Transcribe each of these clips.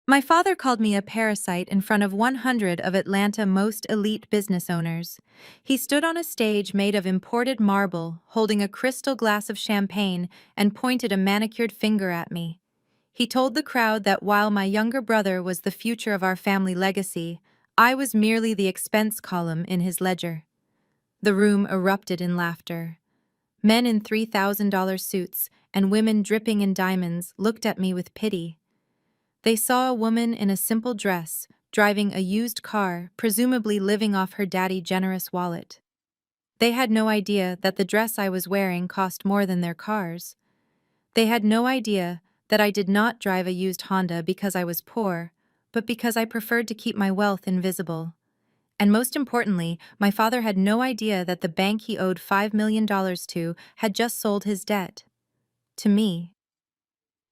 My father called me a parasite in front of 100 of Atlanta's most elite business owners. He stood on a stage made of imported marble, holding a crystal glass of champagne, and pointed a manicured finger at me. He told the crowd that while my younger brother was the future of our family legacy, I was merely the expense column in his ledger. The room erupted in laughter. Men in $3,000 suits and women dripping in diamonds looked at me with pity. They saw a woman in a simple dress, driving a used car, presumably living off her daddy's generous wallet. They had no idea that the dress I was wearing cost more than their cars. They had no idea that I did not drive a used Honda because I was poor, but because I preferred to keep my wealth invisible. And most importantly, my father had no idea that the bank he owed $5 million to had just sold his debt. To me.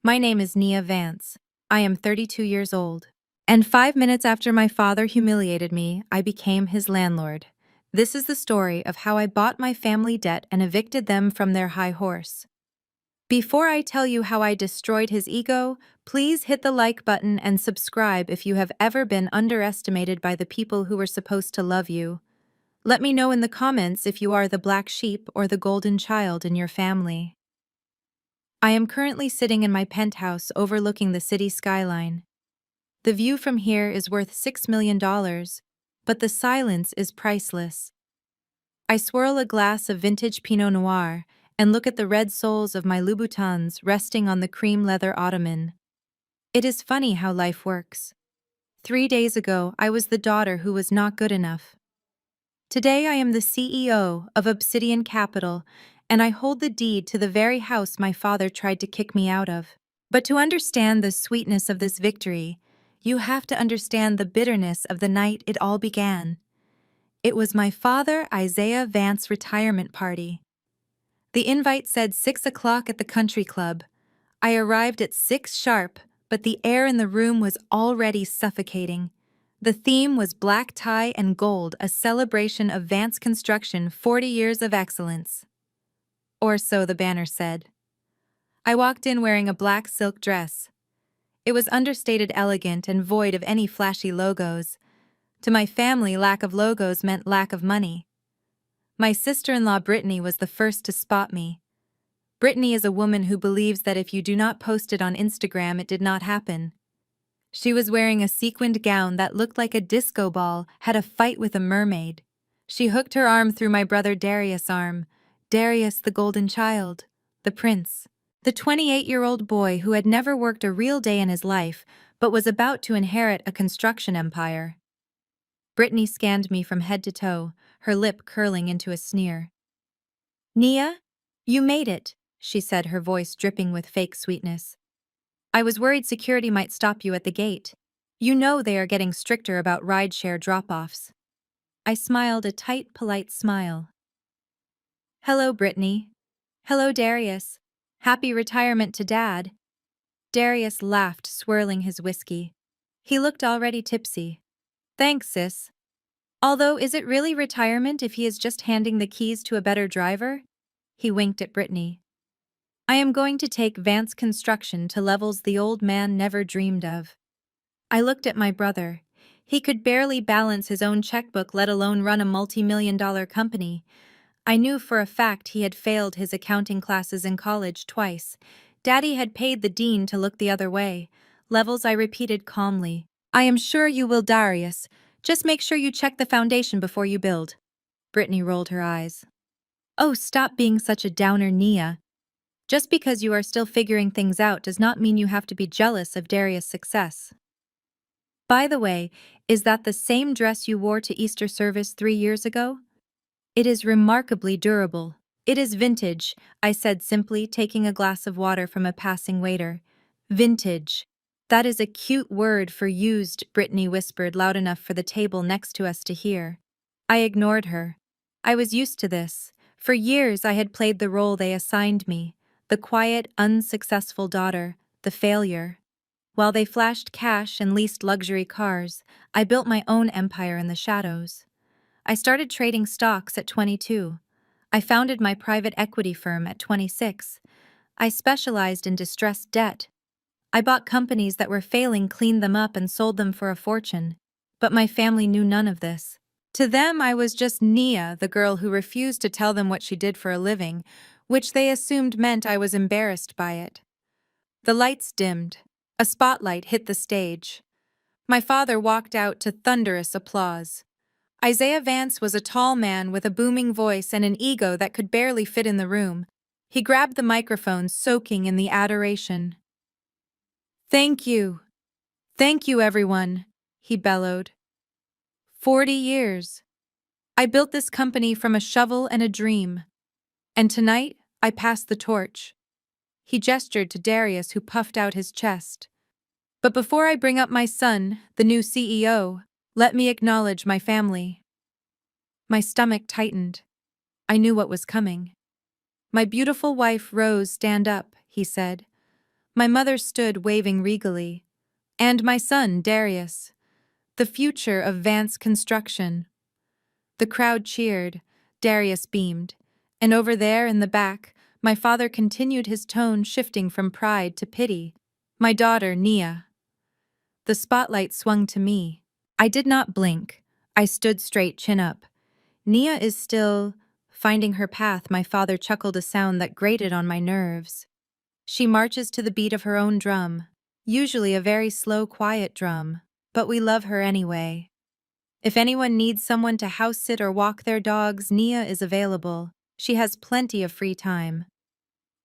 My name is Nia Vance. I am 32 years old. And 5 minutes after my father humiliated me, I became his landlord. This is the story of how I bought my family debt and evicted them from their high horse. Before I tell you how I destroyed his ego, please hit the like button and subscribe if you have ever been underestimated by the people who were supposed to love you. Let me know in the comments if you are the black sheep or the golden child in your family. I am currently sitting in my penthouse overlooking the city skyline. The view from here is worth $6 million, but the silence is priceless. I swirl a glass of vintage Pinot Noir and look at the red soles of my Louboutins resting on the cream leather ottoman. It is funny how life works. 3 days ago, I was the daughter who was not good enough. Today I am the CEO of Obsidian Capital, and I hold the deed to the very house my father tried to kick me out of. But to understand the sweetness of this victory, you have to understand the bitterness of the night it all began. It was my father Isaiah Vance's retirement party. The invite said 6 o'clock at the country club. I arrived at 6 sharp, but the air in the room was already suffocating. The theme was black tie and gold, a celebration of Vance Construction 40 years of excellence. Or so the banner said. I walked in wearing a black silk dress. It was understated, elegant, and void of any flashy logos. To my family, lack of logos meant lack of money. My sister-in-law Brittany was the first to spot me. Brittany is a woman who believes that if you do not post it on Instagram, it did not happen. She was wearing a sequined gown that looked like a disco ball, had a fight with a mermaid. She hooked her arm through my brother Darius' arm. Darius, the golden child, the prince, the 28-year-old boy who had never worked a real day in his life, but was about to inherit a construction empire. Brittany scanned me from head to toe, her lip curling into a sneer. Nia, you made it, she said, her voice dripping with fake sweetness. I was worried security might stop you at the gate. You know they are getting stricter about rideshare drop-offs. I smiled a tight, polite smile. Hello, Brittany. Hello, Darius. Happy retirement to Dad. Darius laughed, swirling his whiskey. He looked already tipsy. Thanks, sis. Although, is it really retirement if he is just handing the keys to a better driver? He winked at Brittany. I am going to take Vance Construction to levels the old man never dreamed of. I looked at my brother. He could barely balance his own checkbook, let alone run a multi-million-dollar company. I knew for a fact he had failed his accounting classes in college twice. Daddy had paid the dean to look the other way. Levels, I repeated calmly. I am sure you will, Darius. Just make sure you check the foundation before you build. Brittany rolled her eyes. Oh, stop being such a downer, Nia. Just because you are still figuring things out does not mean you have to be jealous of Darius' success. By the way, is that the same dress you wore to Easter service 3 years ago? It is remarkably durable. It is vintage, I said simply, taking a glass of water from a passing waiter. Vintage. That is a cute word for used, Brittany whispered loud enough for the table next to us to hear. I ignored her. I was used to this. For years I had played the role they assigned me, the quiet, unsuccessful daughter, the failure. While they flashed cash and leased luxury cars, I built my own empire in the shadows. I started trading stocks at 22. I founded my private equity firm at 26. I specialized in distressed debt. I bought companies that were failing, cleaned them up, and sold them for a fortune. But my family knew none of this. To them, I was just Nia, the girl who refused to tell them what she did for a living, which they assumed meant I was embarrassed by it. The lights dimmed. A spotlight hit the stage. My father walked out to thunderous applause. Isaiah Vance was a tall man with a booming voice and an ego that could barely fit in the room. He grabbed the microphone, soaking in the adoration. "Thank you. Thank you, everyone," he bellowed. 40 years. I built this company from a shovel and a dream. And tonight, I pass the torch. He gestured to Darius, who puffed out his chest. But before I bring up my son, the new CEO, let me acknowledge my family. My stomach tightened. I knew what was coming. My beautiful wife, Rose, stand up, he said. My mother stood, waving regally. And my son, Darius. The future of Vance Construction. The crowd cheered. Darius beamed. And over there in the back, my father continued, his tone shifting from pride to pity. My daughter, Nia. The spotlight swung to me. I did not blink. I stood straight, chin up. Nia is still finding her path. My father chuckled, a sound that grated on my nerves. She marches to the beat of her own drum, usually a very slow, quiet drum, but we love her anyway. If anyone needs someone to house sit or walk their dogs, Nia is available. She has plenty of free time.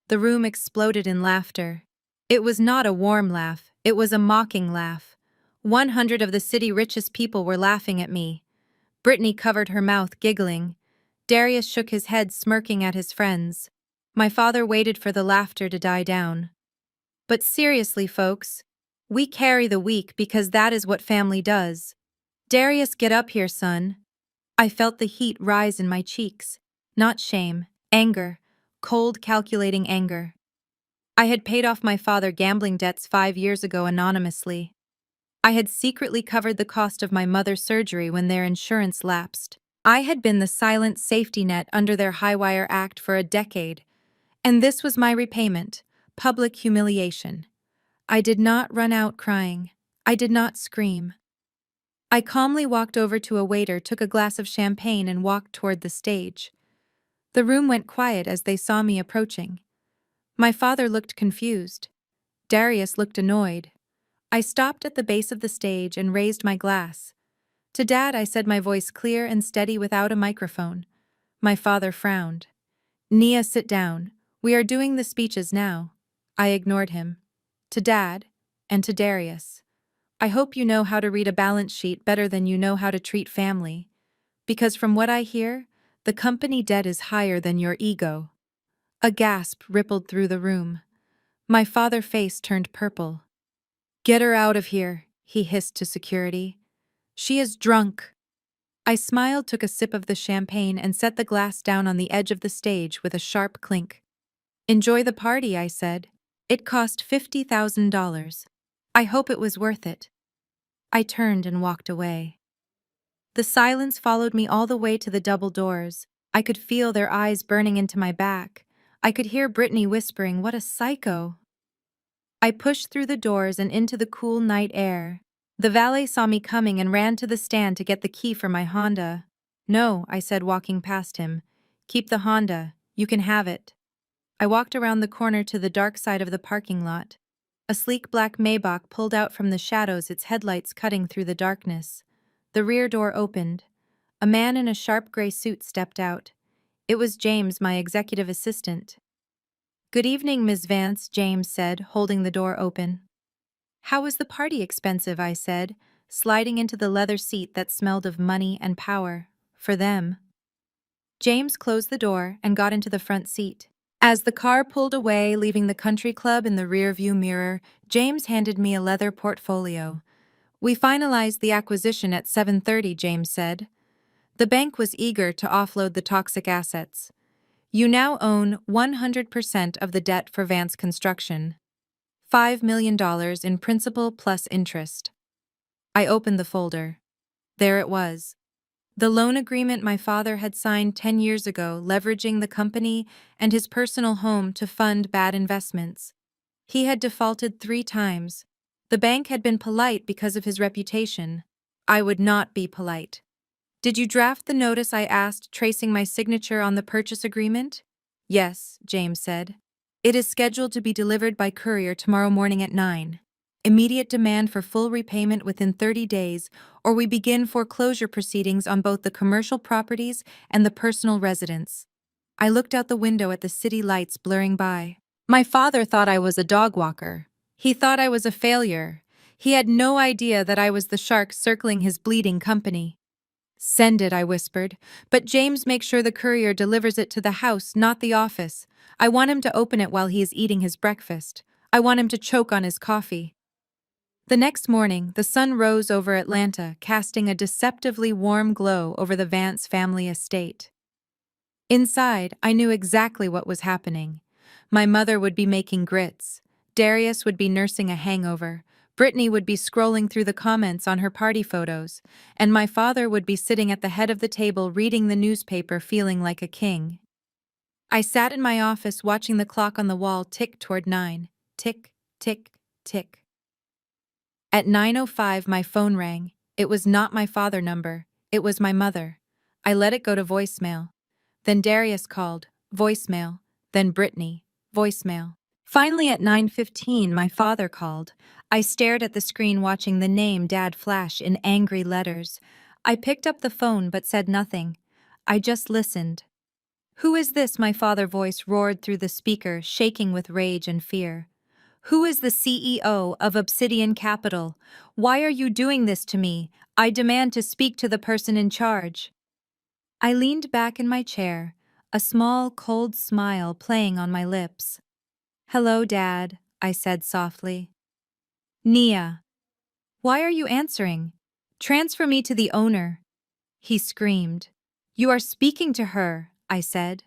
The room exploded in laughter. It was not a warm laugh, it was a mocking laugh. 100 of the city's richest people were laughing at me. Brittany covered her mouth, giggling. Darius shook his head, smirking at his friends. My father waited for the laughter to die down. But seriously, folks, we carry the weak because that is what family does. Darius, get up here, son. I felt the heat rise in my cheeks. Not shame, anger, cold, calculating anger. I had paid off my father gambling debts 5 years ago anonymously. I had secretly covered the cost of my mother's surgery when their insurance lapsed. I had been the silent safety net under their Highwire Act for a decade. And this was my repayment, public humiliation. I did not run out crying. I did not scream. I calmly walked over to a waiter, took a glass of champagne, and walked toward the stage. The room went quiet as they saw me approaching. My father looked confused. Darius looked annoyed. I stopped at the base of the stage and raised my glass. To Dad, I said, my voice clear and steady without a microphone. My father frowned. Nia, sit down. We are doing the speeches now. I ignored him. To Dad, and to Darius. I hope you know how to read a balance sheet better than you know how to treat family. Because from what I hear, the company debt is higher than your ego. A gasp rippled through the room. My father's face turned purple. Get her out of here, he hissed to security. She is drunk. I smiled, took a sip of the champagne, and set the glass down on the edge of the stage with a sharp clink. Enjoy the party, I said. It cost $50,000. I hope it was worth it. I turned and walked away. The silence followed me all the way to the double doors. I could feel their eyes burning into my back. I could hear Brittany whispering, "What a psycho." I pushed through the doors and into the cool night air. The valet saw me coming and ran to the stand to get the key for my Honda. "No," I said, walking past him. "Keep the Honda. You can have it." I walked around the corner to the dark side of the parking lot. A sleek black Maybach pulled out from the shadows, its headlights cutting through the darkness. The rear door opened. A man in a sharp gray suit stepped out. It was James, my executive assistant. "Good evening, Ms. Vance," James said, holding the door open. "How was the party?" "Expensive," I said, sliding into the leather seat that smelled of money and power. "For them." James closed the door and got into the front seat. As the car pulled away, leaving the country club in the rearview mirror, James handed me a leather portfolio. "We finalized the acquisition at 7:30, James said. The bank was eager to offload the toxic assets. You now own 100% of the debt for Vance Construction. $5 million in principal plus interest." I opened the folder. There it was. The loan agreement my father had signed 10 years ago, leveraging the company and his personal home to fund bad investments. He had defaulted 3 times. The bank had been polite because of his reputation. I would not be polite. Did you draft the notice? I asked, tracing my signature on the purchase agreement. Yes, James said. It is scheduled to be delivered by courier tomorrow morning at 9. Immediate demand for full repayment within 30 days, or we begin foreclosure proceedings on both the commercial properties and the personal residence. I looked out the window at the city lights blurring by. My father thought I was a dog walker. He thought I was a failure. He had no idea that I was the shark circling his bleeding company. Send it, I whispered. But James, make sure the courier delivers it to the house, not the office. I want him to open it while he is eating his breakfast. I want him to choke on his coffee. The next morning, the sun rose over Atlanta, casting a deceptively warm glow over the Vance family estate. Inside, I knew exactly what was happening. My mother would be making grits. Darius would be nursing a hangover. Brittany would be scrolling through the comments on her party photos, and my father would be sitting at the head of the table reading the newspaper feeling like a king. I sat in my office watching the clock on the wall tick toward 9. Tick, tick, tick. At 9:05 my phone rang. It was not my father number. It was my mother. I let it go to voicemail. Then Darius called. Voicemail. Then Brittany. Voicemail. Finally at 9:15 my father called. I stared at the screen watching the name Dad flash in angry letters. I picked up the phone but said nothing. I just listened. Who is this? My father's voice roared through the speaker, shaking with rage and fear. Who is the CEO of Obsidian Capital? Why are you doing this to me? I demand to speak to the person in charge. I leaned back in my chair, a small, cold smile playing on my lips. Hello, Dad, I said softly. Nia. Why are you answering? Transfer me to the owner. He screamed. You are speaking to her, I said.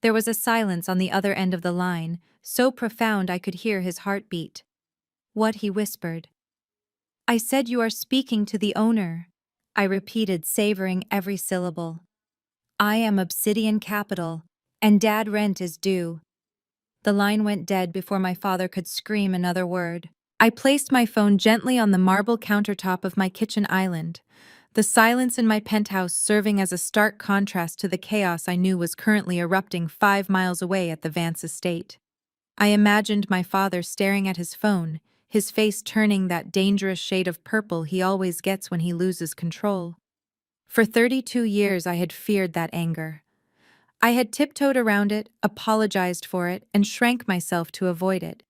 There was a silence on the other end of the line, so profound I could hear his heartbeat. What? He whispered. I said you are speaking to the owner, I repeated, savoring every syllable. I am Obsidian Capital, and Dad rent is due. The line went dead before my father could scream another word. I placed my phone gently on the marble countertop of my kitchen island, the silence in my penthouse serving as a stark contrast to the chaos I knew was currently erupting 5 miles away at the Vance estate. I imagined my father staring at his phone, his face turning that dangerous shade of purple he always gets when he loses control. For 32 years I had feared that anger. I had tiptoed around it, apologized for it, and shrank myself to avoid it.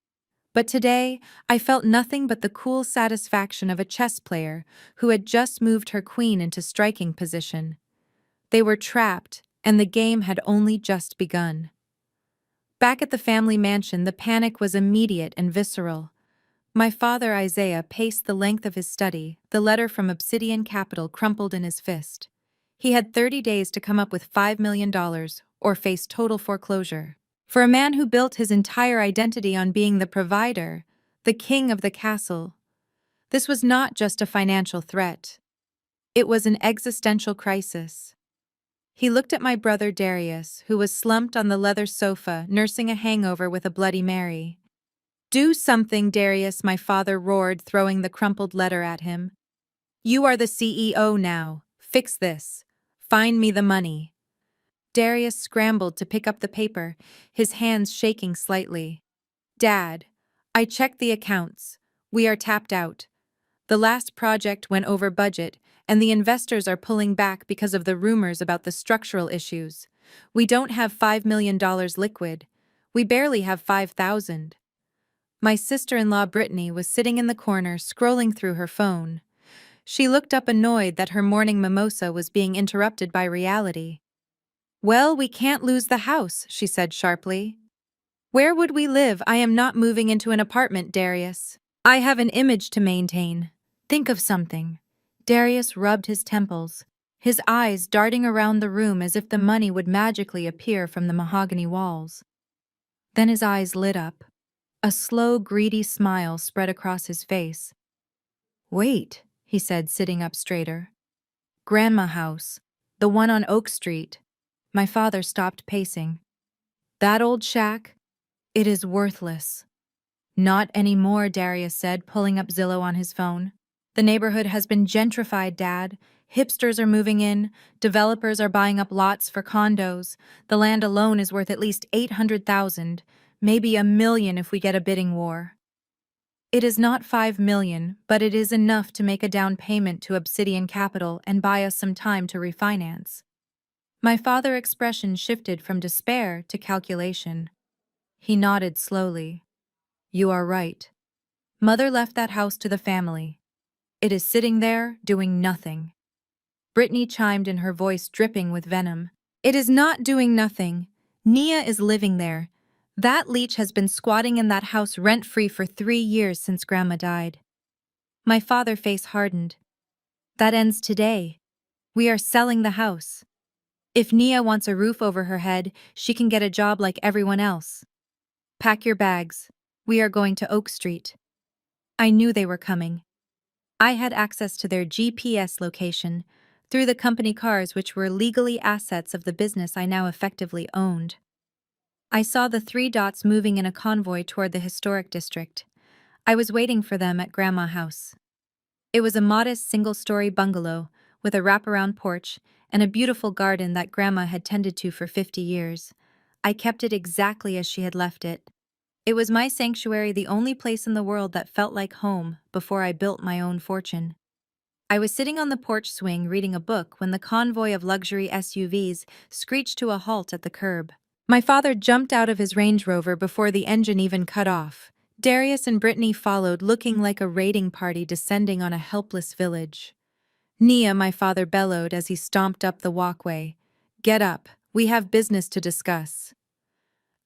But today, I felt nothing but the cool satisfaction of a chess player who had just moved her queen into striking position. They were trapped, and the game had only just begun. Back at the family mansion, the panic was immediate and visceral. My father, Isaiah, paced the length of his study, the letter from Obsidian Capital crumpled in his fist. He had 30 days to come up with $5 million, or face total foreclosure. For a man who built his entire identity on being the provider, the king of the castle, this was not just a financial threat. It was an existential crisis. He looked at my brother Darius, who was slumped on the leather sofa, nursing a hangover with a Bloody Mary. Do something, Darius, my father roared, throwing the crumpled letter at him. You are the CEO now. Fix this. Find me the money. Darius scrambled to pick up the paper, his hands shaking slightly. Dad, I checked the accounts. We are tapped out. The last project went over budget, and the investors are pulling back because of the rumors about the structural issues. We don't have $5 million liquid. We barely have 5,000. My sister-in-law Brittany was sitting in the corner scrolling through her phone. She looked up annoyed that her morning mimosa was being interrupted by reality. Well, we can't lose the house, she said sharply. Where would we live? I am not moving into an apartment, Darius. I have an image to maintain. Think of something. Darius rubbed his temples, his eyes darting around the room as if the money would magically appear from the mahogany walls. Then his eyes lit up. A slow, greedy smile spread across his face. Wait, he said, sitting up straighter. Grandma house, the one on Oak Street. My father stopped pacing. That old shack? It is worthless. Not anymore, Darius said, pulling up Zillow on his phone. The neighborhood has been gentrified, Dad. Hipsters are moving in, developers are buying up lots for condos. The land alone is worth at least 800,000, maybe a million if we get a bidding war. It is not 5 million, but it is enough to make a down payment to Obsidian Capital and buy us some time to refinance. My father's expression shifted from despair to calculation. He nodded slowly. You are right. Mother left that house to the family. It is sitting there, doing nothing. Brittany chimed in, her voice dripping with venom. It is not doing nothing. Nia is living there. That leech has been squatting in that house rent-free for 3 years since Grandma died. My father's face hardened. That ends today. We are selling the house. If Nia wants a roof over her head, she can get a job like everyone else. Pack your bags. We are going to Oak Street. I knew they were coming. I had access to their GPS location through the company cars, which were legally assets of the business I now effectively owned. I saw the 3 dots moving in a convoy toward the historic district. I was waiting for them at Grandma's house. It was a modest single-story bungalow with a wraparound porch and a beautiful garden that Grandma had tended to for 50 years. I kept it exactly as she had left it. It was my sanctuary, the only place in the world that felt like home before I built my own fortune. I was sitting on the porch swing reading a book when the convoy of luxury SUVs screeched to a halt at the curb. My father jumped out of his Range Rover before the engine even cut off. Darius and Brittany followed, looking like a raiding party descending on a helpless village. Nia, my father bellowed as he stomped up the walkway. Get up, we have business to discuss.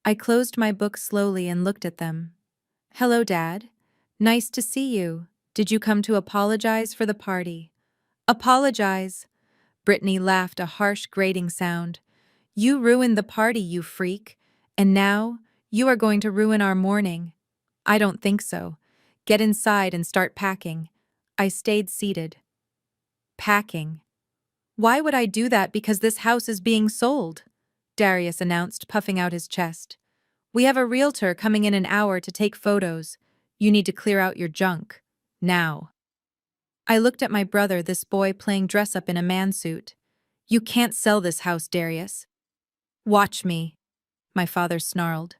I closed my book slowly and looked at them. Hello, Dad. Nice to see you. Did you come to apologize for the party? Apologize? Brittany laughed, a harsh, grating sound. You ruined the party, you freak. And now, you are going to ruin our morning. I don't think so. Get inside and start packing. I stayed seated. Packing. Why would I do that? Because this house is being sold, Darius announced, puffing out his chest. We have a realtor coming in an hour to take photos. You need to clear out your junk. Now. I looked at my brother, this boy playing dress-up in a man-suit. You can't sell this house, Darius. Watch me, my father snarled.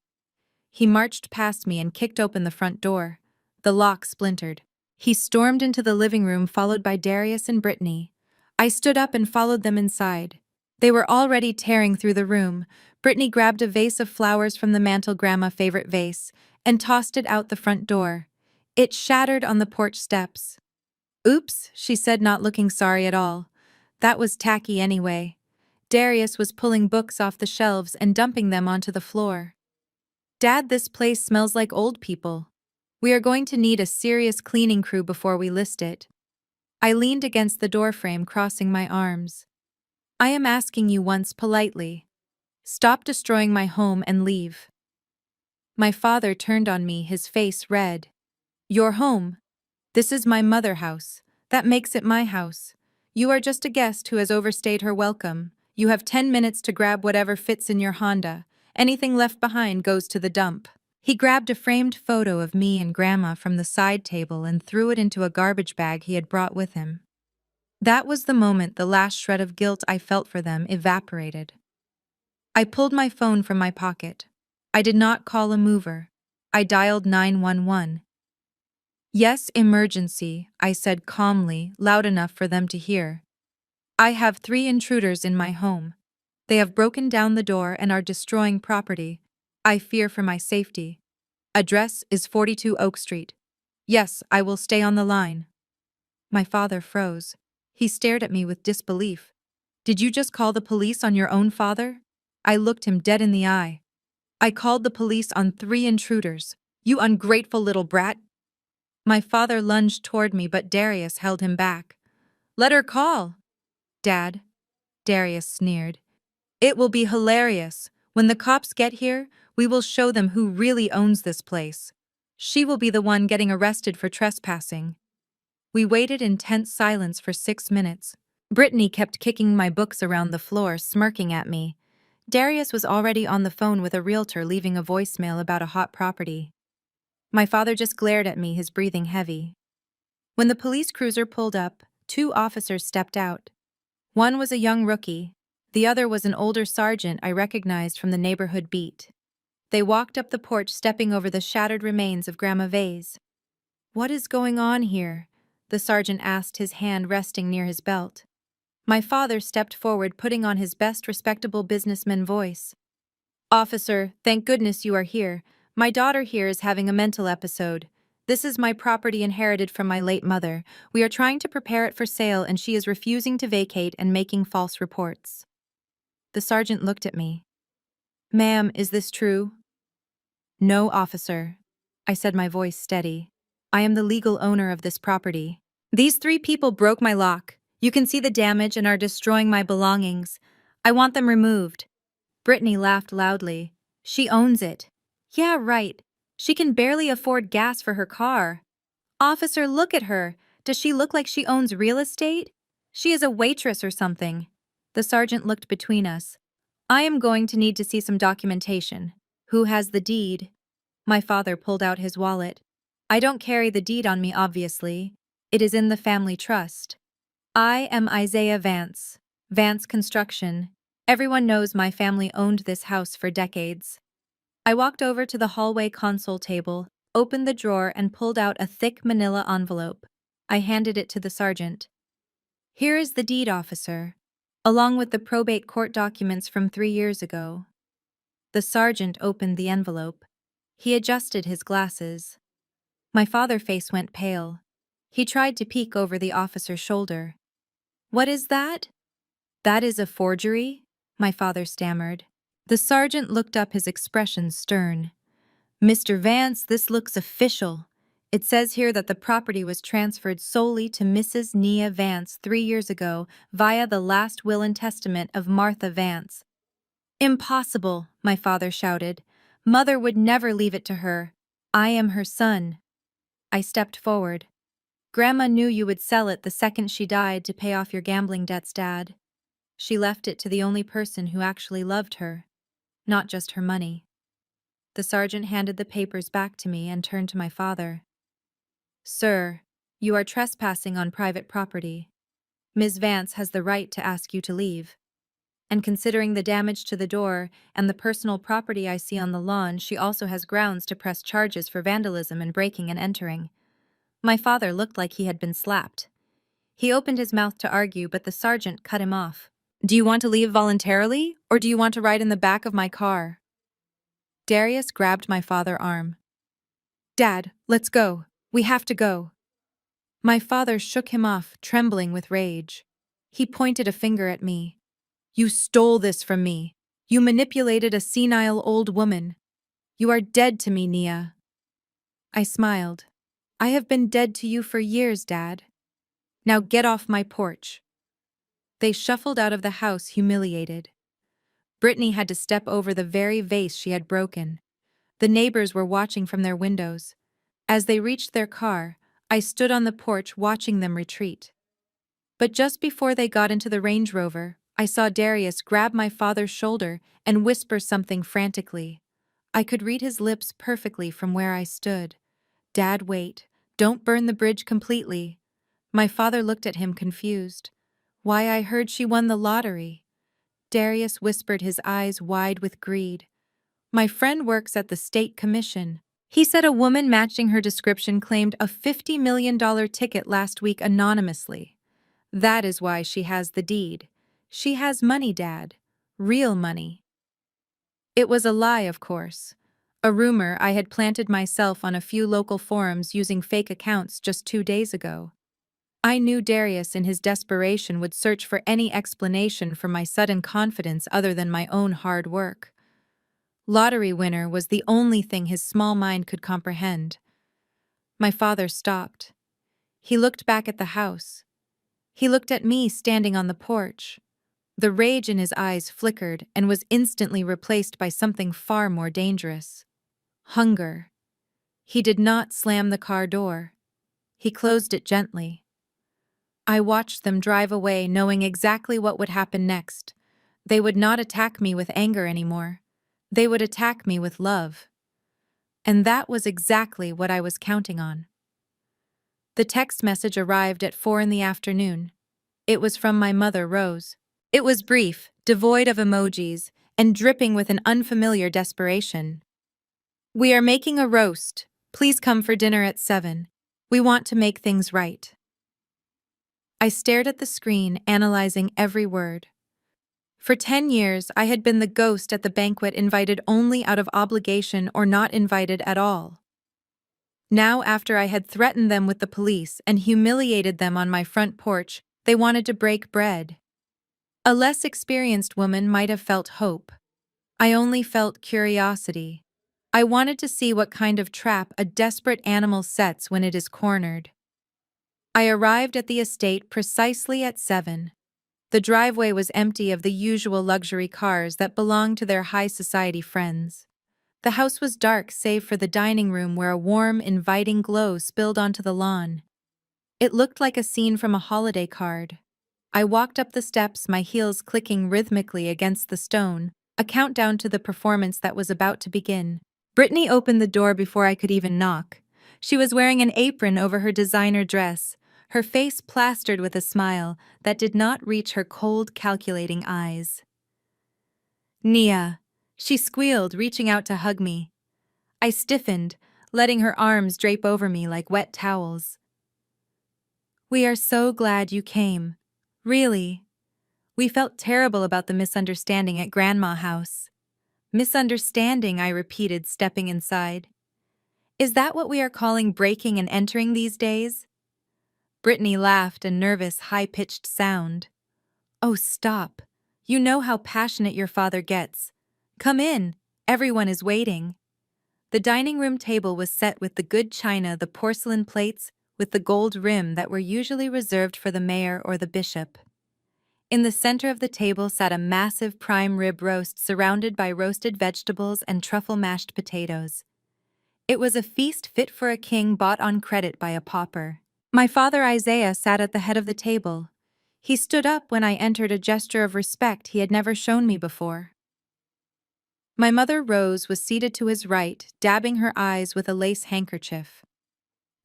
He marched past me and kicked open the front door. The lock splintered. He stormed into the living room, followed by Darius and Brittany. I stood up and followed them inside. They were already tearing through the room. Brittany grabbed a vase of flowers from the mantel, Grandma's favorite vase, and tossed it out the front door. It shattered on the porch steps. Oops, she said, not looking sorry at all. That was tacky anyway. Darius was pulling books off the shelves and dumping them onto the floor. Dad, this place smells like old people. We are going to need a serious cleaning crew before we list it. I leaned against the doorframe, crossing my arms. I am asking you once politely. Stop destroying my home and leave. My father turned on me, his face red. Your home? This is my mother's house. That makes it my house. You are just a guest who has overstayed her welcome. You have 10 minutes to grab whatever fits in your Honda. Anything left behind goes to the dump. He grabbed a framed photo of me and Grandma from the side table and threw it into a garbage bag he had brought with him. That was the moment the last shred of guilt I felt for them evaporated. I pulled my phone from my pocket. I did not call a mover. I dialed 911. Yes, emergency, I said calmly, loud enough for them to hear. I have 3 intruders in my home. They have broken down the door and are destroying property. I fear for my safety. Address is 42 Oak Street. Yes, I will stay on the line. My father froze. He stared at me with disbelief. Did you just call the police on your own father? I looked him dead in the eye. I called the police on 3 intruders. You ungrateful little brat. My father lunged toward me, but Darius held him back. Let her call. Dad, Darius sneered. It will be hilarious. When the cops get here, we will show them who really owns this place. She will be the one getting arrested for trespassing. We waited in tense silence for 6 minutes. Brittany kept kicking my books around the floor, smirking at me. Darius was already on the phone with a realtor, leaving a voicemail about a hot property. My father just glared at me, his breathing heavy. When the police cruiser pulled up, two officers stepped out. One was a young rookie. The other was an older sergeant I recognized from the neighborhood beat. They walked up the porch, stepping over the shattered remains of Grandma Vase. "What is going on here?" the sergeant asked, his hand resting near his belt. My father stepped forward, putting on his best respectable businessman voice. "Officer, thank goodness you are here. My daughter here is having a mental episode. This is my property inherited from my late mother. We are trying to prepare it for sale and she is refusing to vacate and making false reports." The sergeant looked at me. "Ma'am, is this true?" "No, officer," I said, my voice steady. "I am the legal owner of this property. These three people broke my lock. You can see the damage and are destroying my belongings. I want them removed." Brittany laughed loudly. "She owns it." "Yeah, right. She can barely afford gas for her car." "Officer, look at her. Does she look like she owns real estate? She is a waitress or something." The sergeant looked between us. "I am going to need to see some documentation. Who has the deed?" My father pulled out his wallet. "I don't carry the deed on me, obviously. It is in the family trust. I am Isaiah Vance. Vance Construction. Everyone knows my family owned this house for decades." I walked over to the hallway console table, opened the drawer, and pulled out a thick manila envelope. I handed it to the sergeant. "Here is the deed, officer, along with the probate court documents from 3 years ago." The sergeant opened the envelope. He adjusted his glasses. My father's face went pale. He tried to peek over the officer's shoulder. "What is that?" "That is a forgery," my father stammered. The sergeant looked up, his expression stern. "Mr. Vance, this looks official. It says here that the property was transferred solely to Mrs. Nia Vance 3 years ago via the last will and testament of Martha Vance." "Impossible," my father shouted. "Mother would never leave it to her. I am her son." I stepped forward. "Grandma knew you would sell it the second she died to pay off your gambling debts, Dad. She left it to the only person who actually loved her, not just her money." The sergeant handed the papers back to me and turned to my father. "Sir, you are trespassing on private property. Ms. Vance has the right to ask you to leave. And considering the damage to the door and the personal property I see on the lawn, she also has grounds to press charges for vandalism and breaking and entering." My father looked like he had been slapped. He opened his mouth to argue, but the sergeant cut him off. "Do you want to leave voluntarily, or do you want to ride in the back of my car?" Darius grabbed my father's arm. "Dad, let's go. We have to go." My father shook him off, trembling with rage. He pointed a finger at me. "You stole this from me. You manipulated a senile old woman. You are dead to me, Nia." I smiled. "I have been dead to you for years, Dad. Now get off my porch." They shuffled out of the house, humiliated. Brittany had to step over the very vase she had broken. The neighbors were watching from their windows. As they reached their car, I stood on the porch watching them retreat. But just before they got into the Range Rover, I saw Darius grab my father's shoulder and whisper something frantically. I could read his lips perfectly from where I stood. "Dad, wait. Don't burn the bridge completely." My father looked at him confused. "Why, I heard she won the lottery." Darius whispered, his eyes wide with greed. "My friend works at the state commission. He said a woman matching her description claimed a $50 million ticket last week anonymously. That is why she has the deed. She has money, Dad. Real money." It was a lie, of course. A rumor I had planted myself on a few local forums using fake accounts just 2 days ago. I knew Darius, in his desperation, would search for any explanation for my sudden confidence other than my own hard work. Lottery winner was the only thing his small mind could comprehend. My father stopped. He looked back at the house. He looked at me standing on the porch. The rage in his eyes flickered and was instantly replaced by something far more dangerous. Hunger. He did not slam the car door. He closed it gently. I watched them drive away, knowing exactly what would happen next. They would not attack me with anger anymore. They would attack me with love. And that was exactly what I was counting on. The text message arrived at 4 in the afternoon. It was from my mother, Rose. It was brief, devoid of emojis, and dripping with an unfamiliar desperation. "We are making a roast. Please come for dinner at 7. We want to make things right." I stared at the screen, analyzing every word. For 10 years, I had been the ghost at the banquet, invited only out of obligation or not invited at all. Now, after I had threatened them with the police and humiliated them on my front porch, they wanted to break bread. A less experienced woman might have felt hope. I only felt curiosity. I wanted to see what kind of trap a desperate animal sets when it is cornered. I arrived at the estate precisely at 7. The driveway was empty of the usual luxury cars that belonged to their high society friends. The house was dark save for the dining room, where a warm, inviting glow spilled onto the lawn. It looked like a scene from a holiday card. I walked up the steps, my heels clicking rhythmically against the stone, a countdown to the performance that was about to begin. Brittany opened the door before I could even knock. She was wearing an apron over her designer dress, her face plastered with a smile that did not reach her cold, calculating eyes. "Nia," she squealed, reaching out to hug me. I stiffened, letting her arms drape over me like wet towels. "We are so glad you came. Really. We felt terrible about the misunderstanding at Grandma House." "Misunderstanding," I repeated, stepping inside. "Is that what we are calling breaking and entering these days?" Brittany laughed, a nervous, high-pitched sound. "Oh, stop. You know how passionate your father gets. Come in. Everyone is waiting." The dining room table was set with the good china, the porcelain plates with the gold rim that were usually reserved for the mayor or the bishop. In the center of the table sat a massive prime rib roast surrounded by roasted vegetables and truffle mashed potatoes. It was a feast fit for a king, bought on credit by a pauper. My father Isaiah sat at the head of the table. He stood up when I entered, a gesture of respect he had never shown me before. My mother Rose was seated to his right, dabbing her eyes with a lace handkerchief.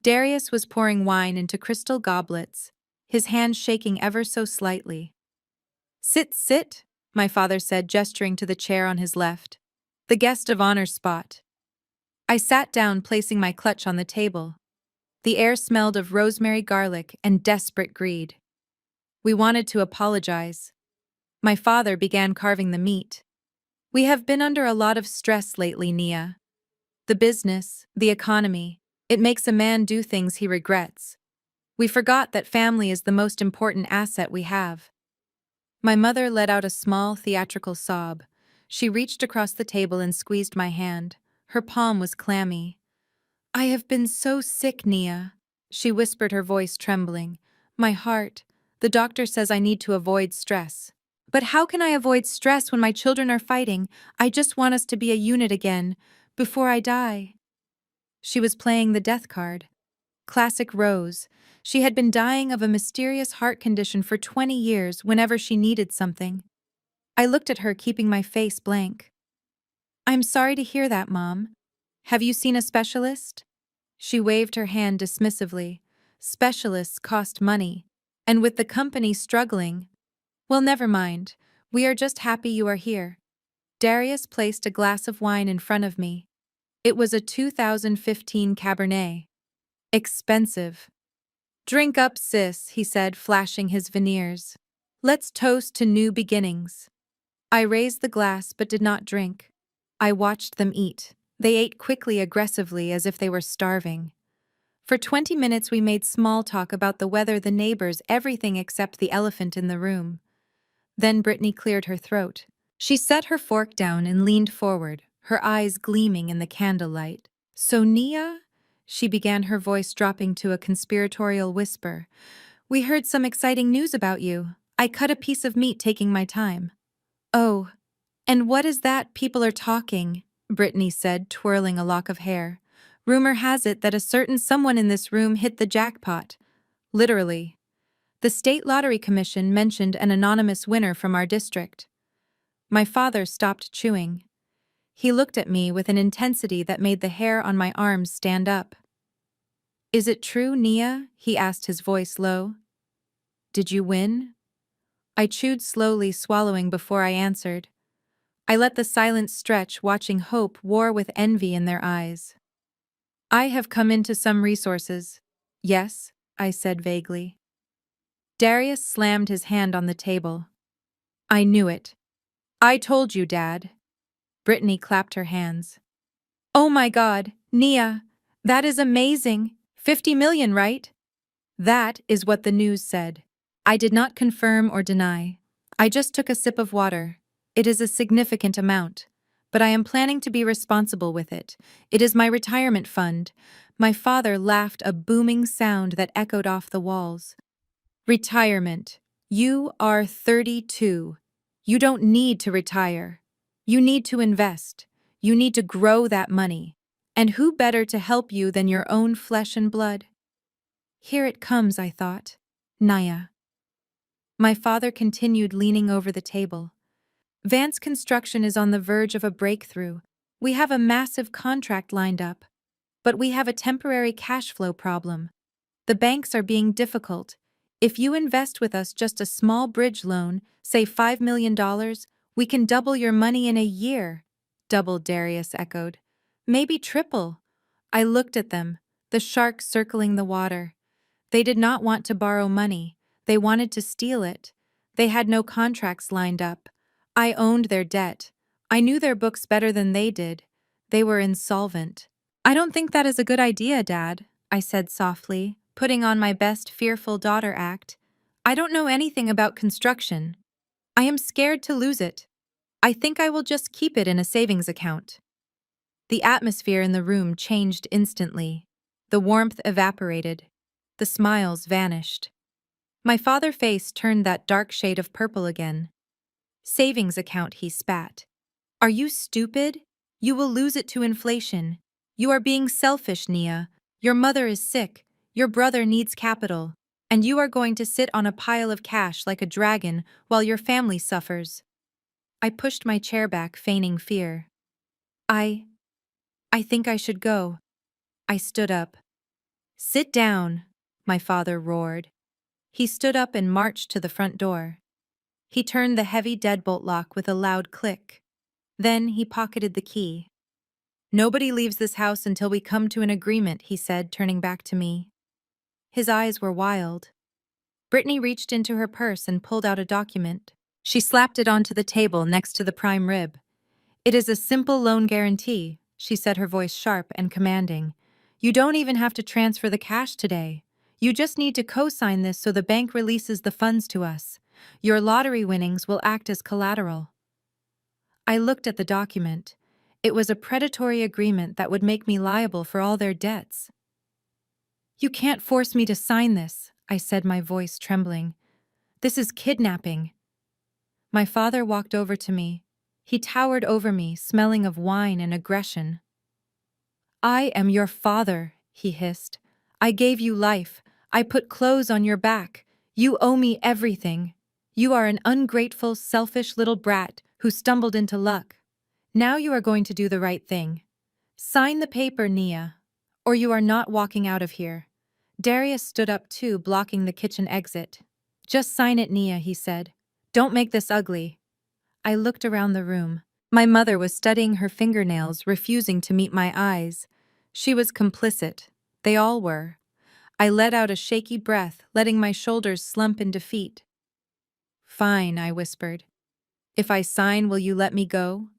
Darius was pouring wine into crystal goblets, his hand shaking ever so slightly. "Sit, sit," my father said, gesturing to the chair on his left. "The guest of honor spot." I sat down, placing my clutch on the table. The air smelled of rosemary, garlic, and desperate greed. "We wanted to apologize." My father began carving the meat. "We have been under a lot of stress lately, Nia. The business, the economy, it makes a man do things he regrets. We forgot that family is the most important asset we have." My mother let out a small, theatrical sob. She reached across the table and squeezed my hand. Her palm was clammy. "I have been so sick, Nia," she whispered, her voice trembling. "My heart. The doctor says I need to avoid stress." "But how can I avoid stress when my children are fighting? I just want us to be a unit again, before I die." She was playing the death card. Classic Rose. She had been dying of a mysterious heart condition for 20 years whenever she needed something. I looked at her, keeping my face blank. "I'm sorry to hear that, Mom. Have you seen a specialist?" She waved her hand dismissively. "Specialists cost money. And with the company struggling—" "Well, never mind. We are just happy you are here." Darius placed a glass of wine in front of me. It was a 2015 Cabernet. Expensive. "Drink up, sis," he said, flashing his veneers. "Let's toast to new beginnings." I raised the glass but did not drink. I watched them eat. They ate quickly, aggressively, as if they were starving. For 20 minutes we made small talk about the weather, the neighbors, everything except the elephant in the room. Then Brittany cleared her throat. She set her fork down and leaned forward, her eyes gleaming in the candlelight. "So, Nia," she began, her voice dropping to a conspiratorial whisper, "we heard some exciting news about you. I cut a piece of meat, taking my time." "Oh, and what is that people are talking?" Brittany said, twirling a lock of hair. "Rumor has it that a certain someone in this room hit the jackpot. Literally. The State Lottery Commission mentioned an anonymous winner from our district." My father stopped chewing. He looked at me with an intensity that made the hair on my arms stand up. "Is it true, Nia?" he asked, his voice low. "Did you win?" I chewed slowly, swallowing before I answered. I let the silence stretch, watching hope war with envy in their eyes. "I have come into some resources." "Yes," I said vaguely. Darius slammed his hand on the table. "I knew it. I told you, Dad." Brittany clapped her hands. "Oh my God, Nia, that is amazing. 50 million, right?" That is what the news said. I did not confirm or deny. I just took a sip of water. It is a significant amount, but I am planning to be responsible with it. It is my retirement fund. My father laughed, a booming sound that echoed off the walls. "Retirement. You are 32. You don't need to retire. You need to invest. You need to grow that money. And who better to help you than your own flesh and blood?" Here it comes, I thought. Naya. My father continued, leaning over the table. "Vance Construction is on the verge of a breakthrough. We have a massive contract lined up. But we have a temporary cash flow problem. The banks are being difficult. If you invest with us just a small bridge loan, say $5 million, we can double your money in a year." "Double," Darius echoed. "Maybe triple." I looked at them, the sharks circling the water. They did not want to borrow money. They wanted to steal it. They had no contracts lined up. I owned their debt. I knew their books better than they did. They were insolvent. "I don't think that is a good idea, Dad," I said softly, putting on my best fearful daughter act. "I don't know anything about construction. I am scared to lose it. I think I will just keep it in a savings account." The atmosphere in the room changed instantly. The warmth evaporated. The smiles vanished. My father's face turned that dark shade of purple again. "Savings account," he spat. "Are you stupid? You will lose it to inflation. You are being selfish, Nia. Your mother is sick. Your brother needs capital. And you are going to sit on a pile of cash like a dragon while your family suffers." I pushed my chair back, feigning fear. I think I should go." I stood up. "Sit down," my father roared. He stood up and marched to the front door. He turned the heavy deadbolt lock with a loud click. Then he pocketed the key. "Nobody leaves this house until we come to an agreement," he said, turning back to me. His eyes were wild. Brittany reached into her purse and pulled out a document. She slapped it onto the table next to the prime rib. "It is a simple loan guarantee," she said, her voice sharp and commanding. "You don't even have to transfer the cash today. You just need to co-sign this so the bank releases the funds to us. Your lottery winnings will act as collateral." I looked at the document. It was a predatory agreement that would make me liable for all their debts. "You can't force me to sign this," I said, my voice trembling. "This is kidnapping." My father walked over to me. He towered over me, smelling of wine and aggression. "I am your father," he hissed. "I gave you life. I put clothes on your back. You owe me everything. You are an ungrateful, selfish little brat who stumbled into luck. Now you are going to do the right thing. Sign the paper, Nia, or you are not walking out of here." Darius stood up too, blocking the kitchen exit. "Just sign it, Nia," he said. "Don't make this ugly." I looked around the room. My mother was studying her fingernails, refusing to meet my eyes. She was complicit. They all were. I let out a shaky breath, letting my shoulders slump in defeat. "Fine," I whispered. "If I sign, will you let me go?"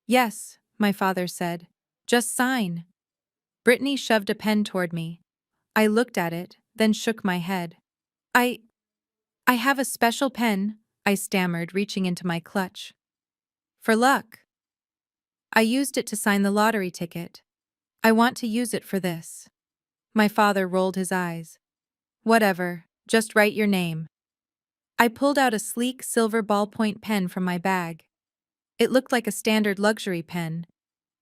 "Yes," my father said. "Just sign." Brittany shoved a pen toward me. I looked at it, then shook my head. I have a special pen," I stammered, reaching into my clutch. "For luck." "I used it to sign the lottery ticket. I want to use it for this." My father rolled his eyes. "Whatever, just write your name." I pulled out a sleek silver ballpoint pen from my bag. It looked like a standard luxury pen,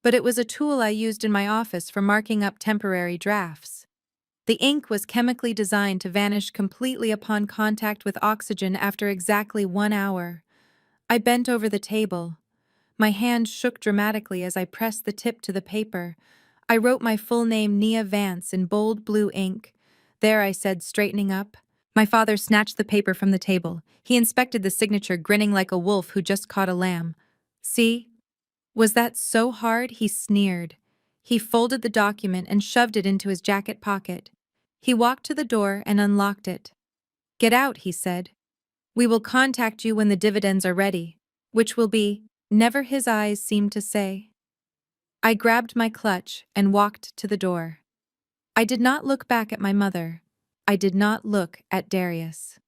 but it was a tool I used in my office for marking up temporary drafts. The ink was chemically designed to vanish completely upon contact with oxygen after exactly 1 hour. I bent over the table. My hand shook dramatically as I pressed the tip to the paper. I wrote my full name, Nia Vance, in bold blue ink. There, I said, straightening up. My father snatched the paper from the table. He inspected the signature, grinning like a wolf who just caught a lamb. See? Was that so hard? He sneered. He folded the document and shoved it into his jacket pocket. He walked to the door and unlocked it. Get out, he said. We will contact you when the dividends are ready, which will be, never, his eyes seemed to say. I grabbed my clutch and walked to the door. I did not look back at my mother. I did not look at Darius.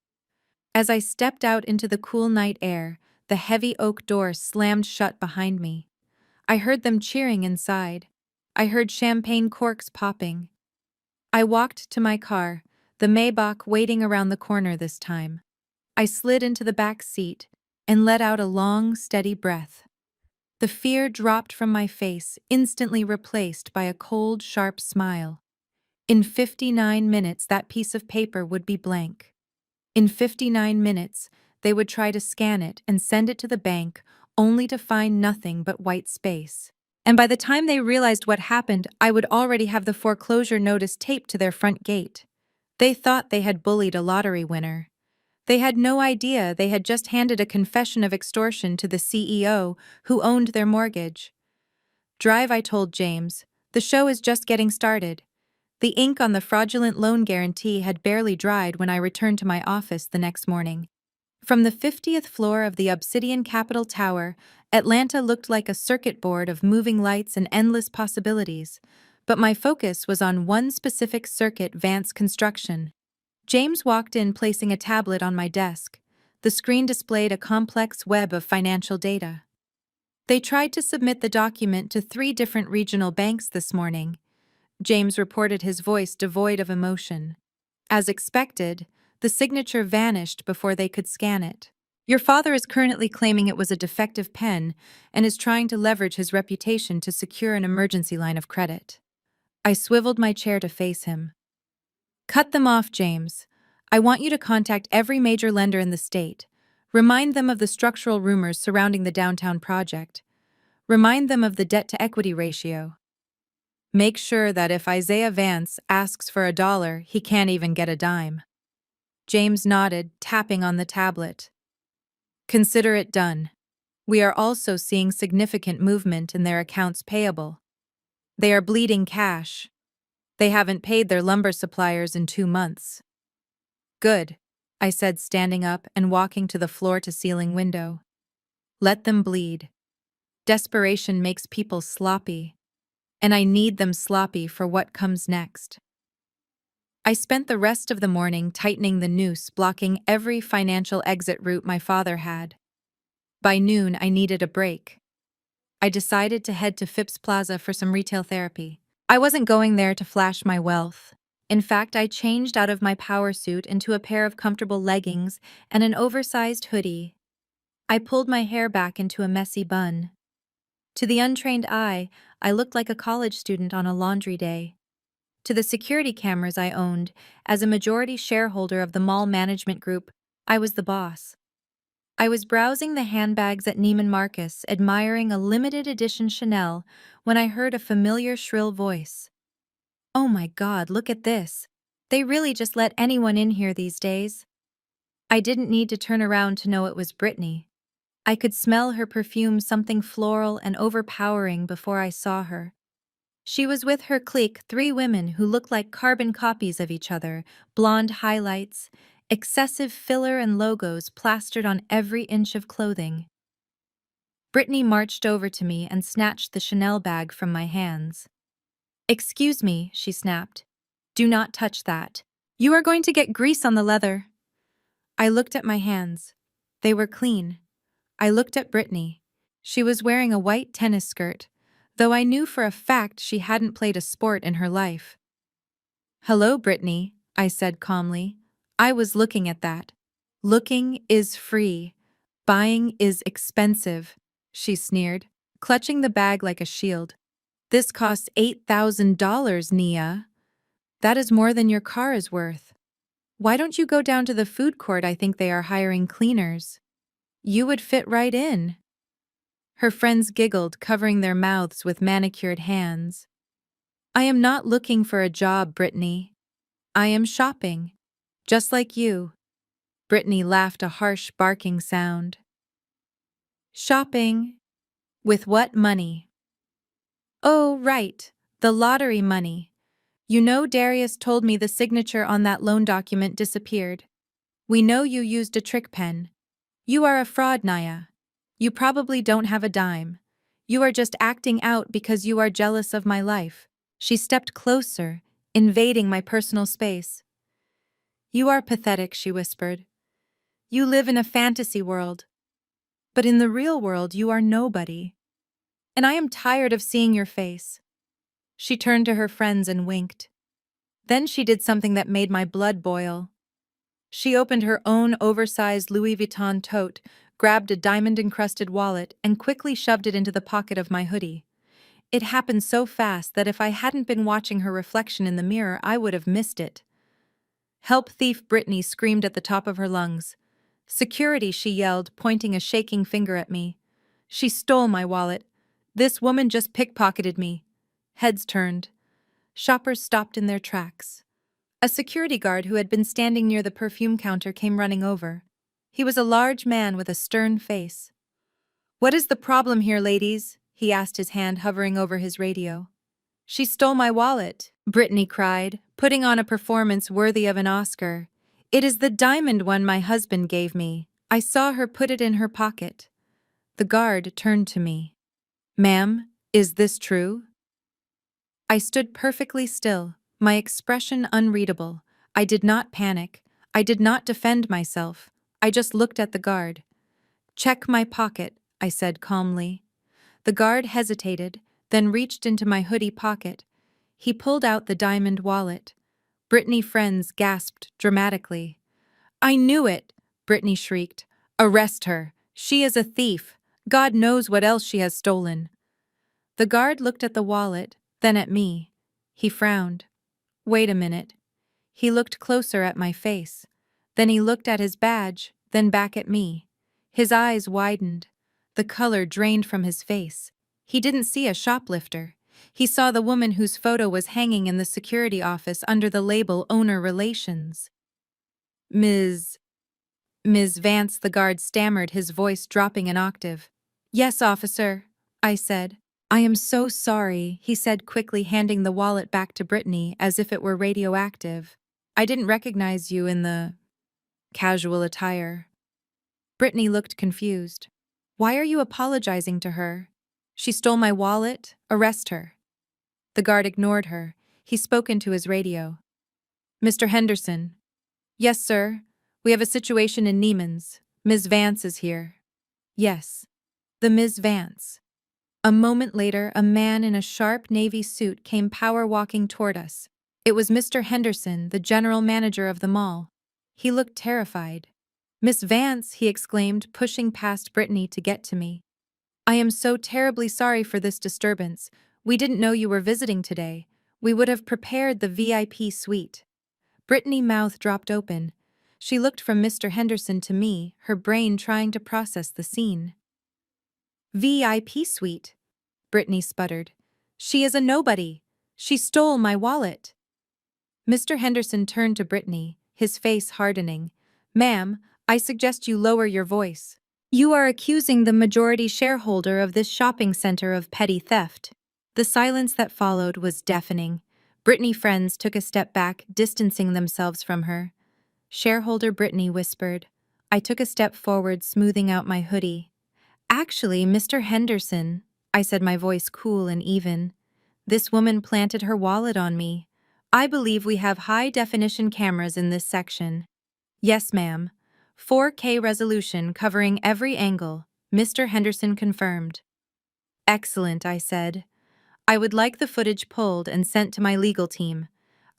As I stepped out into the cool night air, the heavy oak door slammed shut behind me. I heard them cheering inside. I heard champagne corks popping. I walked to my car, the Maybach waiting around the corner this time. I slid into the back seat and let out a long, steady breath. The fear dropped from my face, instantly replaced by a cold, sharp smile. In 59 minutes, that piece of paper would be blank. In 59 minutes, they would try to scan it and send it to the bank, only to find nothing but white space. And by the time they realized what happened, I would already have the foreclosure notice taped to their front gate. They thought they had bullied a lottery winner. They had no idea they had just handed a confession of extortion to the CEO who owned their mortgage. Drive, I told James. The show is just getting started. The ink on the fraudulent loan guarantee had barely dried when I returned to my office the next morning. From the 50th floor of the Obsidian Capitol Tower, Atlanta looked like a circuit board of moving lights and endless possibilities, but my focus was on one specific circuit: Vance Construction. James walked in, placing a tablet on my desk. The screen displayed a complex web of financial data. They tried to submit the document to 3 different regional banks this morning. James reported, his voice devoid of emotion. As expected, the signature vanished before they could scan it. Your father is currently claiming it was a defective pen and is trying to leverage his reputation to secure an emergency line of credit. I swiveled my chair to face him. Cut them off, James. I want you to contact every major lender in the state. Remind them of the structural rumors surrounding the downtown project. Remind them of the debt-to-equity ratio. Make sure that if Isaiah Vance asks for $1, he can't even get a dime. James nodded, tapping on the tablet. Consider it done. We are also seeing significant movement in their accounts payable. They are bleeding cash. They haven't paid their lumber suppliers in 2 months. Good, I said, standing up and walking to the floor-to-ceiling window. Let them bleed. Desperation makes people sloppy, and I need them sloppy for what comes next. I spent the rest of the morning tightening the noose, blocking every financial exit route my father had. By noon, I needed a break. I decided to head to Phipps Plaza for some retail therapy. I wasn't going there to flash my wealth. In fact, I changed out of my power suit into a pair of comfortable leggings and an oversized hoodie. I pulled my hair back into a messy bun. To the untrained eye, I looked like a college student on a laundry day. To the security cameras I owned, as a majority shareholder of the mall management group, I was the boss. I was browsing the handbags at Neiman Marcus, admiring a limited edition Chanel, when I heard a familiar shrill voice. Oh my God, look at this. They really just let anyone in here these days. I didn't need to turn around to know it was Brittany. I could smell her perfume, something floral and overpowering, before I saw her. She was with her clique, 3 women who looked like carbon copies of each other, blonde highlights, excessive filler and logos plastered on every inch of clothing. Brittany marched over to me and snatched the Chanel bag from my hands. Excuse me, she snapped. Do not touch that. You are going to get grease on the leather. I looked at my hands. They were clean. I looked at Brittany. She was wearing a white tennis skirt, though I knew for a fact she hadn't played a sport in her life. Hello, Brittany, I said calmly. I was looking at that. Looking is free. Buying is expensive, she sneered, clutching the bag like a shield. This costs $8,000, Nia. That is more than your car is worth. Why don't you go down to the food court? I think they are hiring cleaners. You would fit right in. Her friends giggled, covering their mouths with manicured hands. I am not looking for a job, Brittany. I am shopping. Just like you. Brittany laughed, a harsh, barking sound. Shopping? With what money? Oh, right. The lottery money. You know, Darius told me the signature on that loan document disappeared. We know you used a trick pen. You are a fraud, Naya. You probably don't have a dime. You are just acting out because you are jealous of my life. She stepped closer, invading my personal space. You are pathetic, she whispered. You live in a fantasy world. But in the real world, you are nobody. And I am tired of seeing your face. She turned to her friends and winked. Then she did something that made my blood boil. She opened her own oversized Louis Vuitton tote, grabbed a diamond-encrusted wallet, and quickly shoved it into the pocket of my hoodie. It happened so fast that if I hadn't been watching her reflection in the mirror, I would have missed it. Help, thief, Brittany screamed at the top of her lungs. Security, she yelled, pointing a shaking finger at me. She stole my wallet. This woman just pickpocketed me. Heads turned. Shoppers stopped in their tracks. A security guard who had been standing near the perfume counter came running over. He was a large man with a stern face. What is the problem here, ladies? He asked, his hand hovering over his radio. She stole my wallet, Brittany cried, putting on a performance worthy of an Oscar. It is the diamond one my husband gave me. I saw her put it in her pocket. The guard turned to me. Ma'am, is this true? I stood perfectly still, my expression unreadable. I did not panic. I did not defend myself. I just looked at the guard. Check my pocket, I said calmly. The guard hesitated, then reached into my hoodie pocket. He pulled out the diamond wallet. Brittany friends gasped dramatically. I knew it, Brittany shrieked. Arrest her. She is a thief. God knows what else she has stolen. The guard looked at the wallet, then at me. He frowned. Wait a minute. He looked closer at my face. Then he looked at his badge, then back at me. His eyes widened. The color drained from his face. He didn't see a shoplifter. He saw the woman whose photo was hanging in the security office under the label Owner Relations. Ms. Vance, the guard stammered, his voice dropping an octave. Yes, officer, I said. I am so sorry, he said quickly, handing the wallet back to Brittany as if it were radioactive. I didn't recognize you in the casual attire. Brittany looked confused. Why are you apologizing to her? She stole my wallet. Arrest her. The guard ignored her. He spoke into his radio. Mr. Henderson. Yes, sir. We have a situation in Neiman's. Ms. Vance is here. Yes. The Ms. Vance. A moment later, a man in a sharp navy suit came power-walking toward us. It was Mr. Henderson, the general manager of the mall. He looked terrified. Miss Vance, he exclaimed, pushing past Brittany to get to me. I am so terribly sorry for this disturbance. We didn't know you were visiting today. We would have prepared the VIP suite. Brittany's mouth dropped open. She looked from Mr. Henderson to me, her brain trying to process the scene. VIP suite, Brittany sputtered. She is a nobody. She stole my wallet. Mr. Henderson turned to Brittany, his face hardening. Ma'am, I suggest you lower your voice. You are accusing the majority shareholder of this shopping center of petty theft. The silence that followed was deafening. Brittany's friends took a step back, distancing themselves from her. Shareholder, Brittany whispered. I took a step forward, smoothing out my hoodie. Actually, Mr. Henderson, I said, my voice cool and even. This woman planted her wallet on me. I believe we have high-definition cameras in this section. Yes, ma'am. 4K resolution covering every angle, Mr. Henderson confirmed. Excellent, I said. I would like the footage pulled and sent to my legal team.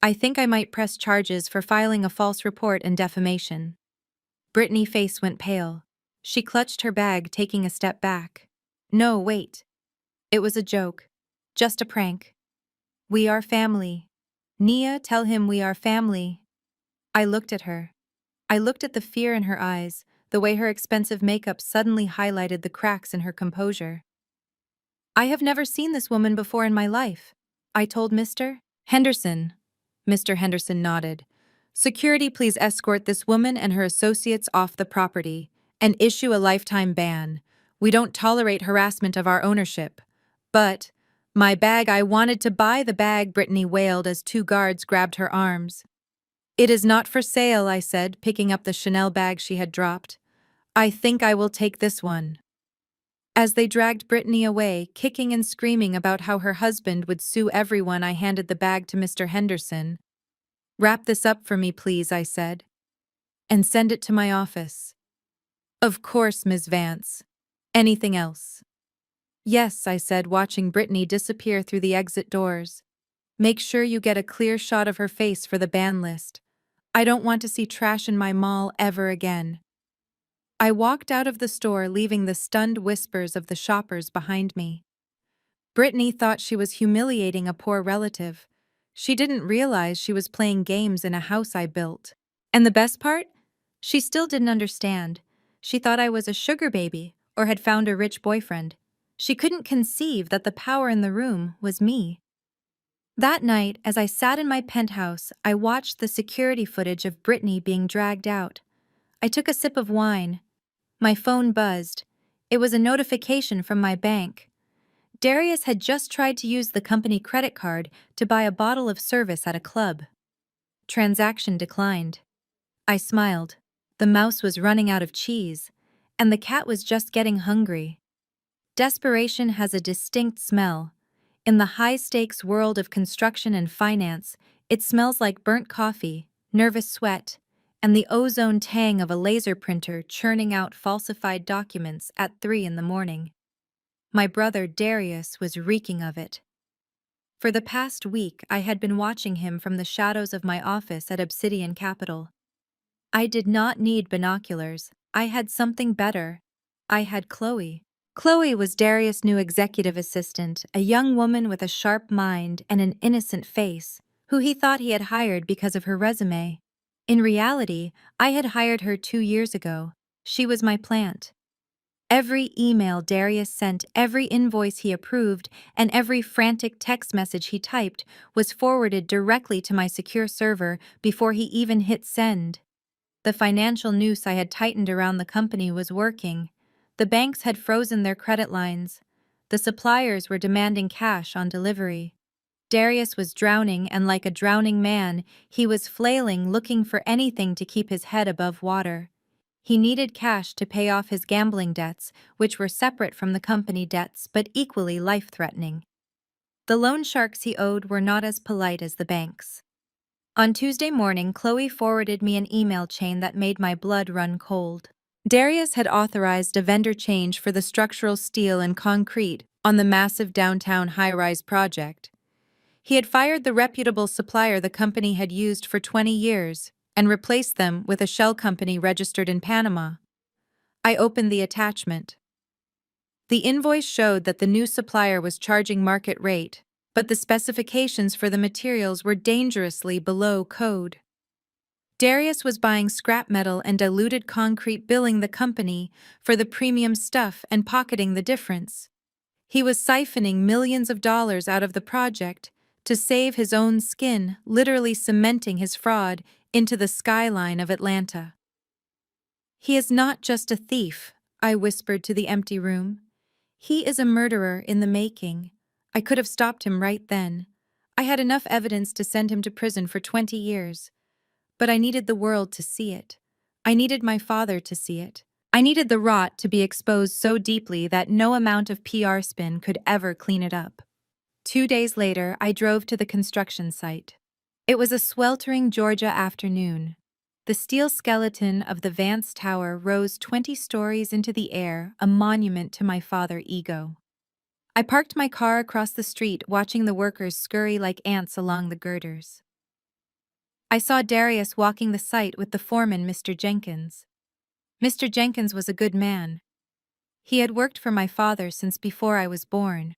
I think I might press charges for filing a false report and defamation. Brittany's face went pale. She clutched her bag, taking a step back. No, wait. It was a joke. Just a prank. We are family. Nia, tell him we are family. I looked at her. I looked at the fear in her eyes, the way her expensive makeup suddenly highlighted the cracks in her composure. I have never seen this woman before in my life. I told Mr. Henderson. Mr. Henderson nodded. Security, please escort this woman and her associates off the property and issue a lifetime ban. We don't tolerate harassment of our ownership. But, my bag, I wanted to buy the bag, Brittany wailed as two guards grabbed her arms. It is not for sale, I said, picking up the Chanel bag she had dropped. I think I will take this one. As they dragged Brittany away, kicking and screaming about how her husband would sue everyone, I handed the bag to Mr. Henderson. Wrap this up for me, please, I said. And send it to my office. Of course, Ms. Vance. Anything else? Yes, I said, watching Brittany disappear through the exit doors. Make sure you get a clear shot of her face for the ban list. I don't want to see trash in my mall ever again. I walked out of the store, leaving the stunned whispers of the shoppers behind me. Brittany thought she was humiliating a poor relative. She didn't realize she was playing games in a house I built. And the best part? She still didn't understand. She thought I was a sugar baby or had found a rich boyfriend. She couldn't conceive that the power in the room was me. That night, as I sat in my penthouse, I watched the security footage of Brittany being dragged out. I took a sip of wine. My phone buzzed. It was a notification from my bank. Darius had just tried to use the company credit card to buy a bottle of service at a club. Transaction declined. I smiled. The mouse was running out of cheese, and the cat was just getting hungry. Desperation has a distinct smell. In the high-stakes world of construction and finance, it smells like burnt coffee, nervous sweat, and the ozone tang of a laser printer churning out falsified documents at 3 in the morning. My brother Darius was reeking of it. For the past week, I had been watching him from the shadows of my office at Obsidian Capital. I did not need binoculars. I had something better. I had Chloe. Chloe was Darius' new executive assistant, a young woman with a sharp mind and an innocent face, who he thought he had hired because of her resume. In reality, I had hired her 2 years ago. She was my plant. Every email Darius sent, every invoice he approved, and every frantic text message he typed was forwarded directly to my secure server before he even hit send. The financial noose I had tightened around the company was working. The banks had frozen their credit lines. The suppliers were demanding cash on delivery. Darius was drowning, and like a drowning man, he was flailing, looking for anything to keep his head above water. He needed cash to pay off his gambling debts, which were separate from the company debts but equally life-threatening. The loan sharks he owed were not as polite as the banks. On Tuesday morning, Chloe forwarded me an email chain that made my blood run cold. Darius had authorized a vendor change for the structural steel and concrete on the massive downtown high-rise project. He had fired the reputable supplier the company had used for 20 years and replaced them with a shell company registered in Panama. I opened the attachment. The invoice showed that the new supplier was charging market rate, but the specifications for the materials were dangerously below code. Darius was buying scrap metal and diluted concrete, billing the company for the premium stuff and pocketing the difference. He was siphoning millions of dollars out of the project to save his own skin, literally cementing his fraud into the skyline of Atlanta. He is not just a thief, I whispered to the empty room. He is a murderer in the making. I could have stopped him right then. I had enough evidence to send him to prison for 20 years. But I needed the world to see it. I needed my father to see it. I needed the rot to be exposed so deeply that no amount of PR spin could ever clean it up. 2 days later, I drove to the construction site. It was a sweltering Georgia afternoon. The steel skeleton of the Vance Tower rose 20 stories into the air, a monument to my father's ego. I parked my car across the street, watching the workers scurry like ants along the girders. I saw Darius walking the site with the foreman, Mr. Jenkins. Mr. Jenkins was a good man. He had worked for my father since before I was born.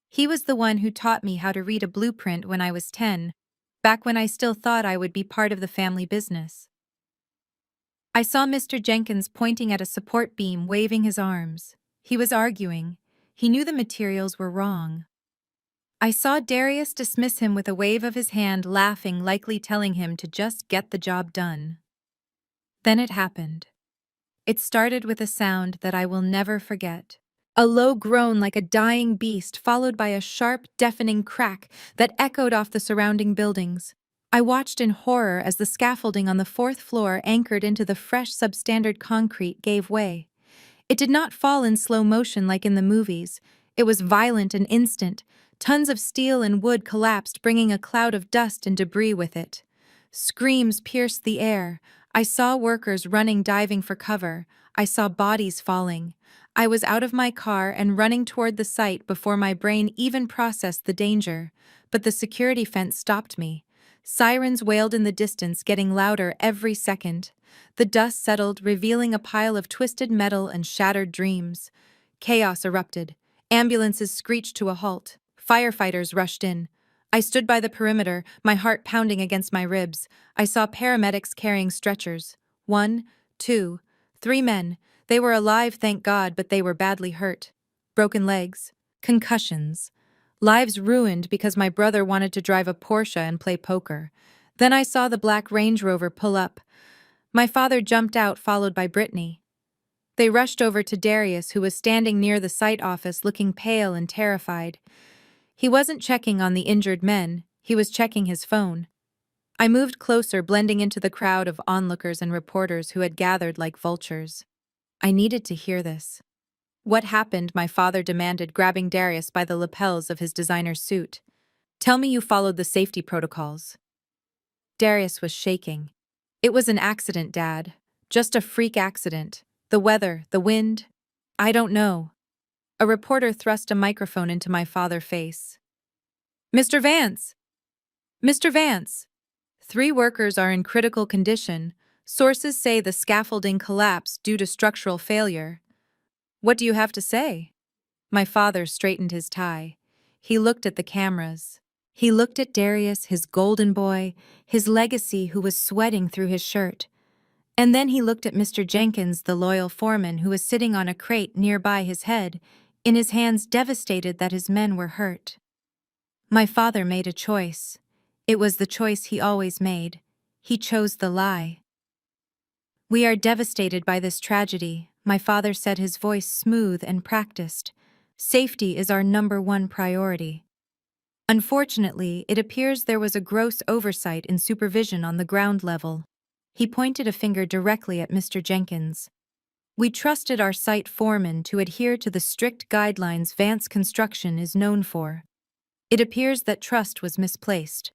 He was the one who taught me how to read a blueprint when I was 10, back when I still thought I would be part of the family business. I saw Mr. Jenkins pointing at a support beam, waving his arms. He was arguing. He knew the materials were wrong. I saw Darius dismiss him with a wave of his hand, laughing, likely telling him to just get the job done. Then it happened. It started with a sound that I will never forget. A low groan like a dying beast, followed by a sharp, deafening crack that echoed off the surrounding buildings. I watched in horror as the scaffolding on the fourth floor, anchored into the fresh substandard concrete, gave way. It did not fall in slow motion like in the movies. It was violent and instant. Tons of steel and wood collapsed, bringing a cloud of dust and debris with it. Screams pierced the air. I saw workers running, diving for cover. I saw bodies falling. I was out of my car and running toward the site before my brain even processed the danger. But the security fence stopped me. Sirens wailed in the distance, getting louder every second. The dust settled, revealing a pile of twisted metal and shattered dreams. Chaos erupted. Ambulances screeched to a halt. Firefighters rushed in. I stood by the perimeter, my heart pounding against my ribs. I saw paramedics carrying stretchers. 1, 2, 3 men. They were alive, thank God, but they were badly hurt. Broken legs. Concussions. Lives ruined because my brother wanted to drive a Porsche and play poker. Then I saw the black Range Rover pull up. My father jumped out, followed by Brittany. They rushed over to Darius, who was standing near the site office, looking pale and terrified. He wasn't checking on the injured men, he was checking his phone. I moved closer, blending into the crowd of onlookers and reporters who had gathered like vultures. I needed to hear this. What happened? My father demanded, grabbing Darius by the lapels of his designer suit. Tell me you followed the safety protocols. Darius was shaking. It was an accident, Dad. Just a freak accident. The weather, the wind. I don't know. A reporter thrust a microphone into my father's face. Mr. Vance! Mr. Vance! 3 workers are in critical condition. Sources say the scaffolding collapsed due to structural failure. What do you have to say? My father straightened his tie. He looked at the cameras. He looked at Darius, his golden boy, his legacy, who was sweating through his shirt. And then he looked at Mr. Jenkins, the loyal foreman, who was sitting on a crate nearby his head, in his hands, devastated that his men were hurt. My father made a choice. It was the choice he always made. He chose the lie. We are devastated by this tragedy, my father said, his voice smooth and practiced. Safety is our #1 priority. Unfortunately, it appears there was a gross oversight in supervision on the ground level. He pointed a finger directly at Mr. Jenkins. We trusted our site foreman to adhere to the strict guidelines Vance Construction is known for. It appears that trust was misplaced.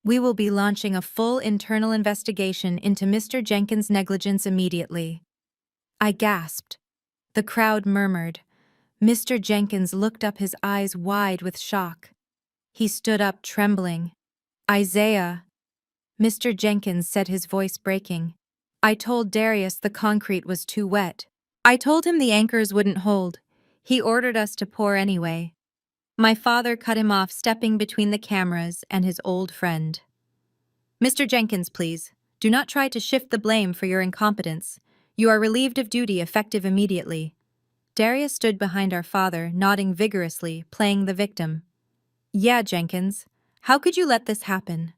We will be launching a full internal investigation into Mr. Jenkins' negligence immediately. I gasped. The crowd murmured. Mr. Jenkins looked up, his eyes wide with shock. He stood up, trembling. Isaiah. Mr. Jenkins said, his voice breaking. I told Darius the concrete was too wet. I told him the anchors wouldn't hold. He ordered us to pour anyway. My father cut him off, stepping between the cameras and his old friend. Mr. Jenkins, please, do not try to shift the blame for your incompetence. You are relieved of duty, effective immediately. Darius stood behind our father, nodding vigorously, playing the victim. Yeah, Jenkins. How could you let this happen?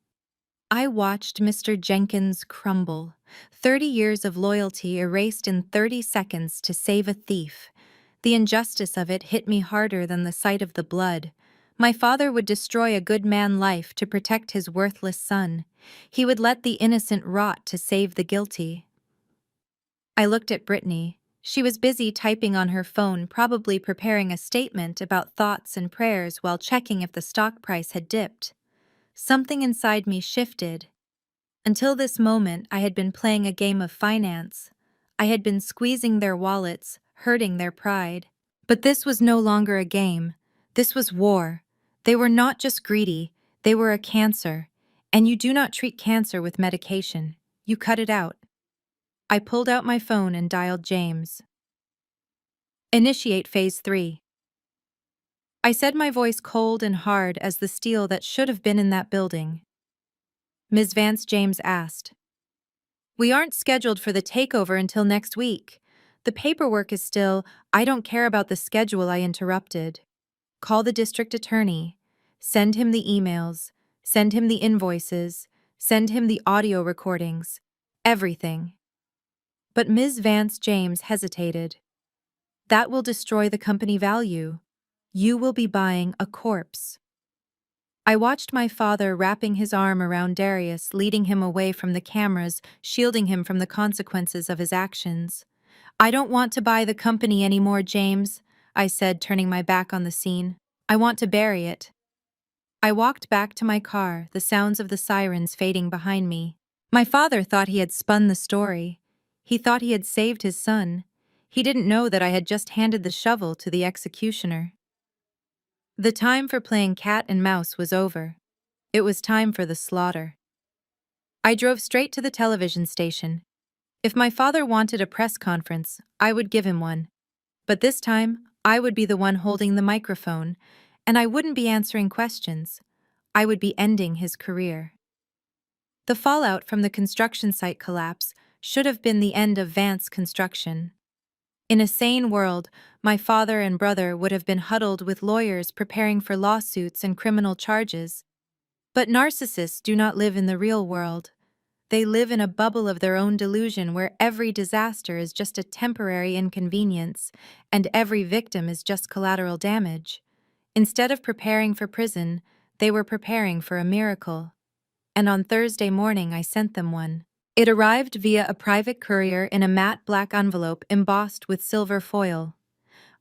I watched Mr. Jenkins crumble. 30 years of loyalty erased in 30 seconds to save a thief. The injustice of it hit me harder than the sight of the blood. My father would destroy a good man's life to protect his worthless son. He would let the innocent rot to save the guilty. I looked at Brittany. She was busy typing on her phone, probably preparing a statement about thoughts and prayers while checking if the stock price had dipped. Something inside me shifted. Until this moment, I had been playing a game of finance. I had been squeezing their wallets, hurting their pride. But this was no longer a game. This was war. They were not just greedy, they were a cancer. And you do not treat cancer with medication. You cut it out. I pulled out my phone and dialed James. Initiate Phase 3. I said, my voice cold and hard as the steel that should have been in that building. Ms. Vance, James asked. We aren't scheduled for the takeover until next week. The paperwork is still, I don't care about the schedule, I interrupted. Call the district attorney. Send him the emails. Send him the invoices. Send him the audio recordings. Everything. But Ms. Vance James hesitated. That will destroy the company value. You will be buying a corpse. I watched my father wrapping his arm around Darius, leading him away from the cameras, shielding him from the consequences of his actions. I don't want to buy the company anymore, James, I said, turning my back on the scene. I want to bury it. I walked back to my car, the sounds of the sirens fading behind me. My father thought he had spun the story. He thought he had saved his son. He didn't know that I had just handed the shovel to the executioner. The time for playing cat and mouse was over. It was time for the slaughter. I drove straight to the television station. If my father wanted a press conference, I would give him one. But this time, I would be the one holding the microphone, and I wouldn't be answering questions. I would be ending his career. The fallout from the construction site collapse should have been the end of Vance Construction. In a sane world, my father and brother would have been huddled with lawyers preparing for lawsuits and criminal charges. But narcissists do not live in the real world. They live in a bubble of their own delusion where every disaster is just a temporary inconvenience and every victim is just collateral damage. Instead of preparing for prison, they were preparing for a miracle. And on Thursday morning I sent them one. It arrived via a private courier in a matte black envelope embossed with silver foil.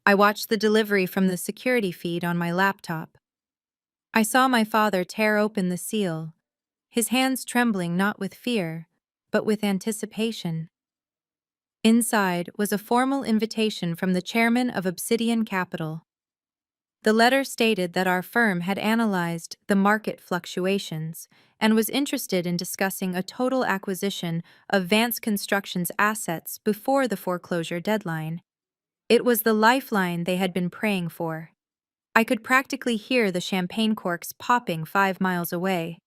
I watched the delivery from the security feed on my laptop. I saw my father tear open the seal, his hands trembling not with fear, but with anticipation. Inside was a formal invitation from the chairman of Obsidian Capital. The letter stated that our firm had analyzed the market fluctuations and was interested in discussing a total acquisition of Vance Construction's assets before the foreclosure deadline. It was the lifeline they had been praying for. I could practically hear the champagne corks popping 5 miles away.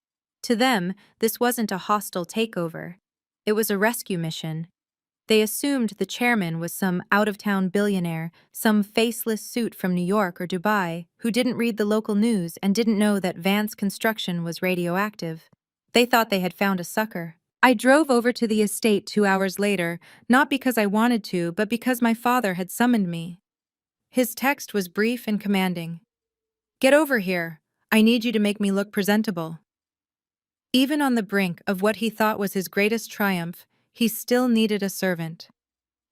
To them, this wasn't a hostile takeover. It was a rescue mission. They assumed the chairman was some out-of-town billionaire, some faceless suit from New York or Dubai, who didn't read the local news and didn't know that Vance Construction was radioactive. They thought they had found a sucker. I drove over to the estate 2 hours later, not because I wanted to, but because my father had summoned me. His text was brief and commanding. "Get over here. I need you to make me look presentable." Even on the brink of what he thought was his greatest triumph, he still needed a servant.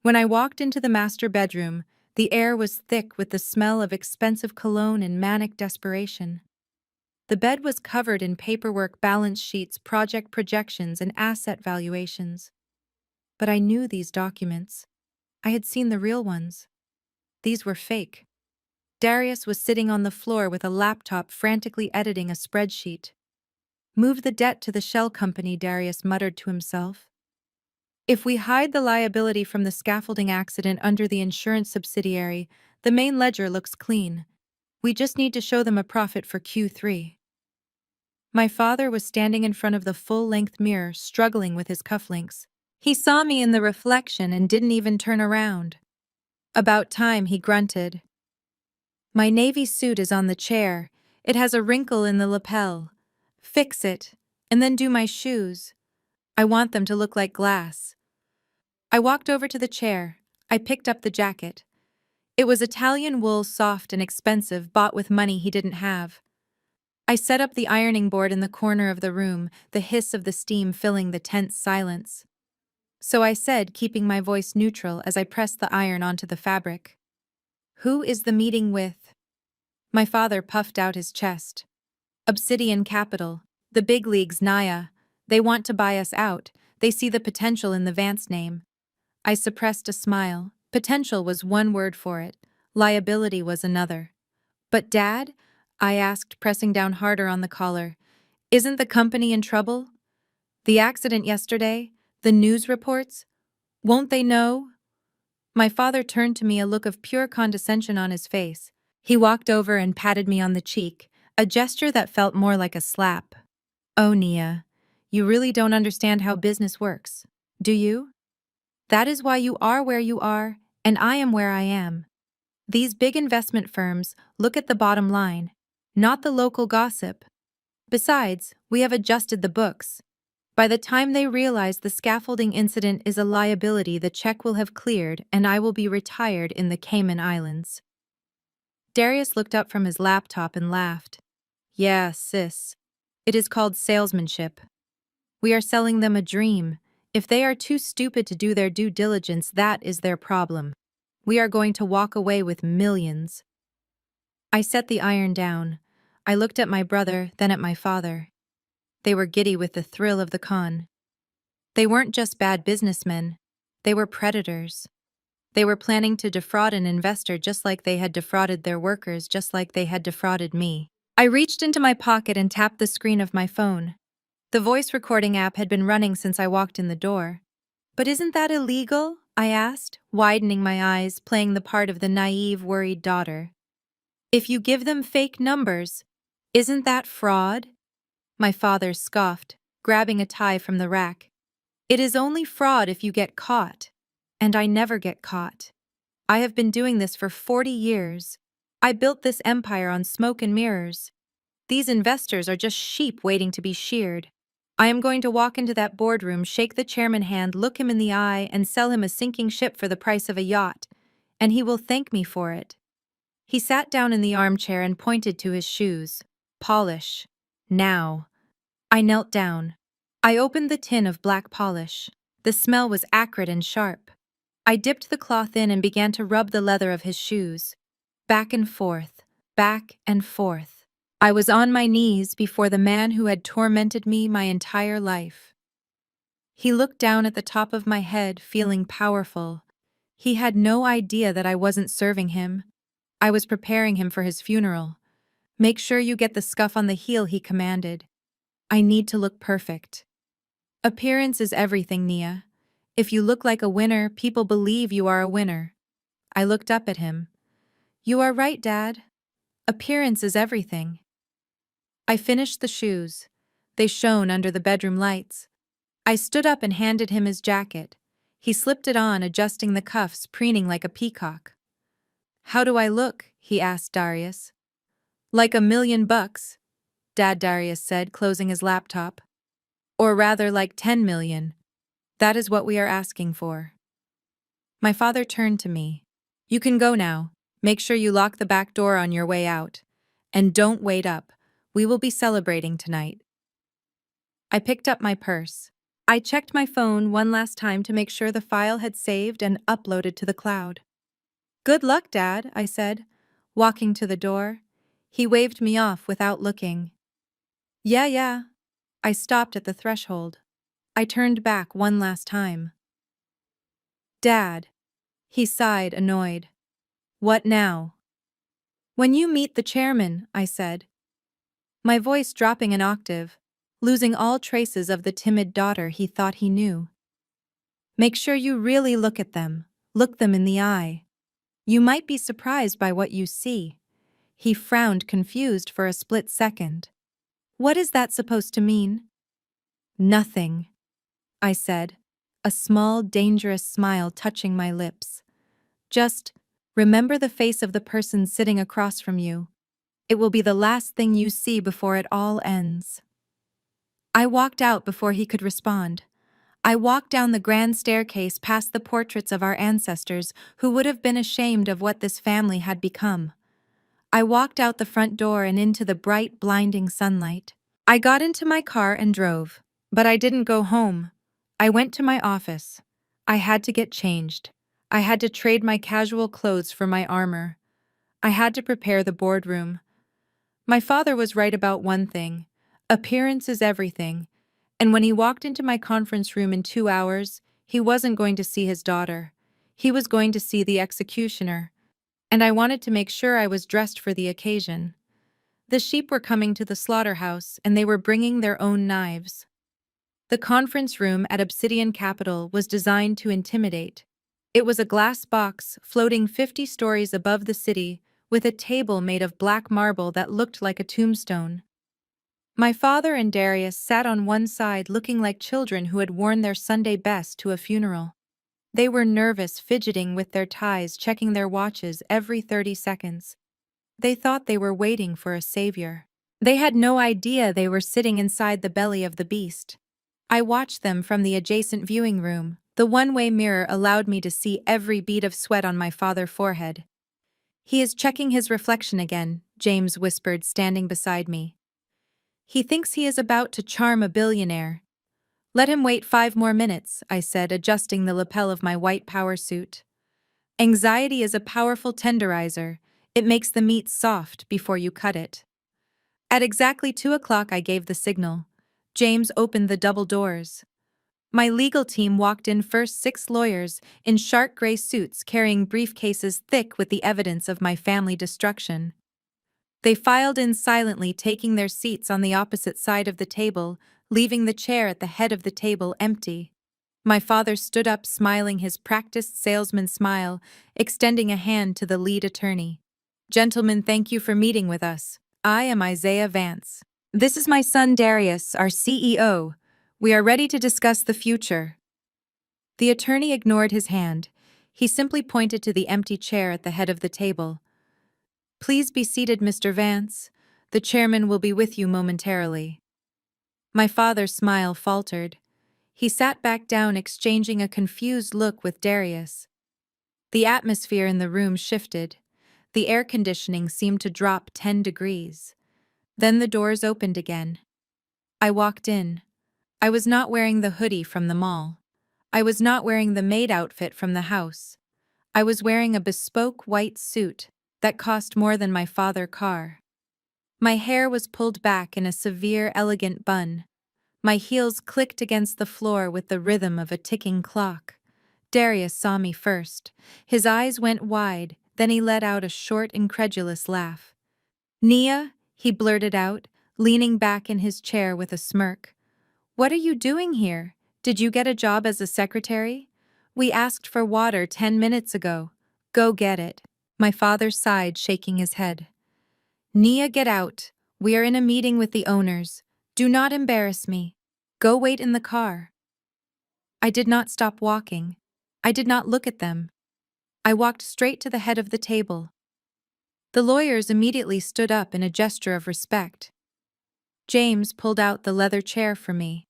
When I walked into the master bedroom, the air was thick with the smell of expensive cologne and manic desperation. The bed was covered in paperwork, balance sheets, project projections, and asset valuations. But I knew these documents. I had seen the real ones. These were fake. Darius was sitting on the floor with a laptop frantically editing a spreadsheet. "Move the debt to the shell company," Darius muttered to himself. "If we hide the liability from the scaffolding accident under the insurance subsidiary, the main ledger looks clean. We just need to show them a profit for Q3. My father was standing in front of the full-length mirror, struggling with his cufflinks. He saw me in the reflection and didn't even turn around. "About time," he grunted. "My navy suit is on the chair. It has a wrinkle in the lapel. Fix it, and then do my shoes. I want them to look like glass." I walked over to the chair. I picked up the jacket. It was Italian wool, soft and expensive, bought with money he didn't have. I set up the ironing board in the corner of the room, the hiss of the steam filling the tense silence. So I said, keeping my voice neutral as I pressed the iron onto the fabric. "Who is the meeting with?" My father puffed out his chest. "Obsidian Capital. The big leagues, Naya. They want to buy us out. They see the potential in the Vance name." I suppressed a smile. Potential was one word for it. Liability was another. "But Dad?" I asked, pressing down harder on the collar. "Isn't the company in trouble? The accident yesterday? The news reports? Won't they know?" My father turned to me, a look of pure condescension on his face. He walked over and patted me on the cheek, a gesture that felt more like a slap. "Oh, Nia, you really don't understand how business works, do you? That is why you are where you are, And I am where I am. These big investment firms look at the bottom line, not the local gossip. Besides, we have adjusted the books. By the time they realize the scaffolding incident is a liability, the check will have cleared and I will be retired in the Cayman Islands. Darius looked up from his laptop and laughed. Yeah, sis. It is called salesmanship. We are selling them a dream. If they are too stupid to do their due diligence, that is their problem. We are going to walk away with millions. I set the iron down. I looked at my brother, then at my father. They were giddy with the thrill of the con. They weren't just bad businessmen. They were predators. They were planning to defraud an investor just like they had defrauded their workers, just like they had defrauded me. I reached into my pocket and tapped the screen of my phone. The voice recording app had been running since I walked in the door. But isn't that illegal? I asked, widening my eyes, playing the part of the naive, worried daughter. If you give them fake numbers, isn't that fraud? My father scoffed, grabbing a tie from the rack. It is only fraud if you get caught. And I never get caught. I have been doing this for 40 years. I built this empire on smoke and mirrors. These investors are just sheep waiting to be sheared. I am going to walk into that boardroom, shake the chairman's hand, look him in the eye, and sell him a sinking ship for the price of a yacht. And he will thank me for it. He sat down in the armchair and pointed to his shoes. Polish. Now. I knelt down. I opened the tin of black polish. The smell was acrid and sharp. I dipped the cloth in and began to rub the leather of his shoes. Back and forth, back and forth. I was on my knees before the man who had tormented me my entire life. He looked down at the top of my head, feeling powerful. He had no idea that I wasn't serving him. I was preparing him for his funeral. Make sure you get the scuff on the heel, he commanded. I need to look perfect. Appearance is everything, Nia. If you look like a winner, people believe you are a winner. I looked up at him. You are right, Dad. Appearance is everything. I finished the shoes. They shone under the bedroom lights. I stood up and handed him his jacket. He slipped it on, adjusting the cuffs, preening like a peacock. How do I look? He asked Darius. Like $1,000,000, Dad, Darius said, closing his laptop. Or rather, like 10 million. That is what we are asking for. My father turned to me. You can go now. Make sure you lock the back door on your way out. And don't wait up. We will be celebrating tonight. I picked up my purse. I checked my phone one last time to make sure the file had saved and uploaded to the cloud. Good luck, Dad, I said, walking to the door. He waved me off without looking. Yeah. I stopped at the threshold. I turned back one last time. Dad. He sighed, annoyed. What now? When you meet the chairman, I said. My voice dropping an octave, losing all traces of the timid daughter he thought he knew. Make sure you really look at them. Look them in the eye. You might be surprised by what you see. He frowned, confused for a split second. What is that supposed to mean? Nothing, I said, a small, dangerous smile touching my lips. Just remember the face of the person sitting across from you. It will be the last thing you see before it all ends. I walked out before he could respond. I walked down the grand staircase past the portraits of our ancestors who would have been ashamed of what this family had become. I walked out the front door and into the bright, blinding sunlight. I got into my car and drove, but I didn't go home. I went to my office. I had to get changed. I had to trade my casual clothes for my armor. I had to prepare the boardroom. My father was right about one thing. Appearance is everything. And when he walked into my conference room in 2 hours, he wasn't going to see his daughter. He was going to see the executioner. And I wanted to make sure I was dressed for the occasion. The sheep were coming to the slaughterhouse, and they were bringing their own knives. The conference room at Obsidian Capital was designed to intimidate. It was a glass box floating 50 stories above the city, with a table made of black marble that looked like a tombstone. My father and Darius sat on one side looking like children who had worn their Sunday best to a funeral. They were nervous, fidgeting with their ties, checking their watches every 30 seconds. They thought they were waiting for a savior. They had no idea they were sitting inside the belly of the beast. I watched them from the adjacent viewing room. The one-way mirror allowed me to see every bead of sweat on my father's forehead. "He is checking his reflection again," James whispered, standing beside me. "He thinks he is about to charm a billionaire." "Let him wait 5 more minutes," I said, adjusting the lapel of my white power suit. "Anxiety is a powerful tenderizer. It makes the meat soft before you cut it." At exactly 2 o'clock I gave the signal. James opened the double doors. My legal team walked in first, 6 lawyers in shark gray suits carrying briefcases thick with the evidence of my family destruction. They filed in silently, taking their seats on the opposite side of the table, leaving the chair at the head of the table empty. My father stood up, smiling his practiced salesman smile, extending a hand to the lead attorney. "Gentlemen, thank you for meeting with us. I am Isaiah Vance. This is my son Darius, our CEO. We are ready to discuss the future." The attorney ignored his hand. He simply pointed to the empty chair at the head of the table. "Please be seated, Mr. Vance. The chairman will be with you momentarily." My father's smile faltered. He sat back down, exchanging a confused look with Darius. The atmosphere in the room shifted. The air conditioning seemed to drop 10 degrees. Then the doors opened again. I walked in. I was not wearing the hoodie from the mall. I was not wearing the maid outfit from the house. I was wearing a bespoke white suit that cost more than my father's car. My hair was pulled back in a severe, elegant bun. My heels clicked against the floor with the rhythm of a ticking clock. Darius saw me first. His eyes went wide, then he let out a short, incredulous laugh. "Nia," he blurted out, leaning back in his chair with a smirk. "What are you doing here? Did you get a job as a secretary? We asked for water 10 minutes ago. Go get it." My father sighed, shaking his head. "Nia, get out. We are in a meeting with the owners. Do not embarrass me. Go wait in the car." I did not stop walking. I did not look at them. I walked straight to the head of the table. The lawyers immediately stood up in a gesture of respect. James pulled out the leather chair for me.